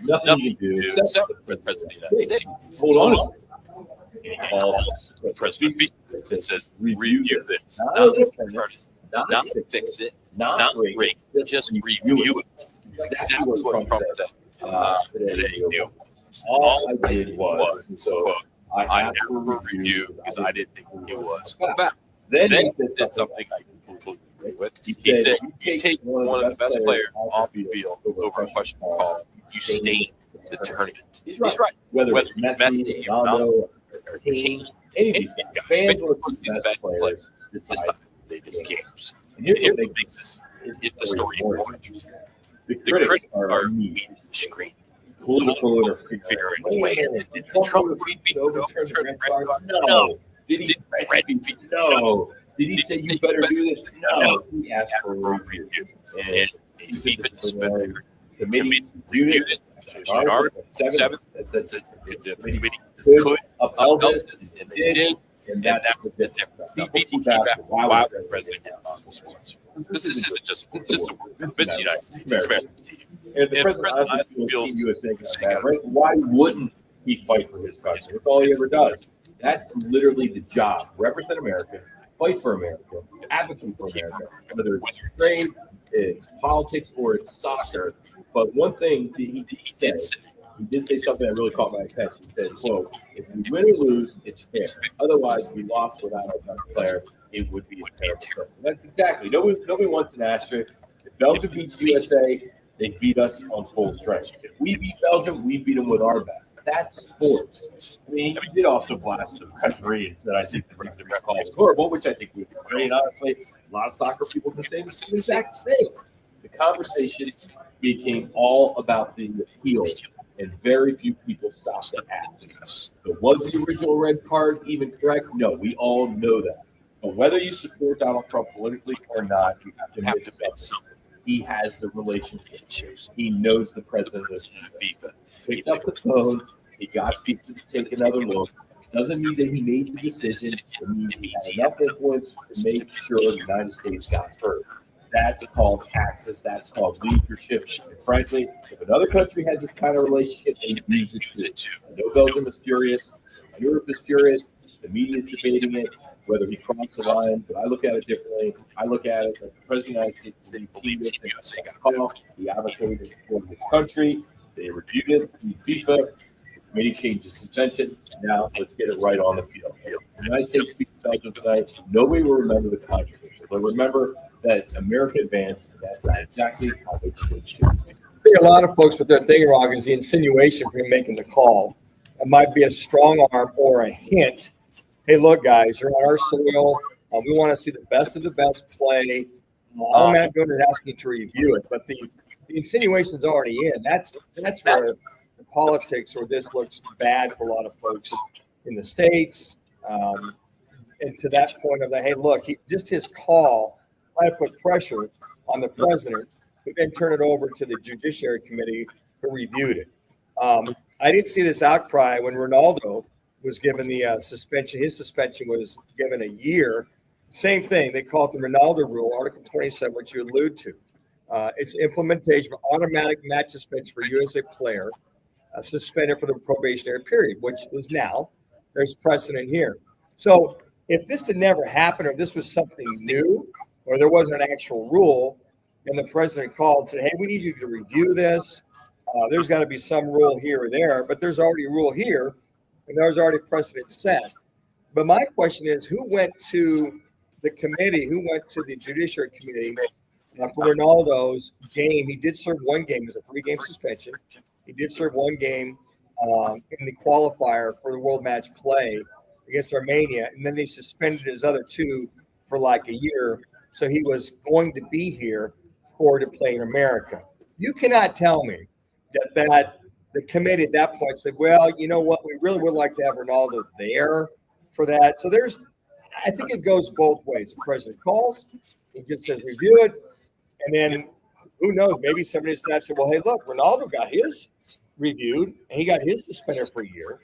Nothing you can do except the President of the United States. Hold on. And he calls the President and says, review this. Not fix it, not rate, just review it. Exactly what Trump said today. All I did was, so I asked for a review because I didn't think it was a fact. Then he said something I completely agree with. He said, you take one of the best players off the field over a questionable call, you stain the tournament. He's right. Whether it's Messi, Ronaldo, or Kane, any of these guys, fans will see the best players decide they just games. And here's what makes the story more interesting. The critics are media screen. Political interference. Did Trump overturn the red card? No. Did he? No. Did he say you better do this? No. He asked for a review. And FIFA disciplinary committee reviewed it. Article 7. The committee could upheld this, and they did. And that's the difference. People keep asking why was the president on sports? This isn't just it's the United States. It's American team. And the president honestly feels Team USA got bad, right? Why wouldn't he fight for his country? That's all he ever does. That's literally the job. Represent America, fight for America, advocate for America, whether it's trade, it's politics, or it's soccer. But one thing he said, he did say something that really caught my attention. He said, quote, if we win or lose, it's fair. Otherwise, we lost without our best player. It would be a terrible thing. That's exactly. Nobody wants an asterisk. If Belgium beats USA, they beat us on full strength. If we beat Belgium, we beat them with our best. That's sports. I mean, he did also blast the referee and said, I think the call was horrible, which I think would be great. Honestly, a lot of soccer people can say the same exact thing. The conversation became all about the appeal, and very few people stopped to ask. So was the original red card even correct? No, we all know that. But whether you support Donald Trump politically or not, you have to admit something. He has the relationship. He knows the president of FIFA. picked up the phone. He got FIFA to take another look. Doesn't mean that he made the decision. It means he had enough influence to make sure the United States got hurt. That's called access. That's called leadership. And frankly, if another country had this kind of relationship, they'd use it too. I know Belgium is furious. Europe is furious. The media is debating it, whether he crossed the line. But I look at it differently. I look at it like the President of the United States didn't plead with him. He got a call. He advocated for his country. They reviewed it. FIFA. The committee changed the suspension. Now let's get it right on the field. The United States beats Belgium tonight. Nobody will remember the controversy. They'll remember that America advanced, and that's exactly how they should. I think a lot of folks, what they're thinking, Rock, is the insinuation for him making the call. It might be a strong arm or a hint. Hey, look, guys, you're on our soil. We want to see the best of the best play. All I'm not doing is asking to review it, but the insinuation's already in. That's where the politics or this looks bad for a lot of folks in the States. And to that point of the, hey, look, just his call might have put pressure on the president, who then turned it over to the Judiciary Committee who reviewed it. I didn't see this outcry when Ronaldo was given the suspension. His suspension was given a year. Same thing. They call it the Ronaldo rule, Article 27, which you allude to. It's implementation of automatic match suspension for USA player suspended for the probationary period, which is now. There's precedent here. So if this had never happened, or this was something new, or there wasn't an actual rule, and the president called and said, hey, we need you to review this. There's got to be some rule here or there, but there's already a rule here, and there's already precedent set. But my question is, who went to the committee, who went to the Judiciary Committee for Ronaldo's game? He did serve one game. It was a 3-game suspension. He did serve one game in the qualifier for the World Match Play against Armenia, and then they suspended his other 2 for like a year. So he was going to be here to play in America. You cannot tell me that the committee at that point said, well, you know what, we really would like to have Ronaldo there for that. So I think it goes both ways. The president calls, he just says review it, and then who knows, maybe somebody said, well, hey, look, Ronaldo got his reviewed, and he got his suspended for a year.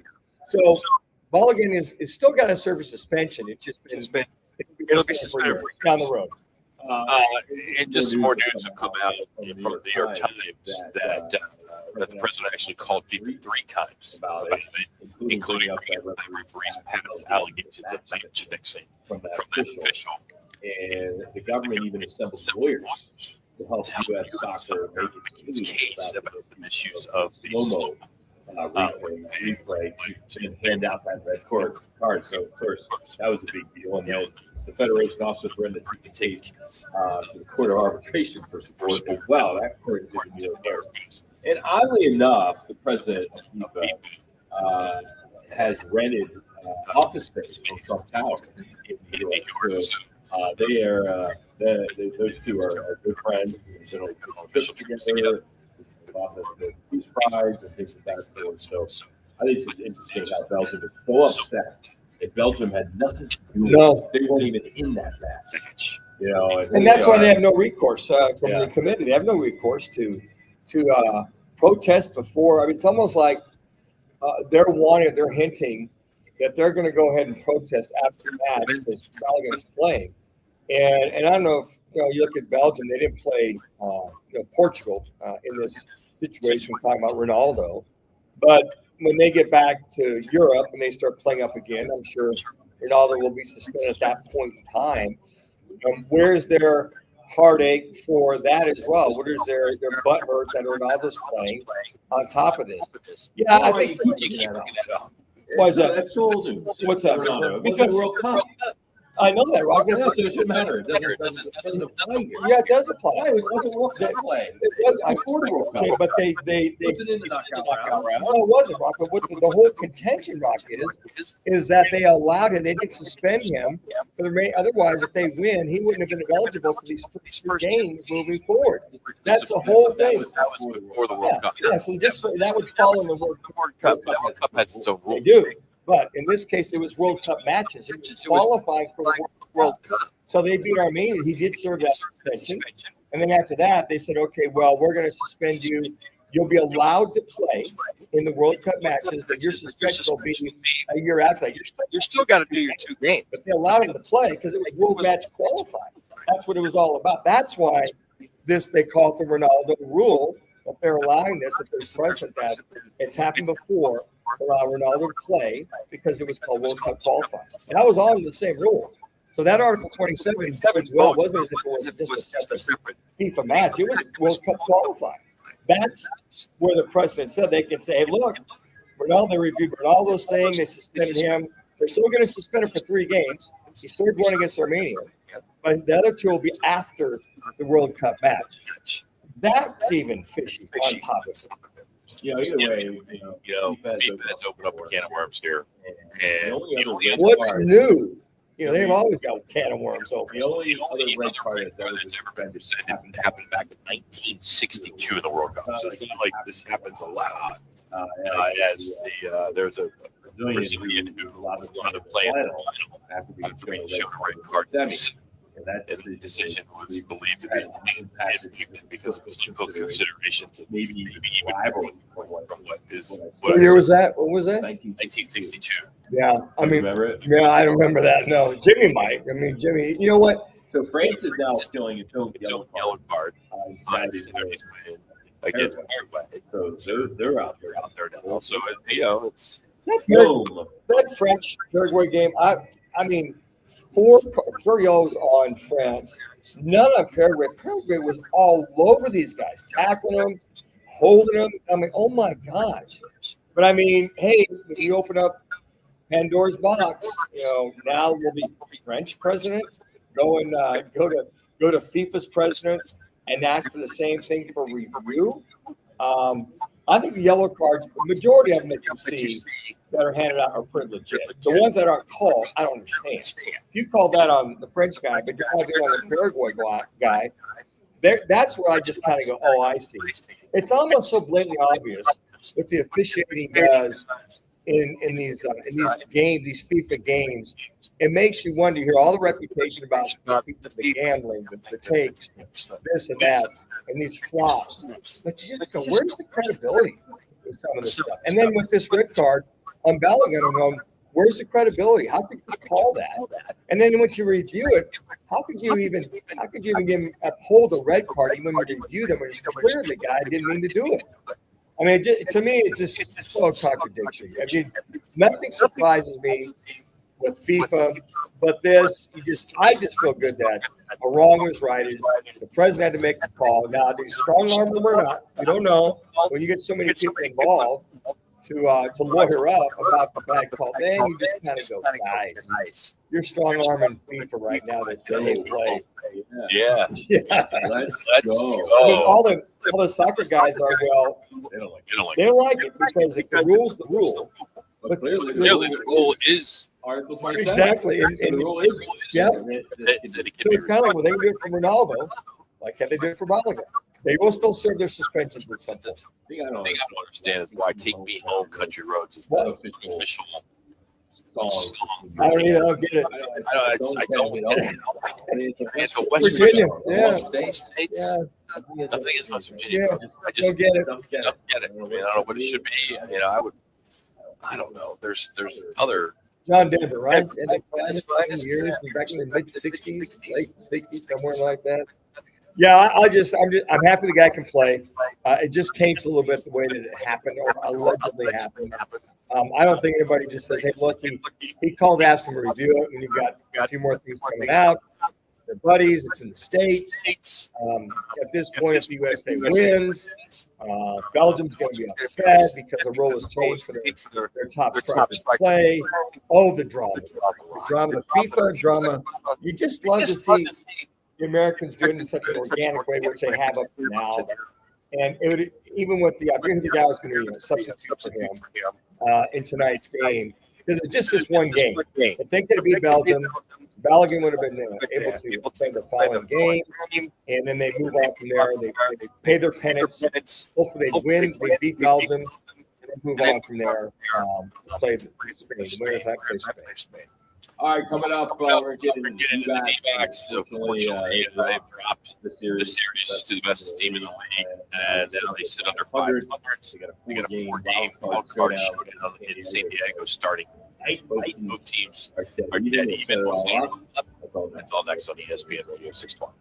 So Mulligan is still got to serve a suspension. It's been it'll be suspended down the road. And just more news have come out from the New York Times that the president actually called people 3 times about it, including the referee's past allegations of match fixing from that official. And the government even assembled lawyers to help U.S. soccer make its case about the misuse of slow-mo replay to hand out that red card. So, of course, that was a big deal. And then the Federation also threatened that he could take to the Court of Arbitration for support as well. That court didn't deal there. And oddly enough, the president of FIFA has rented office space from Trump Tower in New York. So those two are good friends. They've been official together. The Peace Prize and things of that sort. So I think it's just interesting how Belgium is so upset. If Belgium had nothing to do with it, they weren't even in that match. You know, and that's why they have no recourse from the committee. They have no recourse to protest before. I mean, it's almost like they're hinting that they're going to go ahead and protest after the match because Belgium's playing. And I don't know if you look at Belgium, they didn't play Portugal in this situation. We're talking about Ronaldo, but when they get back to Europe and they start playing up again, I'm sure Ronaldo will be suspended at that point in time. Where's their heartache for that as well? What is their butt hurt that Ronaldo's playing on top of this? Yeah, I think you keep that up. What's up? What's up? Because World Cup. I know that, Rock. It doesn't matter. It doesn't apply here. Yeah, it does apply. It wasn't World Cup play. It was before the World Cup. Okay, but they knockout round. No, it wasn't, Rock. But what the whole contention, Rock, is that they allowed him. They didn't suspend him for the rain. Otherwise, if they win, he wouldn't have been eligible for these first games moving forward. That's the whole thing. That was before the World Cup. Yeah, so that would fall in the World Cup. The World Cup has its own rules. They do. But in this case, it was World Cup matches. It was qualifying for the World Cup. So they beat Armenia. He did serve that suspension. And then after that, they said, okay, well, we're going to suspend you you'll be allowed to play in the World Cup matches, but your suspension will be a year after that. You still got to do your 2 games. But they allowed him to play because it was World Match qualifying. That's what it was all about. That's why they call it the Ronaldo rule. If they're allowing this, if there's precedent that it's happened before, allow Ronaldo to play because it was called World Cup qualifying. And that was all in the same rule. So that Article 27 as well wasn't as if it was just a separate FIFA match. It was World Cup qualifying. That's where the president said they could say, hey, look, Ronaldo reviewed Ronaldo's thing. They suspended him. They're still going to suspend him for 3 games. He scored one against Armenia. But the other 2 will be after the World Cup match. That's even fishy on top of it. Either way, FIFA has opened up a can of worms here. And what's new? They've always got a can of worms open. The only other red card that's ever been happened back in 1962 in the World Cup. So it's not like this happens a lot. There's a Brazilian who wanted to play in the final after being shown a red card. And the decision was believed to be impacted because of political considerations and maybe even rivalry from what is. What year was that? What was that? 1962. Yeah, I mean, remember it? Yeah, I don't remember that. No, Jimmy might. I mean, Jimmy, you know what? So France is now stealing its own yellow card on Saturday's win against Paraguay. So they're out there now. So it's that French Paraguay game. I mean, 4 yellows on France, none on Paraguay. Paraguay was all over these guys, tackling them, holding them. I mean, oh my gosh! But I mean, hey, if you open up Pandora's box, now will the French president go to FIFA's president and ask for the same thing for review? I think the yellow cards, the majority of them that you see that are handed out are pretty legit. The ones that aren't called, I don't understand. If you call that on the French guy, but you're not doing it on the Paraguay guy, that's where I just kind of go, oh, I see. It's almost so blatantly obvious what the officiating does in these games, these FIFA games. It makes you wonder. You hear all the reputation about the gambling, the takes, this and that, and these flops. But you just go, where's the credibility with some of this stuff? And then with this red card, I'm Bellingham, I'm going, where's the credibility? How could you call that? And then when you review it, how could you even uphold a red card even when you review them when it's clear the guy didn't mean to do it? I mean, to me, it's just so contradictory. I mean, nothing surprises me with FIFA, but I just feel good that a wrong was righted. The president had to make the call. Now, do you strong arm them or not? We don't know. When you get so many people involved to lawyer up about the bad call, then you just kind of go, guys, you're strong arming FIFA right now that they play. Yeah. Let's go. I mean, all the soccer guys are, well, they don't like it because if the rule's the rule. But clearly the rule is Article 27. Exactly. And the rule is. Yeah. So it's kind of like, well, they can do it for Ronaldo. Why can't they do it for Bellingham? They will still serve their suspensions with something. The thing I don't understand is why Take Me Home Country Roads is the official song. I don't get it. I don't know. It's a West Virginia. Yeah. Yeah. Nothing is West Virginia. Yeah. I just don't get it. don't get it. I mean, I don't know what it should be. I don't know. There's other. John Denver, right? In the 5 years, back in the mid 60s, late 60s, somewhere like that. Yeah, I'm happy the guy can play. It just taints a little bit the way that it happened or allegedly happened. I don't think anybody just says, hey, look, he called to have some review it, and you've got a few more things coming out. They're buddies. It's in the States. At this point, if the USA wins, Belgium's going to be upset because the rule has changed for their top strikers to play. Oh, the drama. The drama, the FIFA drama. You just love to see the Americans doing it in such an organic way, which they have up to now. And it would, even with I think the guy was going to be a substitute for him in tonight's game. Because it's just this one game. I think they'd beat Belgium. Bellingham would have been able to play the following game, and then they move on from there. They pay their penance. Hopefully they win. They beat Belgium, and then move on from there to play Spain. The winner of that plays Spain. All right, coming up, we're getting into the D-backs. Unfortunately, they dropped the series to the best team in the league, and now they sit under 500. They got a 4-game wild card showdown in San Diego starting. Both teams are dead even. That's all next on ESPN Radio 620.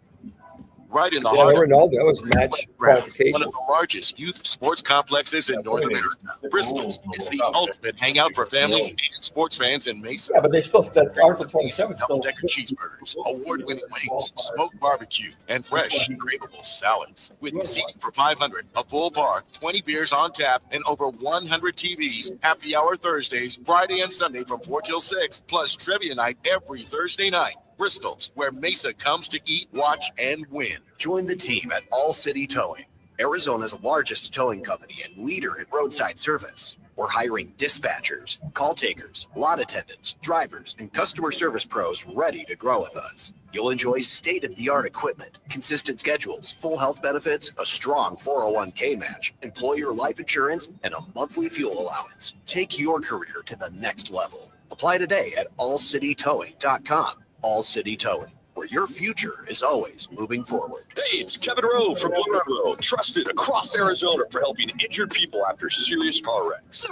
Right in the Yeah, heart of Ronaldo's match qualification. one of the largest youth sports complexes in North America. Bristol's is the ultimate hangout for families and sports fans in Mesa. Yeah, but they still that's Article 27 still. Double-decker cheeseburgers, award-winning wings, smoked barbecue, and fresh, craveable salads. With seating for 500, a full bar, 20 beers on tap, and over 100 TVs. Happy hour Thursdays, Friday and Sunday from 4 till 6, plus trivia night every Thursday night. Bristol's, where Mesa comes to eat, watch, and win. Join the team at All City Towing, Arizona's largest towing company and leader in roadside service. We're hiring dispatchers, call takers, lot attendants, drivers, and customer service pros ready to grow with us. You'll enjoy state-of-the-art equipment, consistent schedules, full health benefits, a strong 401k match, employer life insurance, and a monthly fuel allowance. Take your career to the next level. Apply today at allcitytowing.com. All City Towing, where your future is always moving forward. Hey, it's Kevin Rowe from Learn and Row, trusted across Arizona for helping injured people after serious car wrecks.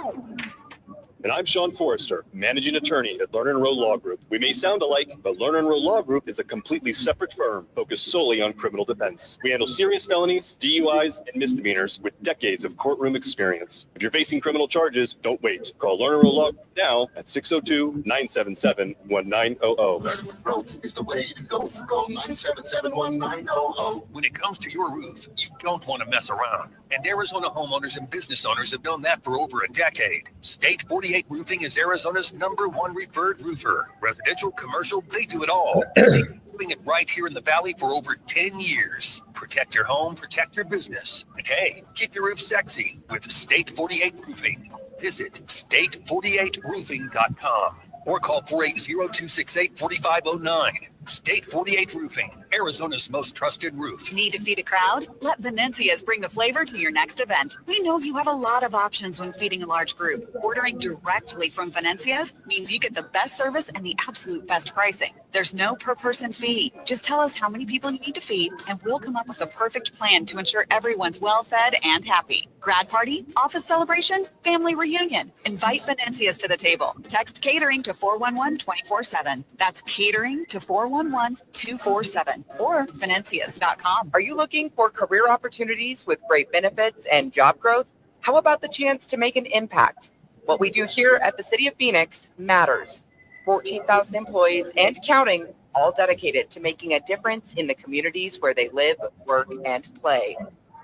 And I'm Sean Forrester, managing attorney at Learn and Row Law Group. We may sound alike, but Learn and Row Law Group is a completely separate firm focused solely on criminal defense. We handle serious felonies, DUIs, and misdemeanors with decades of courtroom experience. If you're facing criminal charges, don't wait. Call Learn and Row Law Group now at 602-977-1900. Growth is the way to go. Call 977-1900. When it comes to your roof, you don't want to mess around. And Arizona homeowners and business owners have known that for over a decade. State 48 Roofing is Arizona's #1 referred roofer. Residential, commercial, they do it all. Doing it right here in the Valley for over 10 years. Protect your home, protect your business. And hey, keep your roof sexy with State 48 Roofing. Visit state48roofing.com or call 480-268-4509. State 48 Roofing, Arizona's most trusted roof. Need to feed a crowd? Let Venencia's bring the flavor to your next event. We know you have a lot of options when feeding a large group. Ordering directly from Venencia's means you get the best service and the absolute best pricing. There's no per person fee. Just tell us how many people you need to feed, and we'll come up with the perfect plan to ensure everyone's well fed and happy. Grad party, office celebration, family reunion. Invite Venencia's to the table. Text catering to 411-24/7. That's catering to 411-247 or Venencias.com. Are you looking for career opportunities with great benefits and job growth? How about the chance to make an impact? What we do here at the City of Phoenix matters. 14,000 employees and counting, all dedicated to making a difference in the communities where they live, work, and play.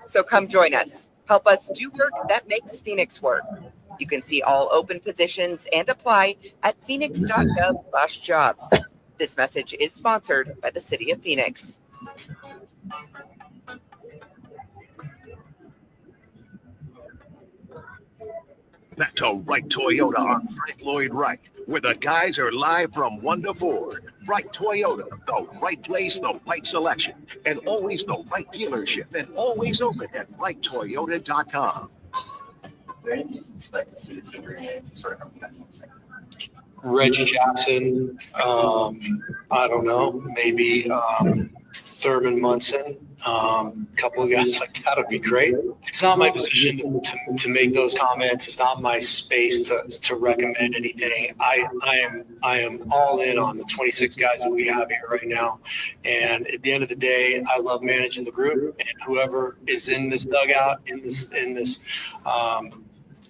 So come join us. Help us do work that makes Phoenix work. You can see all open positions and apply at phoenix.gov/jobs. This message is sponsored by the City of Phoenix. Back to Right Toyota on Frank Lloyd Wright, where the guys are live from 1 to 4. Right Toyota, the right place, the right selection, and always the right dealership, and always open at righttoyota.com. Reggie Jackson, I don't know, maybe Thurman Munson, a couple of guys like that would be great. It's not my position to make those comments. It's not my space to recommend anything. I am all in on the 26 guys that we have here right now. And at the end of the day, I love managing the group, and whoever is in this dugout,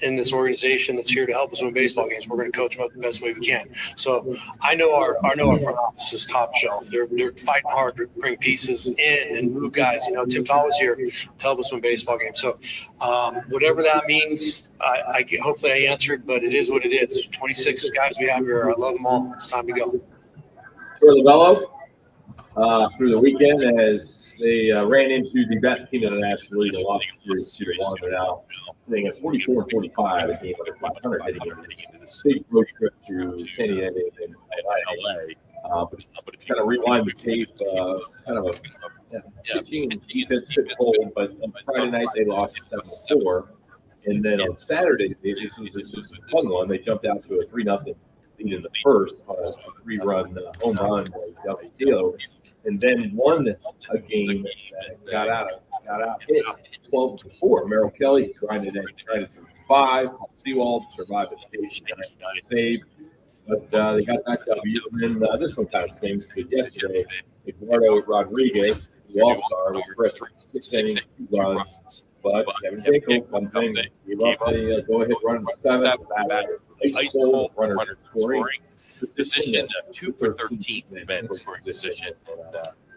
in this organization that's here to help us win baseball games, we're going to coach them up the best way we can. So I know our front office is top shelf. They're fighting hard to bring pieces in and move guys. You know, Tim Powell's here to help us win baseball games. So whatever that means, hopefully I answered, but it is what it is. 26 guys we have here. I love them all. It's time to go. Troy Lavello through the weekend as they ran into the best team in the National League and lost to 2-1. They're now sitting at 44-45, a game under 500 heading into this big road trip to San Diego and LA. But kind of rewind the tape, kind of a pitching and defense took hold, but on Friday night they lost 7-4. And then on Saturday, this was a fun one. They jumped out to a 3-0 lead lead in the first on a 3-run home run by Del Castillo, and then won a game that got out hit 12-4. Merrill Kelly grinded through 5. Seawald survived a stage 9 save, but they got that W. And then this one kind of stinks because yesterday, Eduardo Rodriguez, the All-Star, was fresh 6 innings, 2 runs. But Kevin Dinkel comes in, gave up the go-ahead run in the 7th. Ice cold runner scoring. Position 2 for 13 men scoring position.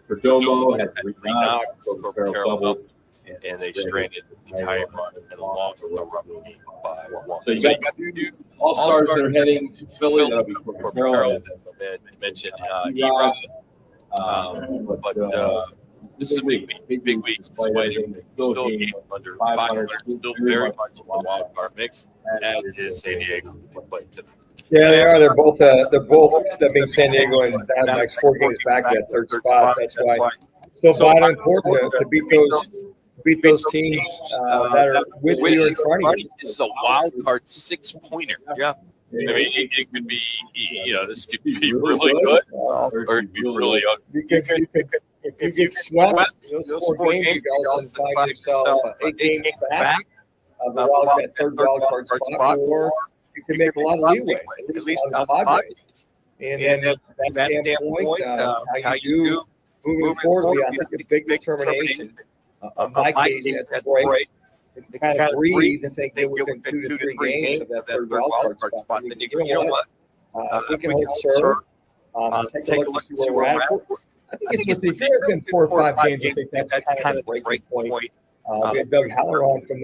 Perdomo had 3 knocks, Farrell doubled, and they stranded the entire run and lost the run by 1. So you got 2 All-Stars that are heading to Philly. That'll be for Farrell, as I mentioned. E-Rod. But this is a big week. Still a game under 500. Still very much in the wild card mix, as is San Diego. Yeah, they are. They're both stepping San Diego and the next 4 games back to that 3rd spot. That's why it's so vital important to beat those teams that are with you in front of you. It's a wild card 6-pointer. Yeah. I mean, it could be, this could be really good or it could be really ugly. If you get swept, those 4 games, you can also find yourself 8 games back of the that 3rd wild card spot, or you can make a lot of leeway, at least on the Padres. And then from that standpoint, how you do moving forward, I think a big determination. In my case, at the break, to kind of breathe and think they within 2 to 3 games of that 3rd wild card spot. Then you know what? We can hold serve. Take a look and see where we're at. I think it's within 4 or 5 games. I think that's kind of the breaking point. We had Doug Haller on from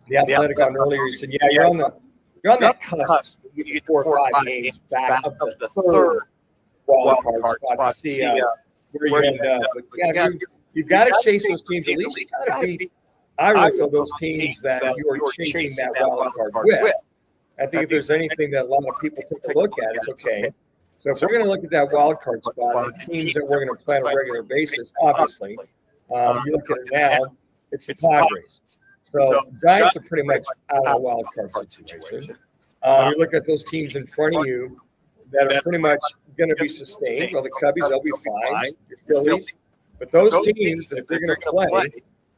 the Athletic on earlier. He said, "Yeah, you're on the cusp. You get 4 or 5 games back of the 3rd wild card spot to see where you end up." But yeah, you've got to chase those teams. At least you got to beat. I really feel those teams that you are chasing that wild card with. I think if there's anything that a lot of people take a look at, it's okay. So if we're going to look at that wild card spot, the teams that we're going to play on a regular basis, obviously, you look at it now, it's the Padres. So Giants are pretty much out of the wild card situation. You look at those teams in front of you that are pretty much going to be sustained. Well, the Cubbies, they'll be fine. Your Phillies. But those teams, if they're going to play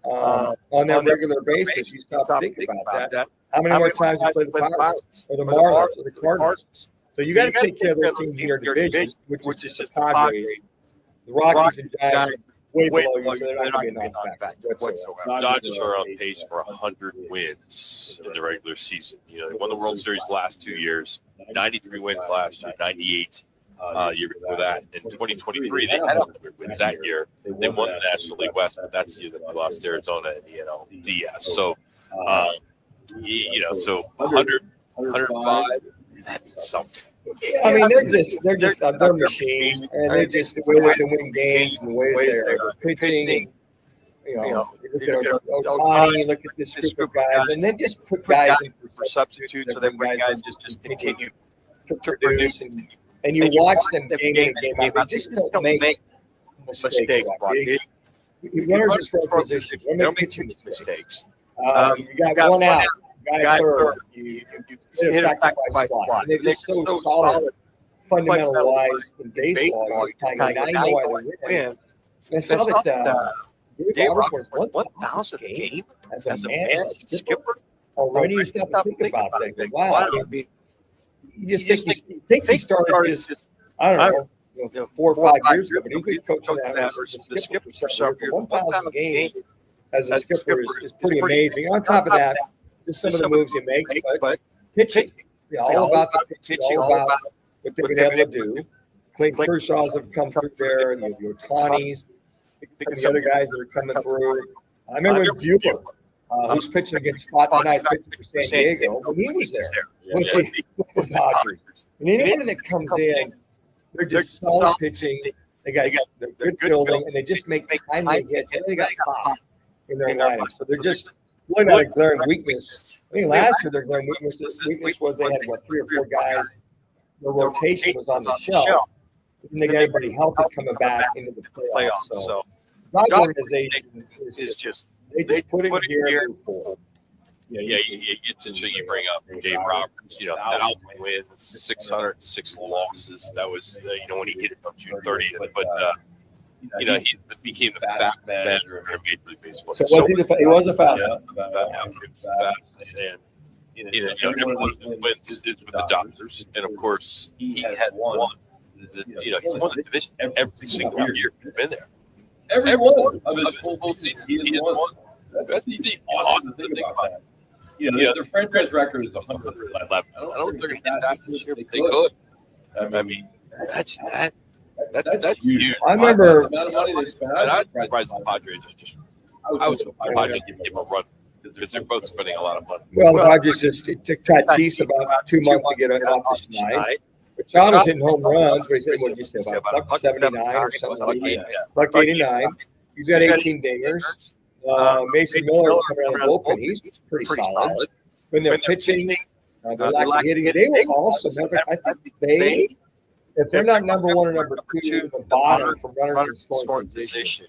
on that regular basis, you stop thinking about that. How many more times you play the Pirates or the Marlins or the Cardinals? So you got to take care of those teams in your division, which is just the Padres. The Rockies and Giants are way below you, so they're not going to be a non-factor whatsoever. Dodgers are on pace for 100 wins in the regular season. They won the World Series the last 2 years, 93 wins last year, 98 year before that. In 2023, they had 100 wins that year. They won the National League West, but that's the year that they lost Arizona in the NLDS. So, so 100, 105. That's something. I mean, they're a machine, and they're just the way they can win games and the way they're pitching. You look at Ohtani, you look at this group of guys, and then just put guys in for substitutes, so then guys just continue to produce. And you watch them game in, game out. They just don't make mistakes. Runners in scoring position. They don't make pitching mistakes. You got one out. Guy third, you hit a sacrifice fly. And they're just so solid, fundamental-wise in baseball. Now you know why they win. I saw that Dave Roberts was 1,000th game as a man, skipper. Already you stop to think about that. Wow. You just think he started just, I don't know, 4 or 5 years ago, but he could coach that as the skipper for some years. 1,000 games as a skipper is pretty amazing. On top of that, just some of the moves he makes, but pitching, all about the pitching, all about what they've been able to do. Clayton Kershaw's have come through there, and the Otanis, the other guys that are coming through. I remember Buehler, who's pitching against tonight, pitching for San Diego, when he was there with the Dodgers. And anyone that comes in, they're just solid pitching. They got good fielding, and they just make timely hits. And they got pop in their lineup, so they're just really not a glaring weakness. I think last year their glaring weakness was they had 3 or 4 guys. Their rotation was on the shelf. And they got everybody healthy coming back into the playoffs. So my organization is just they just put it here and move forward. you get to you bring up Dave Roberts. You know, 1,000 wins, 606 losses. That was when he hit it on June 30th. But he became the fat manager of Major League Baseball. So was he was a fast. And every one of those wins is with the Dodgers, and of course he had won. He's won the division every single year he's been there. Every one of his full seasons, he has won. That's awesome to think about. Their franchise record is 111. I don't think they're going to hit that this year, but they could. I mean, that's huge. I remember the amount of money they spent. I'm surprised the Padres I was surprised the Padres give him a run because they're both spending a lot of money. Well, the Dodgers just took Tatis about 2 months to get off the schneid. Machado's hitting home runs, but he said, what did you say, about $1.79 or something like that? $1.89. He's got 18 dingers. Mason Miller coming out of the bullpen, he's pretty solid. When they're pitching, they're lack hitting. They were also, I think if they're not number one or number two in the bottom from runners in scoring position,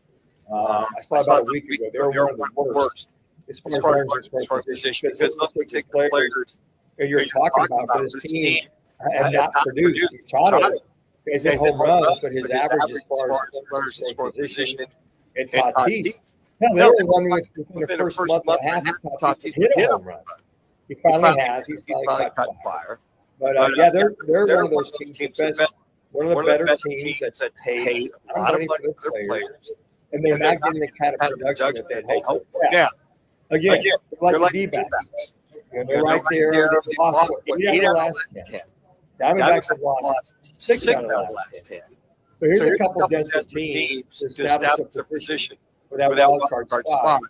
I saw about a week ago, they were one of the worst as far as runners in scoring position because they'll take players that you're talking about for this team and not produce. Machado is a home runs, but his average as far as runners in scoring position and Tatis. Hell, they were wondering within the first month and a half, Tatis could hit a home run. He finally has. He's finally caught fire. But they're one of those teams one of the better teams that's paid a lot of money for their players, and they're not getting the kind of production that they'd hope. Yeah. Again, they're like the D-backs. They're right there. They've lost 8 out of the last 10. Diamondbacks have lost 6 out of the last 10. So here's a couple of desperate teams to establish a position for that wild card spot,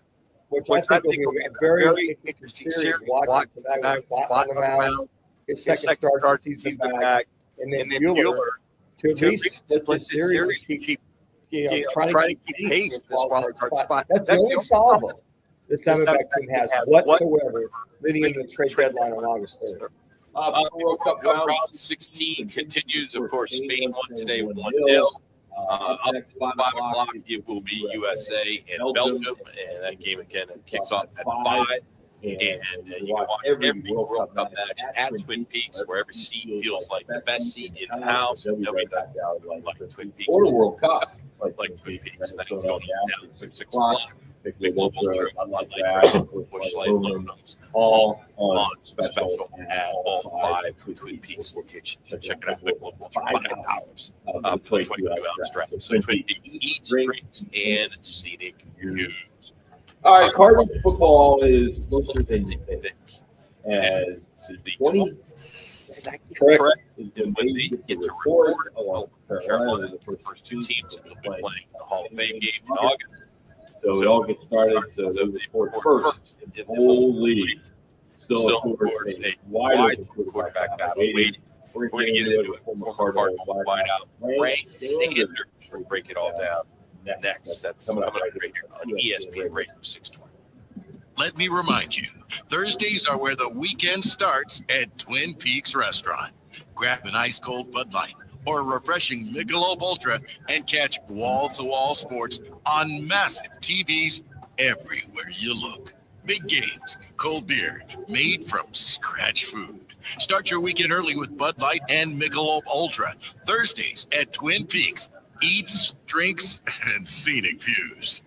which I think will be a very interesting series watching tonight with Clock on the mound, his second start since he's been back, and then Buehler to at least split this series and keep trying to keep pace with wild card spot. That's the only solvable this Diamondback team has whatsoever leading into the trade deadline on August 3rd. World Cup round 16 continues. Of course, Spain won today 1-0. Up 5 o'clock, it will be USA and Belgium, and that game again kicks off at 5. And you can watch every World Cup match at Twin Peaks, where every seat feels like the best seat in the house. Nobody like Twin Peaks or the World Cup, like Twin Peaks. And then it's going down to 6 o'clock. Big Ultra, Unlike Busch Light aluminums, all on special at all 5 Twin Peaks locations. So check it out. Big Ultra, 5 hours of 22-ounce draft. So Twin Peaks eats, drinks, and scenic views. All right, Cardinals football is closer than you think. As the 22nd, correct, is when they get the report. Carolina is the first 2 teams that will be playing the Hall of Fame game in August. So it all gets started. So those are the first in the whole league. Still, of course, a wide quarterback battle waiting. We're going to get into it. Former Cardinal wideout Ray Sanders. We're going to break it all down next. That's coming up right here on ESPN Radio 620. Let me remind you, Thursdays are where the weekend starts at Twin Peaks Restaurant. Grab an ice-cold Bud Light or a refreshing Michelob Ultra and catch wall-to-wall sports on massive TVs everywhere you look. Big games, cold beer, made from scratch food. Start your weekend early with Bud Light and Michelob Ultra. Thursdays at Twin Peaks. Eats, drinks, and scenic views.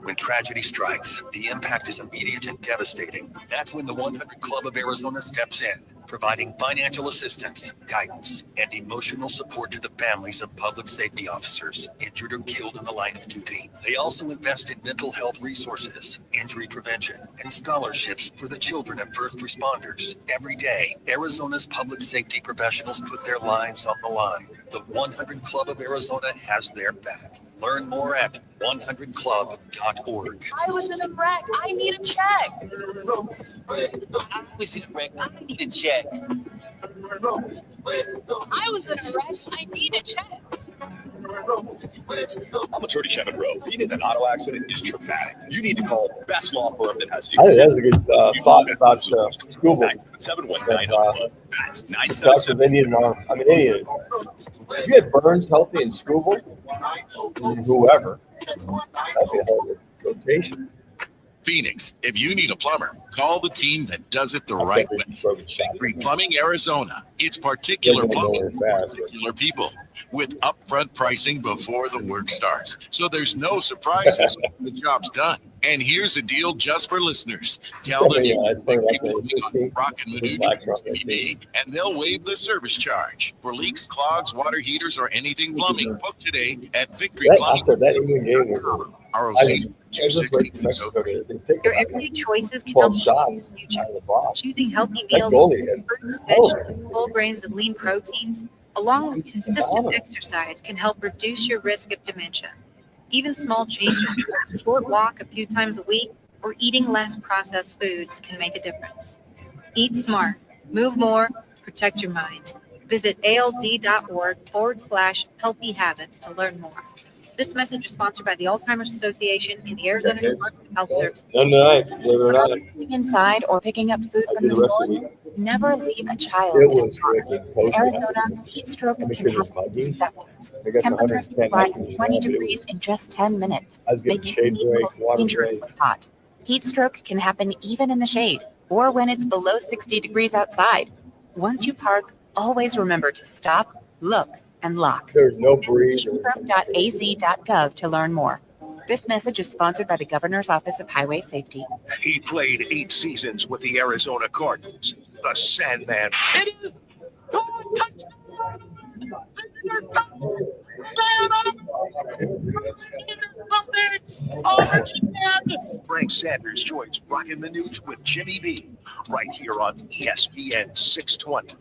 When tragedy strikes, the impact is immediate and devastating. That's when the 100 Club of Arizona steps in, providing financial assistance, guidance, and emotional support to the families of public safety officers injured or killed in the line of duty. They also invest in mental health resources, injury prevention, and scholarships for the children of first responders. Every day, Arizona's public safety professionals put their lives on the line. The 100 Club of Arizona has their back. Learn more at 100club.org. I was in a wreck. I need a check. I was in a wreck. I need a check. I was in a wreck. I need a check. I'm attorney Kevin Rowe. Being in an auto accident is traumatic. You need to call the best law firm that has you. I think that was a good thought about school board. 71901. That's 977. They need an arm. I mean, they need it. If you had Burns healthy in school board, whoever, that'd be a hell of a rotation. Phoenix, if you need a plumber, call the team that does it the right way. Victory Plumbing Arizona. It's particular plumbing for particular people with upfront pricing before the work starts. So there's no surprises when the job's done. And here's a deal just for listeners. Tell them you need Victory Plumbing on Roc and Manuch TV, and they'll waive the service charge. For leaks, clogs, water heaters, or anything plumbing, book today at Victory Plumbing. ROC. Your everyday choices can help you. Choosing healthy meals, fruits, vegetables, whole grains, and lean proteins, along with consistent exercise, can help reduce your risk of dementia. Even small changes, a short walk a few times a week, or eating less processed foods can make a difference. Eat smart, move more, protect your mind. Visit alz.org/healthy habits to learn more. This message is sponsored by the Alzheimer's Association and the Arizona Department of Health Services. Sitting inside or picking up food from the store, never leave a child. It was freaking In Arizona, heat stroke can happen in seconds. Temperatures can rise 20 degrees in just 10 minutes, making shade break, water dangerously break. hot. Heat stroke can happen even in the shade or when it's below 60 degrees outside. Once you park, always remember to stop, look, and lock. There's no breeze. Heatproc.az.gov to learn more. This message is sponsored by the Governor's Office of Highway Safety. He played 8 seasons with the Arizona Cardinals. The Sandman. Frank Sanders joins Roc and Manuch with Jimmy B right here on ESPN 620.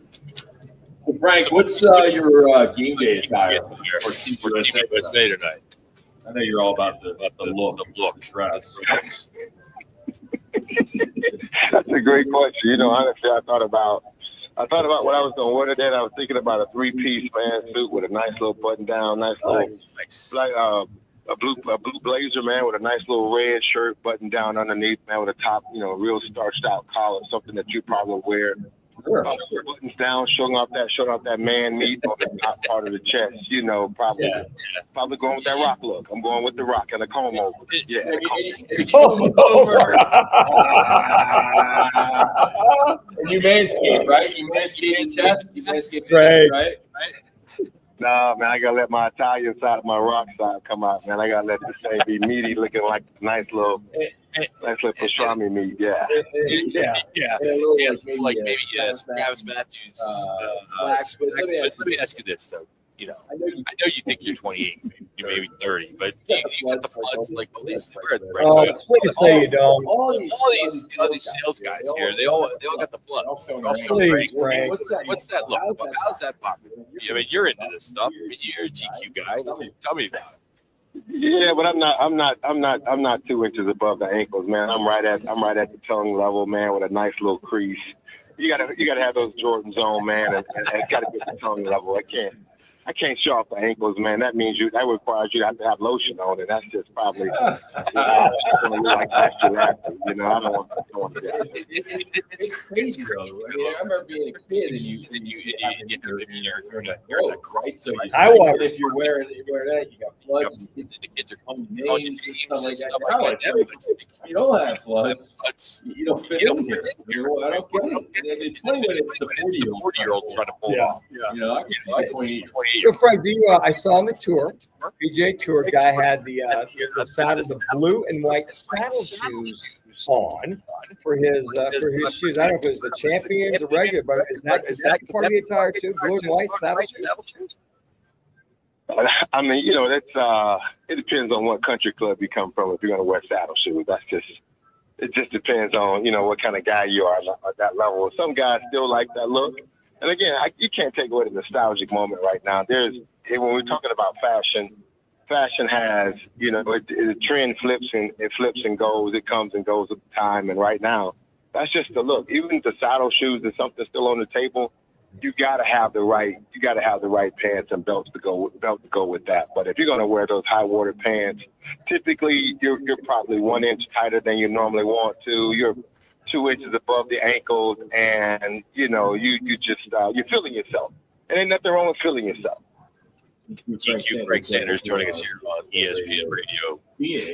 So Frank, what's your game day attire for Team USA tonight? I know you're all about the look, dress. That's a great question. You know, honestly, I thought about what I was going to wear today. I was thinking about a 3-piece suit with a nice little button down, nice little like a blue blazer, man, with a nice little red shirt button down underneath, man, with a top, real starched out collar, something that you probably wear. Buttons down, showing off that man meat on the top part of the chest. Probably going with that rock look. I'm going with the rock and the comb over. Yeah. Comb over. And you manscape, right? You manscape your chest. You manscape your chest, right? Nah, man, I gotta let my Italian side of my rock side come out, man. I gotta let this thing be meaty, looking like nice little pastrami meat. Yeah. Like maybe Travis Matthews. Let me ask you this though. I know you think you're 28, you're maybe 30, but you got the floods like all these. Please say you don't. All these sales guys here, they all got the floods. Please, Frank. What's that look? How's that popular? I mean, you're into this stuff. I mean, you're a GQ guy. Tell me about it. Yeah, but I'm not 2 inches above the ankles, man. I'm right at the tongue level, man, with a nice little crease. You gotta have those Jordans on, man, and it's gotta be at the tongue level. I can't show off the ankles, man. That means that requires you to have lotion on it. That's just probably like after. I don't want to do that. It's crazy though. I mean, I remember being a kid and you're in a right. So if you're wearing that, you got floods. The kids are calling names and stuff like that. You don't have floods. You don't fit in here. I don't get it. It's funny when it's the 40-year-old trying to pull off. I can see 28. So Frank, I saw on the tour, PJ Tour guy had the saddle, the blue and white saddle shoes on for his shoes. I don't know if it was the Champions or regular, but is that part of the attire too? Blue and white saddle shoes. I mean, it depends on what country club you come from. If you're going to wear saddle shoes, it just depends on what kind of guy you are at that level. Some guys still like that look. And again, you can't take away the nostalgic moment right now. When we're talking about fashion has, the trend flips and goes. It comes and goes with time. And right now, that's just the look. Even if the saddle shoes is something still on the table, you gotta have the right pants and belts to go with that. But if you're gonna wear those high water pants, typically you're probably 1 inch tighter than you normally want to. You're 2 inches above the ankles, and you're feeling yourself. And ain't nothing wrong with feeling yourself. EQ Frank Sanders joining us here on ESPN Radio.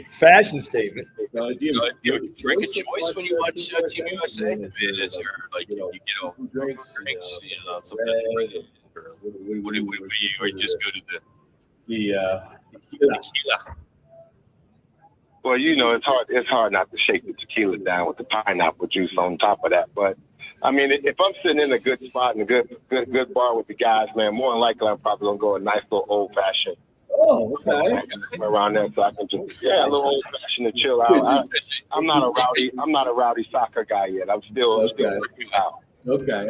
Fashion statement. Do you drink a choice when you watch Team USA? Is there like drinks, something? Or what do you just go to the tequila? Well, it's hard not to shake the tequila down with the pineapple juice on top of that. But I mean, if I'm sitting in a good spot in a good bar with the guys, man, more than likely I'm probably gonna go a nice little old fashioned. Oh, okay. Around there, so I can just a little old fashioned to chill out. I'm not a rowdy soccer guy yet. I'm still working out. Okay.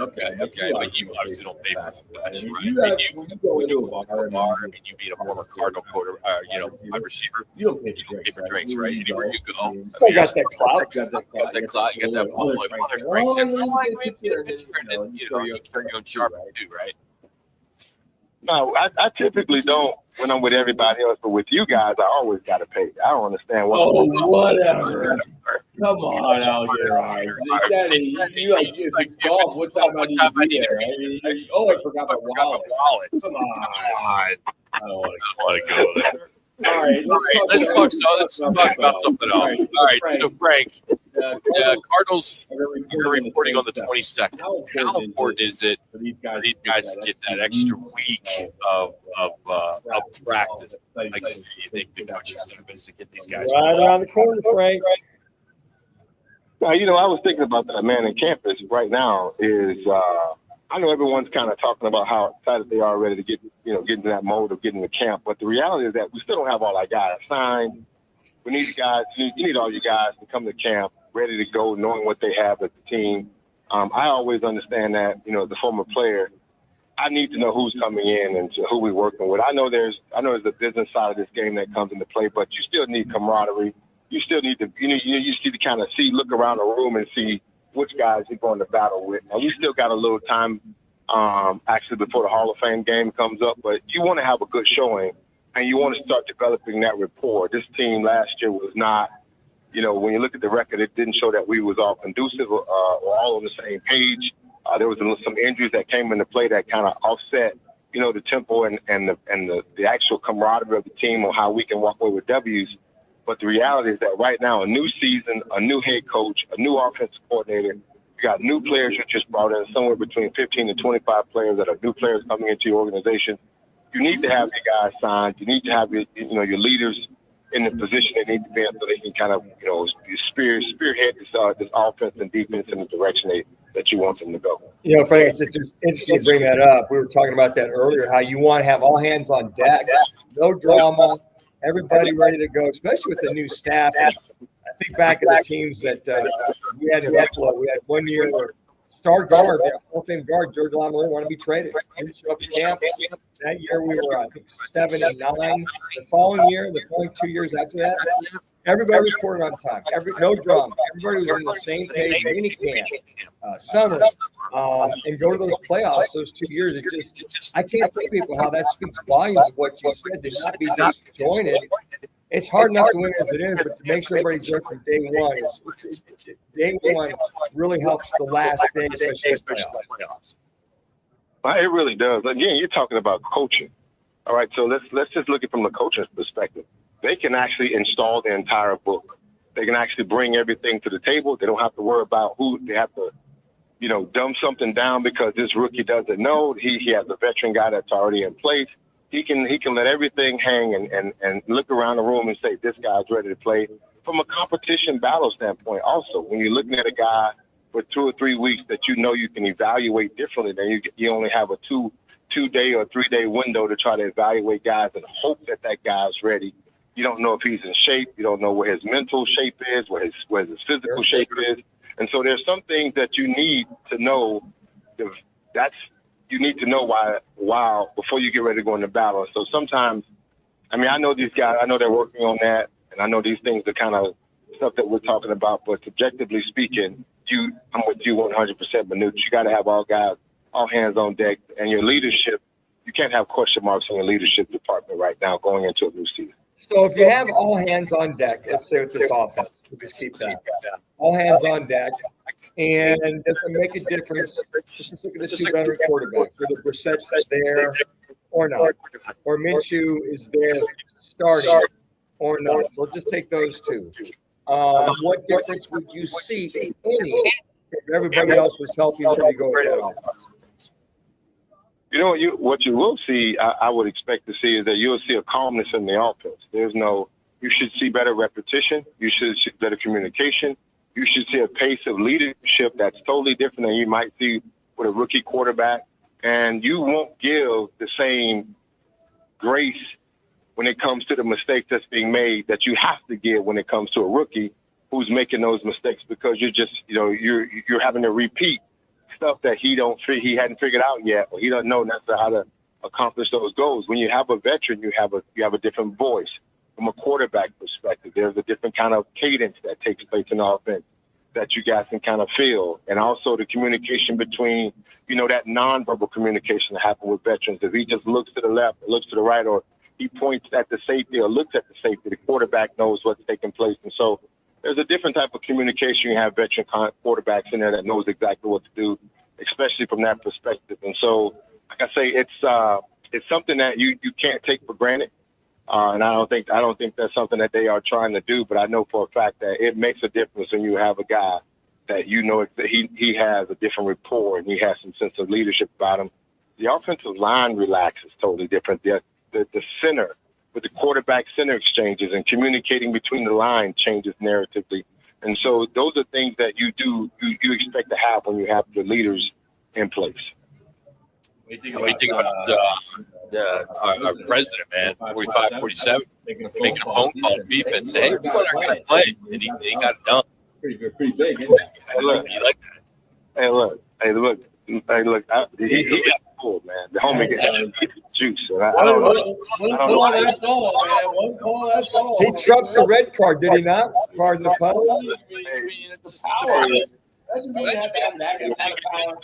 But you obviously don't pay for that, right? You go into a bar, I mean, you beat a former Cardinal wide receiver. You don't pay for drinks, right? Anywhere you go. You got that clout. You got that pull. There's drinks. And you carry your own sharp too, right? No, I typically don't when I'm with everybody else, but with you guys, I always got to pay. I don't understand what. Oh, whatever. Come on out here, Daddy. It's golf. What time I need to be there? I forgot my wallet. Come on. I don't want to go there. All right, let's talk about something else. All right, so Frank, Cardinals are reporting on the 22nd. How important is it for these guys to get that extra week of practice? Like you think the coaching staff is to get these guys right around the corner, Frank. Now, I was thinking about that, man. In campus right now is I know everyone's kind of talking about how excited they are ready to get into that mode of getting to camp. But the reality is that we still don't have all our guys signed. We need guys. You need all your guys to come to camp ready to go, knowing what they have as a team. I always understand that, the former player, I need to know who's coming in and who we're working with. I know there's the business side of this game that comes into play, but you still need camaraderie. You still need to, you need to kind of look around the room and see which guys you're going to battle with. Now, we still got a little time actually before the Hall of Fame game comes up, but you want to have a good showing and you want to start developing that rapport. This team last year was not, when you look at the record, it didn't show that we was all conducive or all on the same page. There was some injuries that came into play that kind of offset, the tempo and the actual camaraderie of the team on how we can walk away with W's. But the reality is that right now, a new season, a new head coach, a new offensive coordinator, you got new players you just brought in, somewhere between 15 and 25 players that are new players coming into your organization. You need to have your guys signed. You need to have your leaders in the position they need to be in so they can kind of, spearhead this offense and defense in the direction that you want them to go. Frank, it's just interesting to bring that up. We were talking about that earlier, how you want to have all hands on deck, no drama. Everybody ready to go, especially with the new staff. And I think back at the teams that we had in Buffalo. We had 1 year where star guard, Hall of Fame guard, George Lamourie, wanted to be traded. He didn't show up to camp. That year we were, 7 and 9. The following year, the following 2 years after that, everybody reported on time. No drama. Everybody was on the same page. Mini camp, summer, and go to those playoffs. Those 2 years, I can't tell people how that speaks volumes of what you said. To not be disjointed. It's hard enough to win as it is, but to make sure everybody's there from day one, day one really helps the last day, especially in playoffs. It really does. Again, you're talking about coaching. All right, so let's just look at it from the coach's perspective. They can actually install the entire book. They can actually bring everything to the table. They don't have to worry about who they have to, dumb something down because this rookie doesn't know. He has a veteran guy that's already in place. He can let everything hang and look around the room and say, this guy's ready to play. From a competition battle standpoint, also, when you're looking at a guy for 2 or 3 weeks that you can evaluate differently, then you only have a two-day or 3-day window to try to evaluate guys and hope that guy's ready. You don't know if he's in shape. You don't know where his mental shape is, where his physical shape is. And so there's some things that you need to know. You need to know why before you get ready to go into battle. So sometimes, I know these guys, I know they're working on that, and I know these things are kind of stuff that we're talking about, but subjectively speaking, I'm with you 100%, Manuch. You got to have all guys, all hands on deck, and your leadership, you can't have question marks on your leadership department right now going into a new season. So if you have all hands on deck, let's say with this offense, we'll just keep that. All hands on deck. And does it make a difference? Let's just look at this 2 veteran quarterbacks. Whether Brissett's there or not, or Minshew is there starting or not. So let's just take those two. What difference would you see, if any, if everybody else was healthy and ready to go with that offense? You know what you will see, I would expect to see, is that you'll see a calmness in the offense. You should see better repetition. You should see better communication. You should see a pace of leadership that's totally different than you might see with a rookie quarterback. And you won't give the same grace when it comes to the mistakes that's being made that you have to give when it comes to a rookie who's making those mistakes, because you're just, you're having to repeat stuff that he hadn't figured out yet, or he doesn't know necessarily how to accomplish those goals. When you have a veteran, you have a different voice. From a quarterback perspective, there's a different kind of cadence that takes place in offense that you guys can kind of feel. And also the communication between, that nonverbal communication that happens with veterans. If he just looks to the left or looks to the right, or he points at the safety or looks at the safety, the quarterback knows what's taking place. And so there's a different type of communication. You have veteran quarterbacks in there that knows exactly what to do, especially from that perspective. And so, like I say, it's something that you can't take for granted. And I don't think that's something that they are trying to do, but I know for a fact that it makes a difference when you have a guy that that he has a different rapport and he has some sense of leadership about him. The offensive line relaxes totally different. The center, with the quarterback center exchanges and communicating between the lines changes narratively. And so those are things that you expect to have when you have the leaders in place. What do you think about our president, man, 45, 47, making a phone call to defense, say, hey, we're not going to play, and he got it done. Pretty big, isn't it? Hey, look, you like that? Hey, look. He got pulled, man. The homie got juice. And I don't know. That's all, man. One call, that's all. He trucked the red card, did he not? Pardon the pun. It's just power. Doesn't mean that kind of power.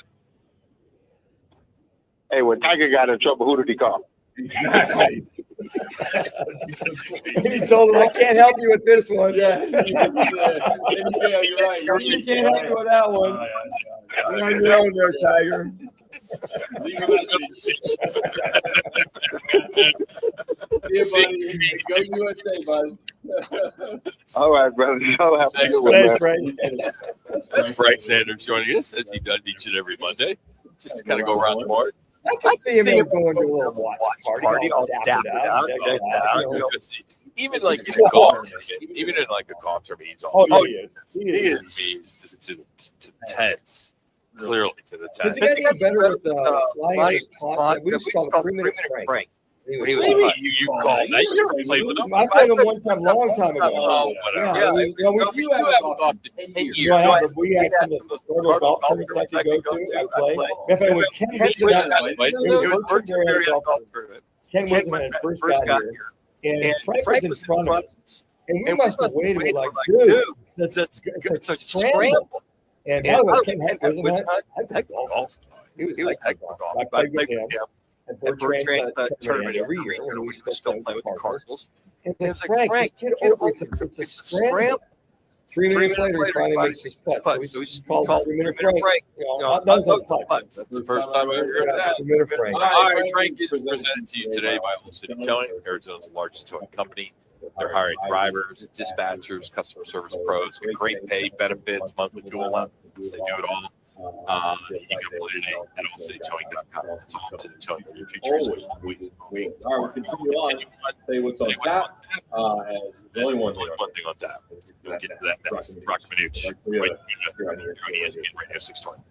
Hey, when Tiger got in trouble, who did he call? Exactly. He told him, I can't help you with this one. Yeah, you're right. You can't help you with that one. You're on your own there, Tiger. Leave a message. Go USA, buddy. All right, brother. Thanks, Frank Sanders joining us, as he does each and every Monday, just to kind of go around the board. I can see him going to a little watch party all dappered out. Even like in a golf, even in like a golf tournament, he's all. Oh, he is. He's just to tense. Clearly to the tense. Does he get any better with the Lions talk? We used to call it 3-minute Frank. Maybe you call that. You never played with him. I played him one time, long time ago. Oh, whatever. We haven't talked in 10 years. We had some of the Florida golf tournaments I could go to. I played. In fact, when Ken Wisdom had first got here, and Frank was in front of us. And we must have waited like, dude, it's a scramble. And by the way, Ken Wisdom I played golf. He was like golf. I played with him. And Bertrand's tournament every year when we still play with the Cardinals. And it's like, Frank, just get over it. It's a scramble. 3 minutes later, he finally makes his putt. So he's called 3-minute Frank. That was a putt. That's the first time I heard that. 3-minute Frank. All right, Frank is presented to you today by Old City Towing, Arizona's largest towing company. They're hiring drivers, dispatchers, customer service pros, great pay, benefits, monthly fuel allowance. They do it all. You can apply today at allcitytowing.com. It's all to the towing for your future. All right, we'll continue on. Say what's on tap. As the only one thing on tap. We'll get to that next. Roc and Manuch. Right here, Radio 620.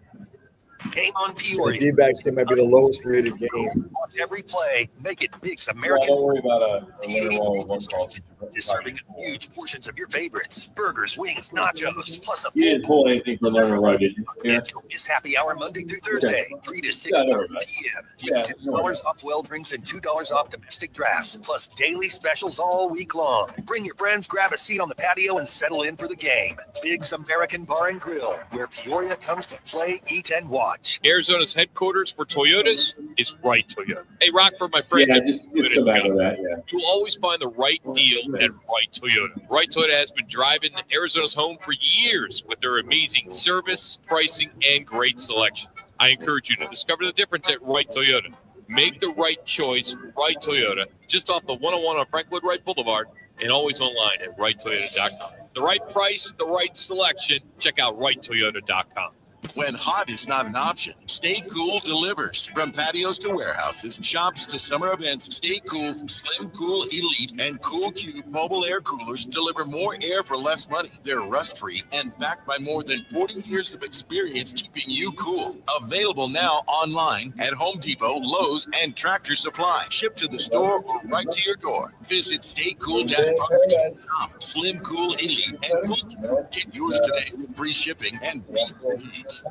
Game on The Peoria. D-backs game might be the lowest rated game. Every play, make it Big's American. Don't worry about a winner roll with one call. Just serving huge portions of your favorites. Burgers, wings, nachos, plus a You didn't pull anything for Learner Row, did you? Yeah. It's happy hour Monday through Thursday, 3 to 6 p.m. You get $10 off well drinks and $2 off domestic drafts, plus daily specials all week long. Bring your friends, grab a seat on the patio, and settle in for the game. Big's American Bar and Grill, where Peoria comes to play, eat, and watch. Arizona's headquarters for Toyotas is Right Toyota. Hey, Rock, for my friends, just go back to that. Yeah. You'll always find the right deal at Right Toyota. Right Toyota has been driving Arizona's home for years with their amazing service, pricing, and great selection. I encourage you to discover the difference at Right Toyota. Make the right choice, Wright Toyota, just off the 101 on Frank Lloyd Wright Boulevard, and always online at WrightToyota.com. The right price, the right selection. Check out WrightToyota.com. When hot is not an option, Stay Cool delivers. From patios to warehouses, shops to summer events, Stay Cool from Slim Cool Elite and Cool Cube mobile air coolers deliver more air for less money. They're rust-free and backed by more than 40 years of experience keeping you cool. Available now online at Home Depot, Lowe's, and Tractor Supply. Shipped to the store or right to your door. Visit StayCool-Products.com. Slim Cool Elite and Cool Cube. Get yours today with free shipping and beat the heat.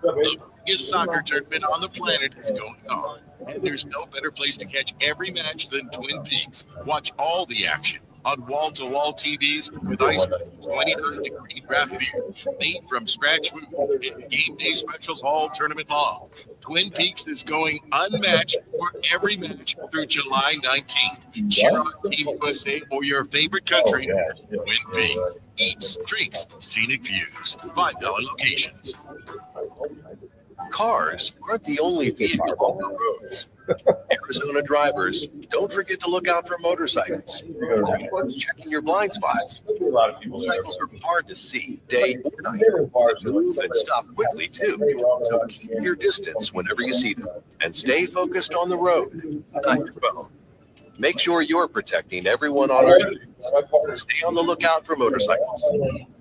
The biggest soccer tournament on the planet is going on, and there's no better place to catch every match than Twin Peaks. Watch all the action on wall-to-wall TVs with ice 29-degree draft beer, made from scratch food, and game day specials all tournament long. Twin Peaks is going unmatched for every match through July 19th. Cheer on Team USA or your favorite country. Twin Peaks. Eats, drinks, scenic views. $5 locations. Cars aren't the only vehicle on the roads. Arizona drivers, don't forget to look out for motorcycles. Checking your blind spots. Motorcycles are hard to see day or night. Move and stop quickly, too. So keep your distance whenever you see them. And stay focused on the road, not your phone. Make sure you're protecting everyone on our streets. Stay on the lookout for motorcycles.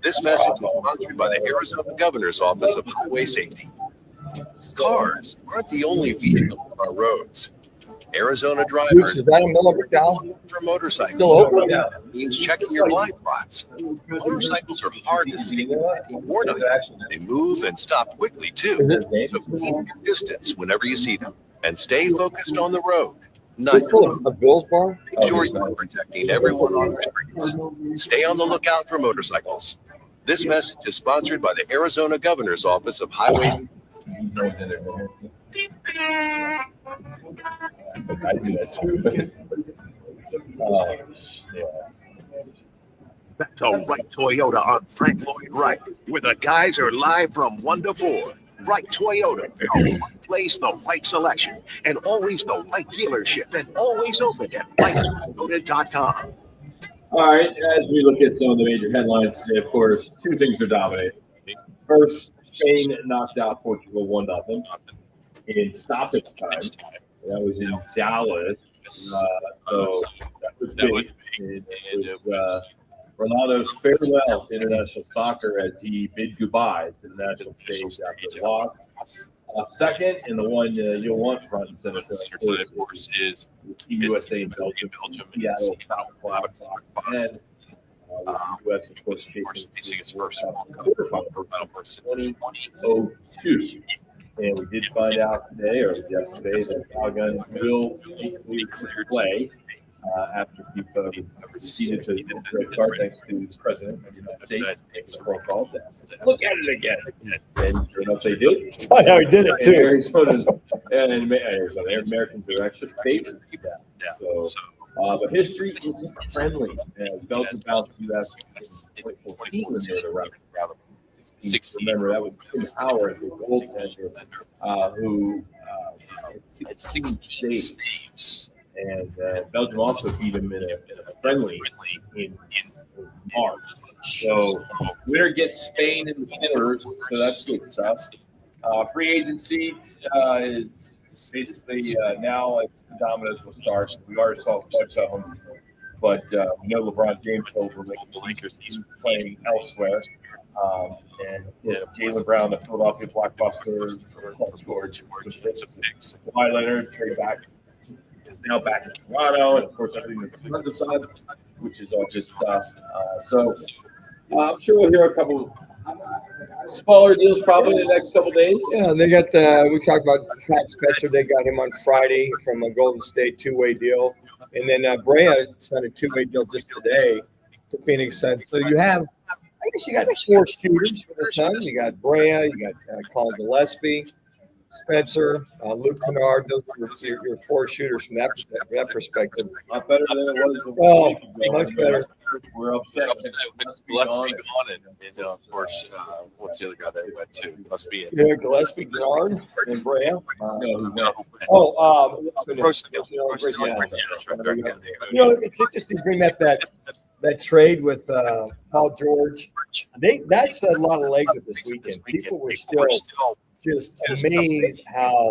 This message is sponsored by the Arizona Governor's Office of Highway Safety. Cars aren't the only vehicle on our roads. Arizona drivers, Is that a Miller McDowell? for motorcycles, Still open? yeah, means checking your blind spots. Motorcycles are hard to see or not. They move and stop quickly too. So keep your distance whenever you see them and stay focused on the road. This a Bill's bar? Make sure you're protecting everyone on the streets. Stay on the lookout for motorcycles. This message is sponsored by the Arizona Governor's Office of Highway Safety. I do that too. Back to Wright Toyota on Frank Lloyd Wright, where the guys are live from 1 to 4. Wright Toyota, the right place, the right selection, and always the right dealership, and always open at WrightToyota.com. All right, as we look at some of the major headlines today, of course, two things are dominating. First, Spain knocked out Portugal 1-0 in stoppage time. That was in Dallas. So that was big. It was Ronaldo's farewell to international soccer as he bid goodbye to the national stage after the loss. Second, and the one you'll want front and center, of course, is Team USA and Belgium. Seattle, and U.S. of course chasing its first quarterfinal versus 2002. And we did find out today, or yesterday, that Calgon will be cleared to play after FIFA proceeded to the red card thanks to the president of the United States making a phone call to look at it again. And sure enough, they did. I know he did it too. And Arizona, Americans are actually favored. So, but history isn't friendly as Belgium bounced U.S. in 2014 when they were the round. Remember, that was Tim Howard, the goaltender, who had 16 saves. And Belgium also beat him in a friendly in March. So winner gets Spain in the quarters, so that's good stuff. Free agency is basically now it's the dominoes will start. We already saw Fletcher, but we know LeBron James over the Lakers. He's playing elsewhere. And Jaylen Brown, the Philadelphia blockbuster, George, Kawhi Leonard, trade back. Now back in Toronto, and of course everything that's Suns have done, which is all good stuff. So I'm sure we'll hear a couple smaller deals probably in the next couple days. Yeah, they got we talked about Pat Spencer. They got him on Friday from a Golden State two-way deal, and then Brea signed a two-way deal just today to Phoenix Suns. So you have, I guess you got 4 shooters for the Suns. You got Brea, you got Colin Gillespie. Spencer, Luke Kennard. Those are your four shooters from that perspective. A lot better than it was. Much better. We're upset. Gillespie gone, and of course, what's the other guy that went to? Must be it. Yeah, Gillespie, Kennard, and Brea. No. It's interesting to bring that trade with Paul George. That's a lot of legs with this weekend. People were still just amazed how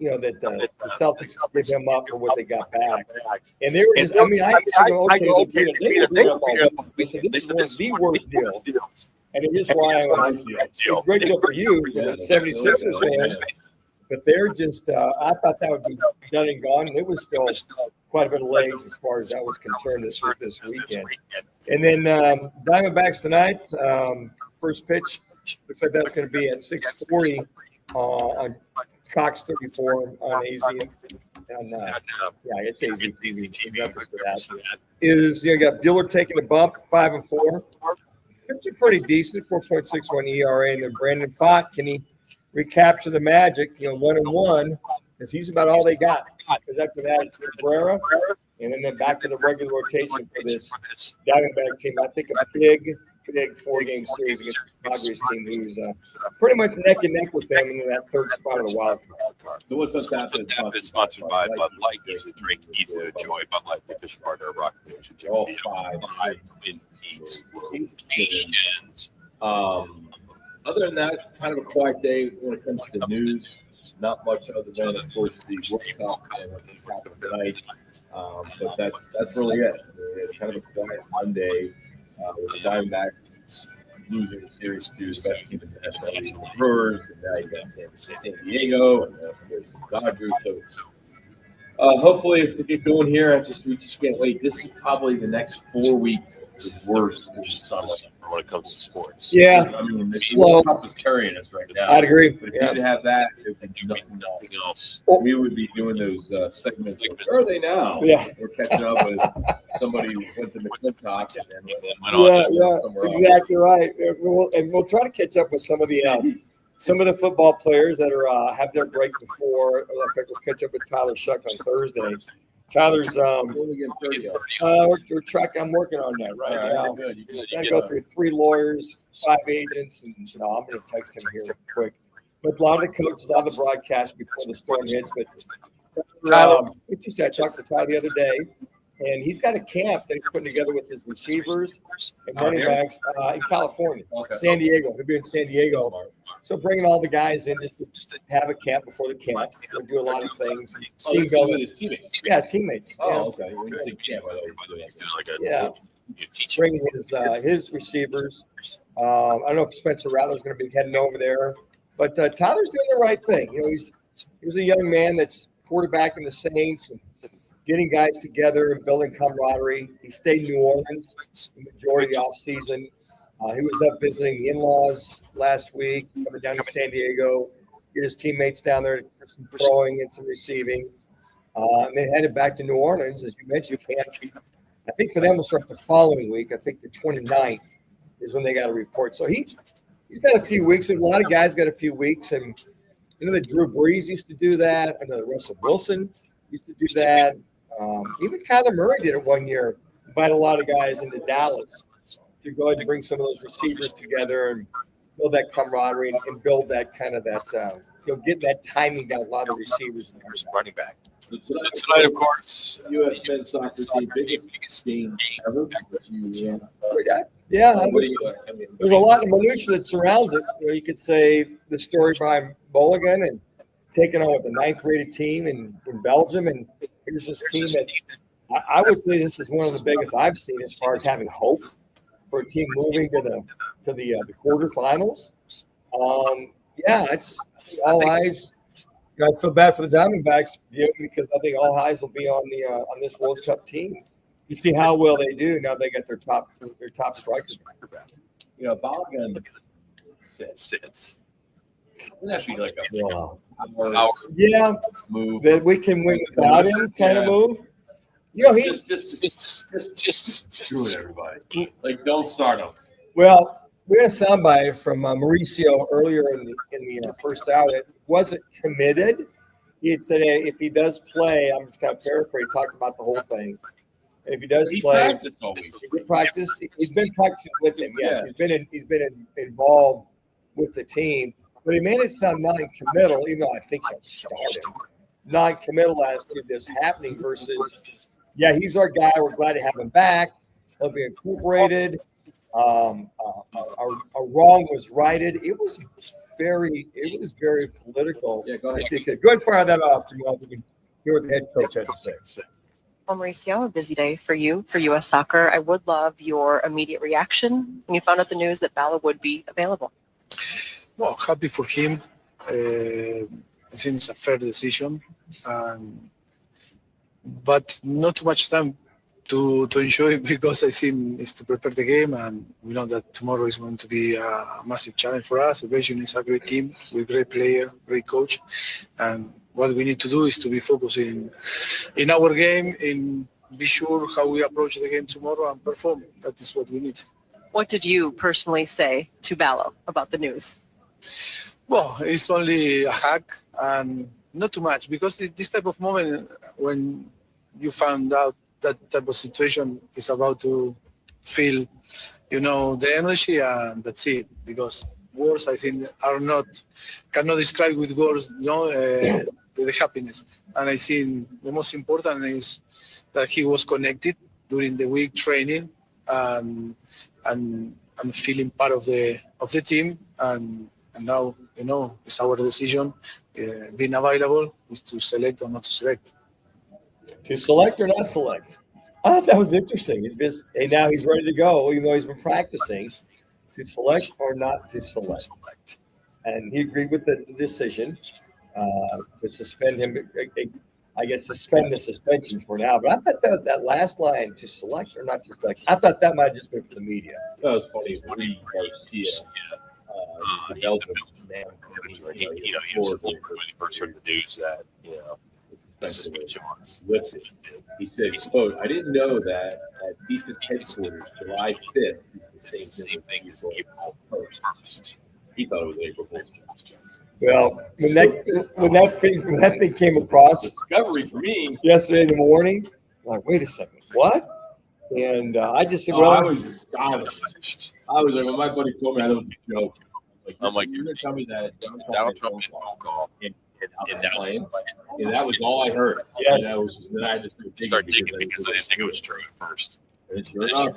that the Celtics give him up for what they got back, and they were just. I mean, I go okay. They beat up all. They said this is one of the worst deals, and it is why I see it. It's a great deal for you, for the 76ers fans, but they're just. I thought that would be done and gone, and it was still quite a bit of legs as far as that was concerned this weekend. And then Diamondbacks tonight, first pitch looks like that's going to be at 6:40 on Cox 34 on AZ. It's AZ TV. You got Bueller taking a bump, 5-4. It's pretty decent, 4.61 ERA. And then Brandon Pfaadt, can he recapture the magic? 1-1, because he's about all they got. Because after that, it's Cabrera, and then back to the regular rotation for this Diamondback team. I think a big 4-game series against the Padres team, who's pretty much neck and neck with them in that third spot of the wild card. So what's up? It's sponsored by Bud Light. There's a drink easy to enjoy. Bud Light, the official partner of Roc and Manuch. All five locations. Other than that, kind of a quiet day when it comes to the news. Not much other than, of course, the World Cup and what happened tonight. But that's really it. It's kind of a quiet Monday with the Diamondbacks losing the series to the best team in the National League, the Brewers, and now you got San Diego, and of course the Dodgers. So hopefully, if we get going here, we just can't wait. This is probably the next 4 weeks is the worst in the summer when it comes to sports. Yeah, I mean, the slow. World Cup is carrying us right now. I'd agree. But if you didn't have that, it would be nothing else. We would be doing those segments. Where are they now? Yeah, we're catching up with somebody who went to McClintock and then went on somewhere else. Exactly right. And we'll try to catch up with some of the football players that are have their break before. We'll catch up with Tyler Shuck on Thursday. Tyler's we're tracking. I'm working on that right now. Got to go through 3 lawyers, 5 agents, and I'm going to text him here real quick. But a lot of the coaches, a lot of the broadcasts before the storm hits. But Tyler, I talked to Tyler the other day, and he's got a camp that he's putting together with his receivers and running backs in California, San Diego. He'll be in San Diego. So bringing all the guys in just to have a camp before the camp. We'll do a lot of things. Teammates. Yeah, teammates. Oh, okay. When you say camp, bringing his receivers. I don't know if Spencer Rattler's going to be heading over there, but Tyler's doing the right thing. He's a young man that's quarterbacking the Saints and getting guys together and building camaraderie. He stayed in New Orleans the majority of the offseason. He was up visiting the in-laws last week, coming down to San Diego, get his teammates down there for some throwing and some receiving. And then headed back to New Orleans, as you mentioned. I think for them, we'll start the following week. I think the 29th is when they got to report. So he's got a few weeks. There's a lot of guys got a few weeks. And that Drew Brees used to do that. I know that Russell Wilson used to do that. Even Kyler Murray did it one year, invite a lot of guys into Dallas to go ahead and bring some of those receivers together and build that camaraderie and build that kind of get that timing down a lot of receivers and running back. So tonight, of course, U.S. men's soccer team, biggest game ever. Yeah, there's a lot of minutia that surrounds it. You could say the story behind Mulligan and taking on with the 9th-rated team in Belgium, and here's this team that I would say this is one of the biggest I've seen as far as having hope for a team moving to the quarterfinals. It's all eyes. I feel bad for the Diamondbacks because I think all eyes will be on this World Cup team. You see how well they do now. They got their top strikers back. Bogdan sits. Wouldn't that be like a hour move that we can win without him kind of move? He's just screwing everybody. Like, don't start him. Well, We had a soundbite from Mauricio earlier in the first hour that wasn't committed. He had said if he does play, I'm just kind of paraphrasing, talked about the whole thing. And if he does play, practiced all week. he practice. He's been practicing with him. Yes, Yeah. he's been involved with the team, but he made it sound non-committal, even though I think he'll start him. Non-committal as to this happening versus, yeah, he's our guy. We're glad to have him back. He'll be incorporated. A wrong was righted. It was very political. Yeah, go ahead. If you could go ahead and fire that off, Jamal. If you can hear what the head coach had to say. Well, Mauricio, a busy day for you, for U.S. Soccer. I would love your immediate reaction when you found out the news that Bala would be available. Well, happy for him. I think it's a fair decision, but not too much time to enjoy it because I think it's to prepare the game, and we know that tomorrow is going to be a massive challenge for us. Belgium is a great team with great player, great coach, and what we need to do is to be focusing in our game, in be sure how we approach the game tomorrow and perform. That is what we need. What did you personally say to Bala about the news? Well, it's only a hug and not too much, because this type of moment when you found out that type of situation is about to feel, the energy, and that's it. Because words, I think, cannot describe with words, the happiness. And I think the most important is that he was connected during the week training and feeling part of the team. And now, it's our decision, being available, is to select or not to select. To select or not select? I thought that was interesting. And now he's ready to go, even though he's been practicing. To select or not to select. And he agreed with the decision to suspend him. I guess suspend the suspension for now. But I thought that last line, to select or not to select, I thought that might have just been for the media. That was funny. Garcia, He's the man. He was when he first heard the news that the suspension was lifted. He said, "Quote: I didn't know that at FIFA's headquarters, July 5th is the same thing as April 1st." He thought it was April 1st. Well, when that thing came across, discovery for me yesterday in the morning, I'm like, wait a second, what? And I just said, well, I was astonished. I was like, when my buddy told me, I was a joke. I'm like, you're gonna tell me that Donald Trump made a phone call in that plane? And that was all I heard. Yes. Then I just started digging because I didn't think it was true at first. And sure enough.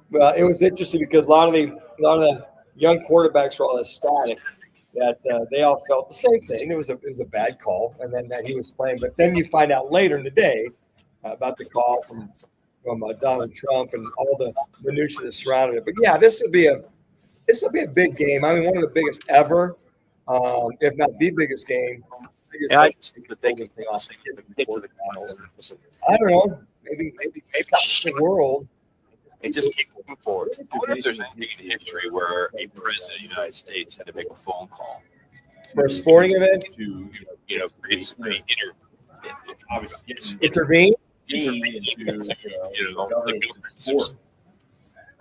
Well, it was interesting because a lot of the young quarterbacks were all ecstatic that they all felt the same thing. It was a bad call, and then that he was playing. But then you find out later in the day about the call from Donald Trump and all the minutiae that surrounded it. But yeah, this will be a big game. I mean, one of the biggest ever, if not the biggest game. Yeah, I think that they can get to the finals. I don't know. Maybe the world. And just keep moving forward. I wonder if there's anything in history where a president of the United States had to make a phone call for a sporting event to intervene.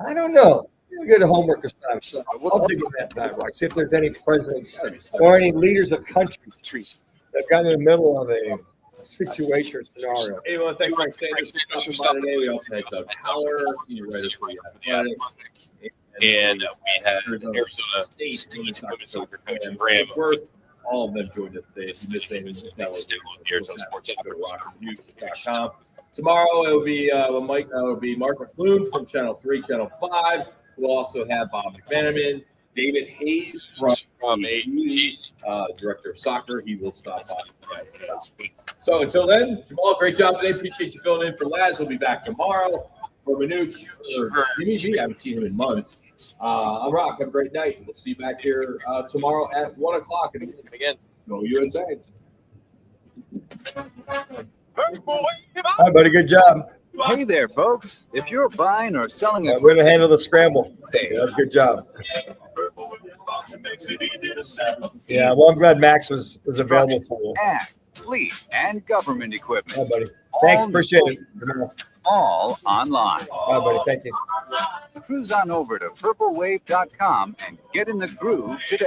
I don't know. We'll get a homework assignment. So I'll dig in that time, Rock. See if there's any presidents or any leaders of countries that got in the middle of a situation or scenario. Hey, well, thanks, Frank Sanders. Today, we also had Doug Howler, senior writer for the Athletic. And we had Arizona State women's soccer coach Graham Worth. All of them joined us today. If you missed anything, just download the Arizona Sports App at rockandmanuch.com. Tomorrow it will be Mark McClune from Channel 3, Channel 5. We'll also have Bob McManaman, David Hayes from AEG, Director of Soccer. He will stop by. So until then, Jamal, great job today. Appreciate you filling in for Laz. We'll be back tomorrow. For Manuch, or Jimmy V, I haven't seen him in months. I'm Rock. Have a great night. We'll see you back here tomorrow at 1 o'clock. And again, go USA. Hi, buddy. Good job. Hey there, folks. If you're buying or selling a we're going to handle the scramble. That's a good job. Yeah, well, I'm glad Max was available for you. And fleet and government equipment. Hi, buddy. Thanks. Appreciate it. All online. Hi, buddy. Thank you. Cruise on over to purplewave.com and get in the groove today.